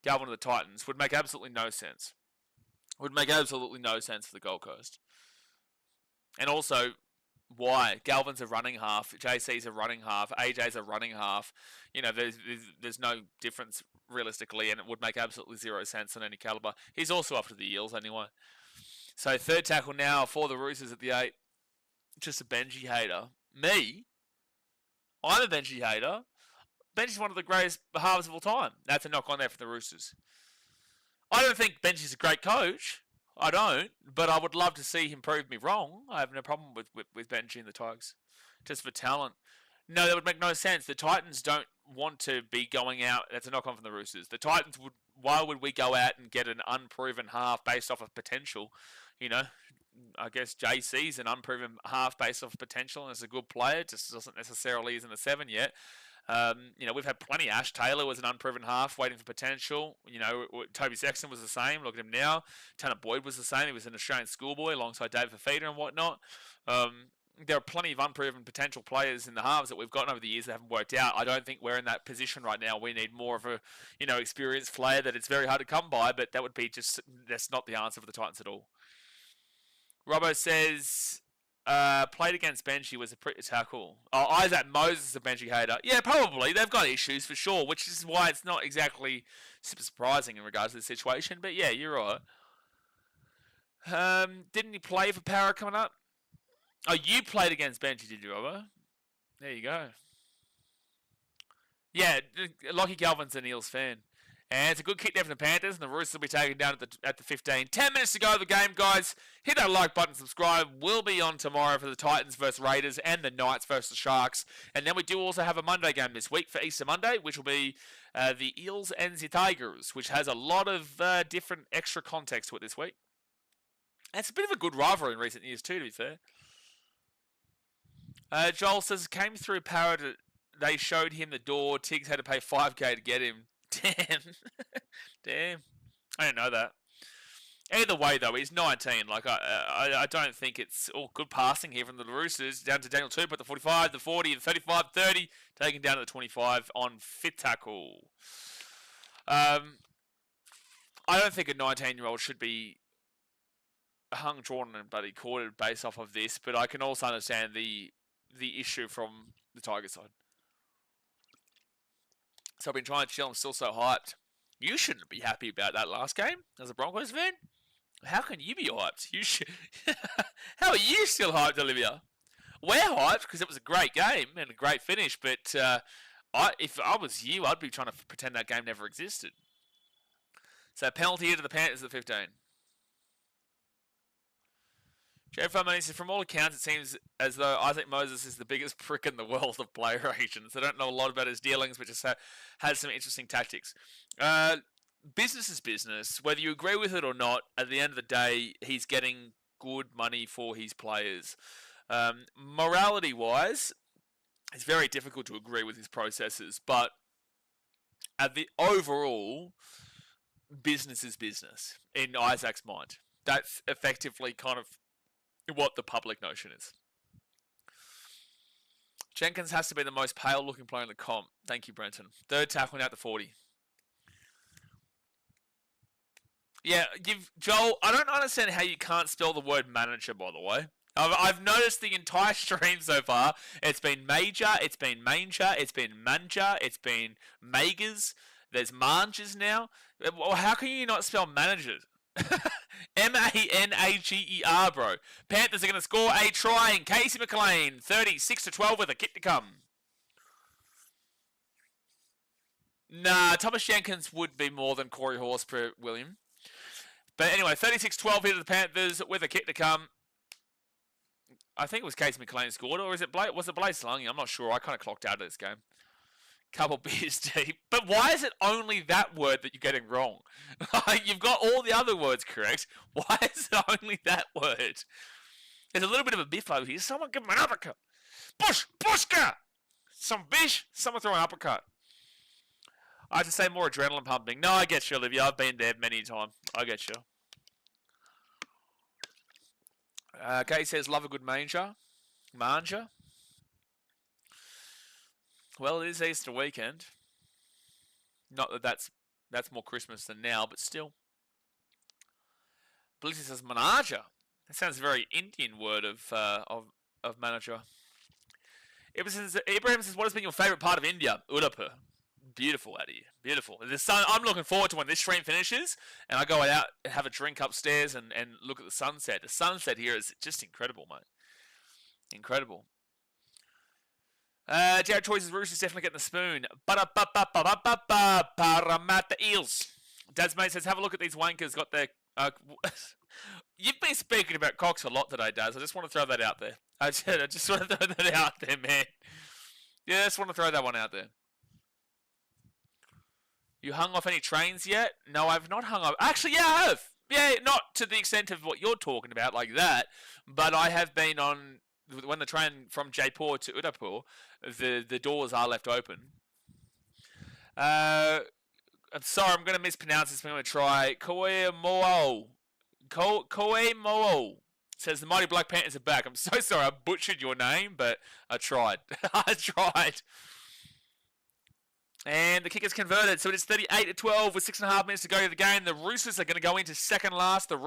Galvin to the Titans would make absolutely no sense. Would make absolutely no sense for the Gold Coast. And also, why? Galvin's a running half, JC's a running half, AJ's a running half. There's no difference realistically, and it would make absolutely zero sense on any calibre. He's also up to the Eels anyway. So third tackle now for the Roosters at the 8. Just a Benji hater. Me? I'm a Benji hater. Benji's one of the greatest halves of all time. That's a knock on there for the Roosters. I don't think Benji's a great coach. I don't, but I would love to see him prove me wrong. I have no problem with Benji and the Tigers. Just for talent. No, that would make no sense. The Titans don't want to be going out. That's a knock-on from the Roosters. The Titans would. Why would we go out and get an unproven half based off of potential? I guess JC's an unproven half based off of potential and is a good player. Just doesn't necessarily isn't a 7 yet. We've had plenty. Ash Taylor was an unproven half waiting for potential. Toby Sexton was the same. Look at him now. Tanner Boyd was the same. He was an Australian schoolboy alongside David Fafita and whatnot. There are plenty of unproven potential players in the halves that we've gotten over the years that haven't worked out. I don't think we're in that position right now. We need more of a, experienced player that it's very hard to come by, but that would be that's not the answer for the Titans at all. Robbo says, played against Benji was a pretty tackle. Oh, Isaac Moses is a Benji hater. Yeah, probably. They've got issues for sure, which is why it's not exactly super surprising in regards to the situation. But yeah, you're right. Didn't he play for Para coming up? Oh, you played against Benji, did you, Robbo? There you go. Yeah, Lockie Galvin's an Eels fan. And it's a good kick there from the Panthers, and the Roosters will be taken down at the 15. 10 minutes to go of the game, guys. Hit that like button, subscribe. We'll be on tomorrow for the Titans versus Raiders and the Knights versus the Sharks. And then we do also have a Monday game this week for Easter Monday, which will be the Eels and the Tigers, which has a lot of different extra context to it this week. And it's a bit of a good rivalry in recent years too, to be fair. Joel says, came through Parrot. They showed him the door. Tiggs had to pay $5,000 to get him. Damn. Damn. I didn't know that. Either way, though, he's 19. I don't think it's all good passing here from the Roosters. Down to Daniel Tupou at the 45, the 40, the 35, 30. Taken down to the 25 on fit tackle. I don't think a 19-year-old should be hung, drawn, and bloody quartered based off of this, but I can also understand the issue from the Tiger side. So I've been trying to chill. I'm still so hyped. You shouldn't be happy about that last game as a Broncos fan. How can you be hyped? You should. How are you still hyped, Olivia? We're hyped because it was a great game and a great finish. But if I was you, I'd be trying to pretend that game never existed. So penalty here to the Panthers at 15. Jeff Farmani says, from all accounts, it seems as though Isaac Moses is the biggest prick in the world of player agents. I don't know a lot about his dealings, but just has some interesting tactics. Business is business. Whether you agree with it or not, at the end of the day, he's getting good money for his players. Morality-wise, it's very difficult to agree with his processes, but at the overall, business is business in Isaac's mind. That's effectively kind of what the public notion is. Jenkins has to be the most pale-looking player in the comp. Thank you, Brenton. Third tackling out to 40. Yeah, Joel, I don't understand how you can't spell the word manager, by the way. I've noticed the entire stream so far. It's been major, it's been manger, it's been manja, it's been magers. There's mangers now. Well, how can you not spell managers? M-A-N-A-G-E-R, bro. Panthers are going to score a try, and Casey McLean, 36-12 with a kick to come. Nah, Thomas Jenkins would be more than Corey Horse per William. But anyway, 36-12 here to the Panthers with a kick to come. I think it was Casey McLean scored, or was it Blaze Lungy? I'm not sure. I kind of clocked out of this game. Couple beers deep. But why is it only that word that you're getting wrong? You've got all the other words correct. Why is it only that word? There's a little bit of a biffo here. Someone give him an uppercut. Bushka! Some bish. Someone throw an uppercut. I have to say more adrenaline pumping. No, I get you, Olivia. I've been there many times. I get you. Kate says, love a good manger. Manger. Well, it is Easter weekend. Not that that's more Christmas than now, but still. Blissy says manager. That sounds a very Indian word of manager. Ibrahim says, what has been your favourite part of India? Udaipur. Beautiful out here. Beautiful. The sun. I'm looking forward to when this stream finishes and I go out and have a drink upstairs and look at the sunset. The sunset here is just incredible, mate. Incredible. Jared Choice's Roosters definitely getting the spoon. Parramatta Eels. Dad's mate says, have a look at these wankers. Got their... You've been speaking about cocks a lot today, Daz. I just want to throw that out there. I just want to throw that out there, man. Yeah, I just want to throw that one out there. You hung off any trains yet? No, I've not hung off. Actually, yeah, I have. Yeah, not to the extent of what you're talking about like that. But I have been on... When the train from Jaipur to Udaipur, the doors are left open. I'm sorry, I'm going to mispronounce this. I'm going to try. Koe Mo'o says the Mighty Black Panthers are back. I'm so sorry I butchered your name, but I tried. I tried. And the kick is converted, so it is 38-12 with 6.5 minutes to go to the game. The Roosters are going to go into second last. The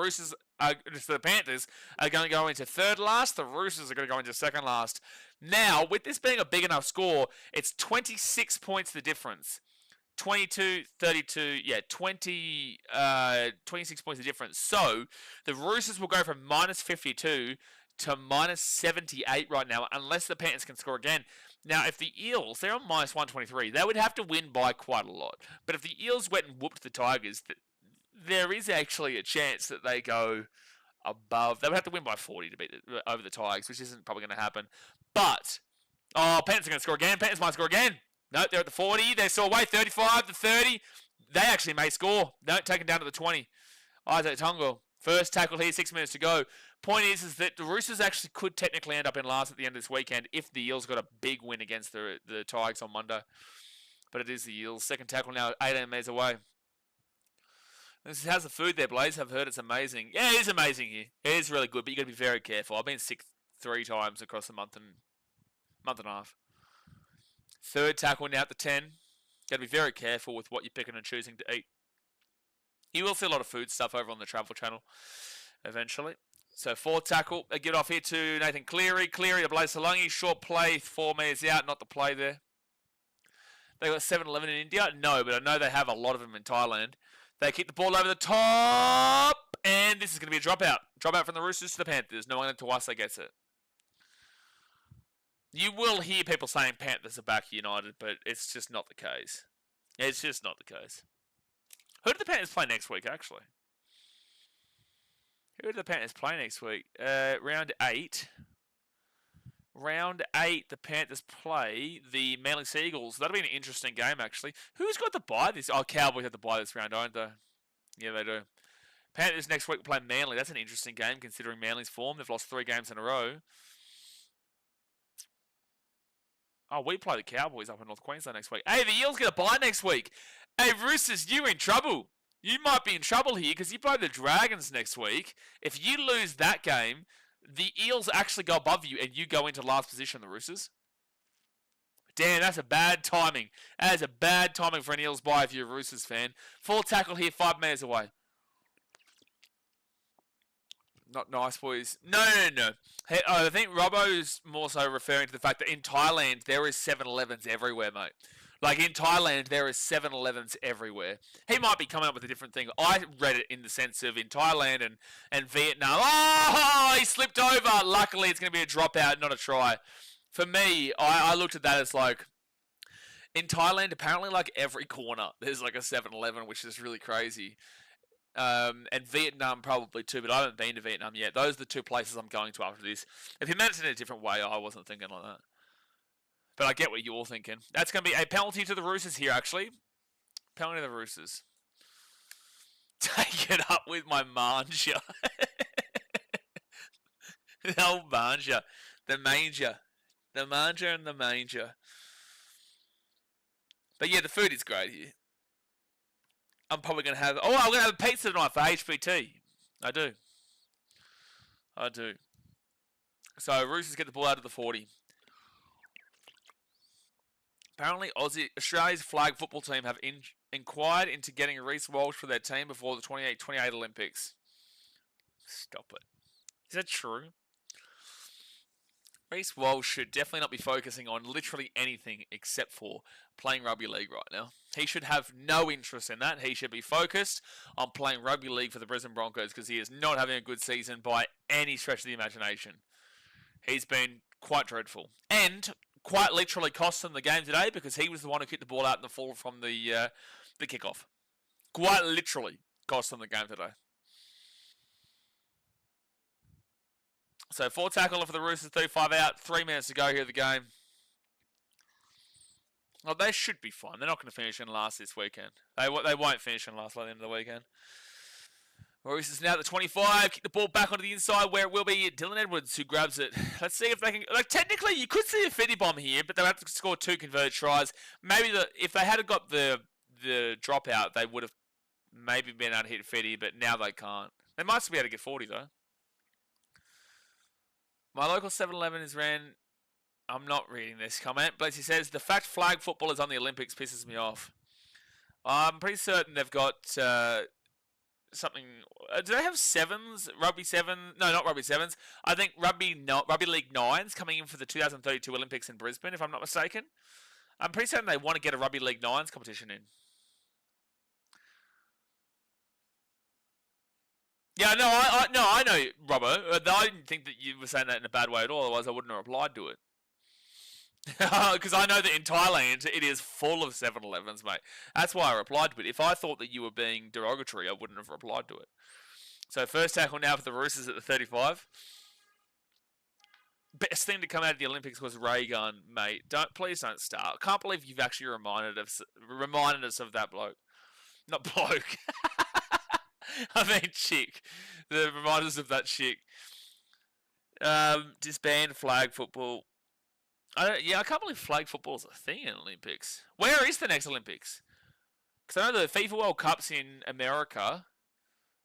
Panthers are going to go into third last. The Roosters are going to go into second last. Now, with this being a big enough score, it's 26 points the difference. 22, 32, yeah, 26 points the difference. So, the Roosters will go from minus 52 to minus 78 right now, unless the Panthers can score again. Now, if the Eels, they're on minus 123, they would have to win by quite a lot. But if the Eels went and whooped the Tigers, there is actually a chance that they go above. They would have to win by 40 to beat over the Tigers, which isn't probably going to happen. But, Panthers are going to score again. Panthers might score again. No, they're at the 40. They saw away 35-30. They actually may score. Don't take them down to the 20. Isaac Tongo, first tackle here, 6 minutes to go. Point is that the Roosters actually could technically end up in last at the end of this weekend if the Eels got a big win against the Tigers on Monday. But it is the Eels. Second tackle now, 18 metres away. How's the food there, Blaze? I've heard it's amazing. Yeah, it is amazing here. It is really good, but you've got to be very careful. I've been sick 3 times across a month and a half. Third tackle now at the 10. Got to be very careful with what you're picking and choosing to eat. You will see a lot of food stuff over on the Travel Channel eventually. So fourth tackle, a get off here to Nathan Cleary. Cleary to Blaze Salungi. Short play, 4 metres out, not the play there. They got 7-11 in India? No, but I know they have a lot of them in Thailand. They kick the ball over the top, and this is going to be a dropout. Dropout from the Roosters to the Panthers. No one to us that gets it. You will hear people saying Panthers are back United, but it's just not the case. It's just not the case. Who do the Panthers play next week, actually? Who do the Panthers play next week? Round 8. Round 8, the Panthers play the Manly Seagulls. That'll be an interesting game, actually. Who's got the bye this? Oh, Cowboys have the bye this round, don't they? Yeah, they do. Panthers next week play Manly. That's an interesting game considering Manly's form. They've lost 3 games in a row. Oh, we play the Cowboys up in North Queensland next week. Hey, the Eels get a bye next week. Hey, Roosters, you in trouble. You might be in trouble here because you play the Dragons next week. If you lose that game, the Eels actually go above you and you go into last position, the Roosters. Damn, that's a bad timing. That is a bad timing for an Eels bye if you're a Roosters fan. Full tackle here, 5 metres away. Not nice, boys. No. Hey, I think Robbo's more so referring to the fact that in Thailand, there is 7-Elevens everywhere, mate. Like, in Thailand, there is 7-Elevens everywhere. He might be coming up with a different thing. I read it in the sense of in Thailand and Vietnam. Oh, he slipped over. Luckily, it's going to be a dropout, not a try. For me, I looked at that as like, in Thailand, apparently, like, every corner, there's like a 7-Eleven, which is really crazy. And Vietnam probably too, but I haven't been to Vietnam yet. Those are the 2 places I'm going to after this. If you meant it in a different way, I wasn't thinking like that. But I get what you're thinking. That's going to be a penalty to the Roosters here, actually. Penalty to the Roosters. Take it up with my manja. The old manja. The manger. The manja and the manger. But yeah, the food is great here. I'm probably going to have... Oh, I'm going to have a pizza tonight for HPT. I do. So, Roosters get the ball out of the 40. Apparently, Australia's flag football team have inquired into getting Reece Walsh for their team before the 28 Olympics. Stop it. Is that true? Reece Walsh should definitely not be focusing on literally anything except for playing rugby league right now. He should have no interest in that. He should be focused on playing rugby league for the Brisbane Broncos because he is not having a good season by any stretch of the imagination. He's been quite dreadful. And quite literally cost them the game today because he was the one who kicked the ball out in the fall from the kickoff. Quite literally cost them the game today. So 4 tackle for the Roosters, 35 out, 3 minutes to go here of the game. Well, they should be fine. They're not going to finish in last this weekend. They won't finish in last by the end of the weekend. Roosters now at the 25, kick the ball back onto the inside where it will be Dylan Edwards who grabs it. Let's see if they can... Like, technically, you could see a 50 bomb here, but they'll have to score 2 converted tries. Maybe if they had got the dropout, they would have maybe been able to hit 50, but now they can't. They might still be able to get 40, though. My local 7-Eleven is ran... I'm not reading this comment. Blazey says, the fact flag football is on the Olympics pisses me off. I'm pretty certain they've got something... do they have 7s? Rugby 7? No, not Rugby 7s. I think Rugby League 9s coming in for the 2032 Olympics in Brisbane, if I'm not mistaken. I'm pretty certain they want to get a Rugby League 9s competition in. Yeah, no, I know, Robbo. I didn't think that you were saying that in a bad way at all. Otherwise, I wouldn't have replied to it. Because I know that in Thailand, it is full of 7-Elevens, mate. That's why I replied to it. If I thought that you were being derogatory, I wouldn't have replied to it. So, first tackle now for the Roosters at the 35. Best thing to come out of the Olympics was ray gun, mate. Please don't start. Can't believe you've actually reminded us of that bloke. Not bloke. I mean, chick. The reminders of that chick. Disband flag football. I can't believe flag football is a thing in Olympics. Where is the next Olympics? Because I know the FIFA World Cup's in America.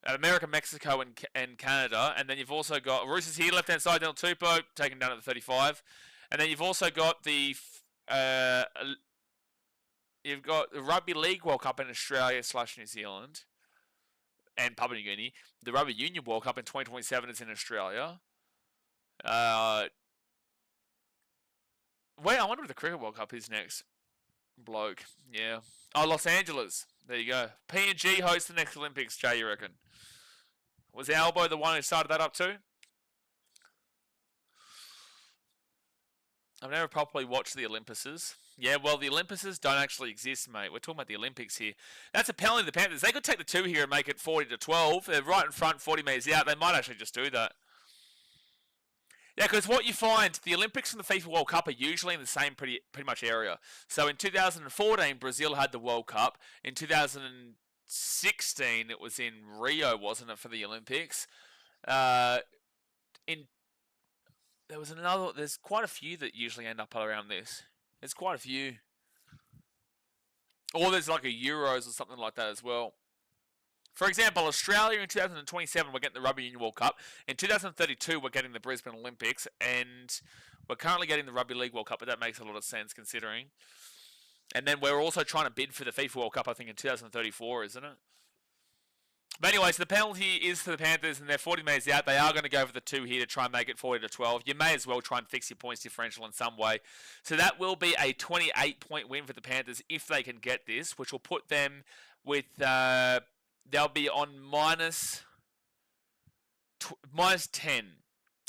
America, Mexico, and Canada. And then you've also got Roosters here, left-hand side, Del Tupou, taken down at the 35. And then you've also got the Rugby League World Cup in Australia / New Zealand. And Papua New Guinea. The Rugby Union World Cup in 2027 is in Australia. Wait, I wonder if the Cricket World Cup is next. Bloke. Yeah. Oh, Los Angeles. There you go. PNG hosts the next Olympics, Jay, you reckon? Was Albo the one who started that up too? I've never properly watched the Olympics. Yeah, well, the Olympics don't actually exist, mate. We're talking about the Olympics here. That's a penalty to the Panthers. They could take the 2 here and make it 40-12. They're right in front, 40 metres out. They might actually just do that. Yeah, because what you find, the Olympics and the FIFA World Cup are usually in the same pretty much area. So in 2014, Brazil had the World Cup. In 2000, 16, it was in Rio, wasn't it, for the Olympics? In There was another. There's quite a few that usually end up around this. There's quite a few. Or there's like a Euros or something like that as well. For example, Australia in 2027, we're getting the Rugby Union World Cup. In 2032, we're getting the Brisbane Olympics. And we're currently getting the Rugby League World Cup, but that makes a lot of sense considering. And then we're also trying to bid for the FIFA World Cup, I think, in 2034, isn't it? But anyway, so the penalty is for the Panthers, and they're 40 metres out. They are going to go for the 2 here to try and make it 40-12. You may as well try and fix your points differential in some way. So that will be a 28-point win for the Panthers if they can get this, which will put them with... they'll be on minus 10.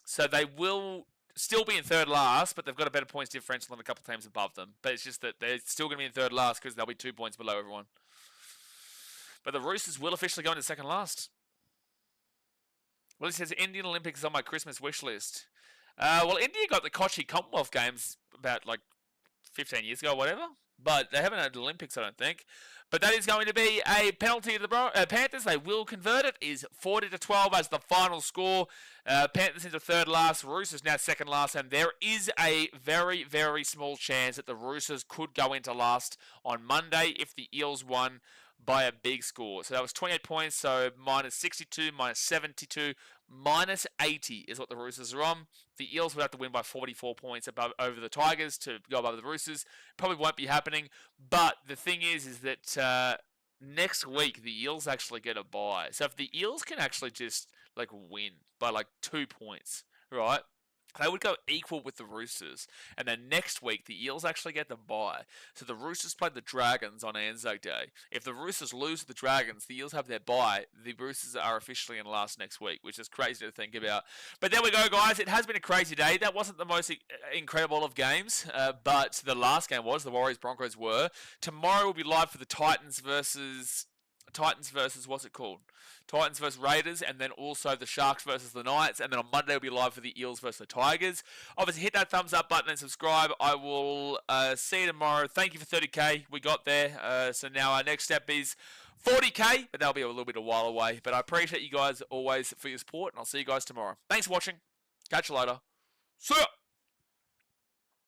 So they will still be in third last, but they've got a better points differential than a couple of teams above them. But it's just that they're still going to be in third last because they'll be 2 points below everyone. But the Roosters will officially go into second last. Well, he says Indian Olympics is on my Christmas wish list. Well, India got the Kochi Commonwealth Games about like 15 years ago or whatever. But they haven't had the Olympics, I don't think. But that is going to be a penalty to the Panthers. They will convert it. Is 40-12 as the final score. Panthers into third last. Roosters now second last. And there is a very, very small chance that the Roosters could go into last on Monday if the Eels won by a big score. So that was 28 points. So minus 62, minus 72, minus 80 is what the Roosters are on. The Eels would have to win by 44 points over the Tigers to go above the Roosters. Probably won't be happening. But the thing is that next week the Eels actually get a bye. So if the Eels can actually just like win by like 2 points, right? They would go equal with the Roosters. And then next week, the Eels actually get the bye. So the Roosters play the Dragons on Anzac Day. If the Roosters lose to the Dragons, the Eels have their bye. The Roosters are officially in last next week, which is crazy to think about. But there we go, guys. It has been a crazy day. That wasn't the most incredible of games, but the last game was. The Warriors-Broncos were. Tomorrow will be live for the Titans versus what's it called? Titans versus Raiders, and then also the Sharks versus the Knights, and then on Monday we'll be live for the Eels versus the Tigers. Obviously, hit that thumbs up button and subscribe. I will see you tomorrow. Thank you for 30k. We got there. So now our next step is 40k, but that'll be a little bit a while away. But I appreciate you guys always for your support, and I'll see you guys tomorrow. Thanks for watching. Catch you later. See ya!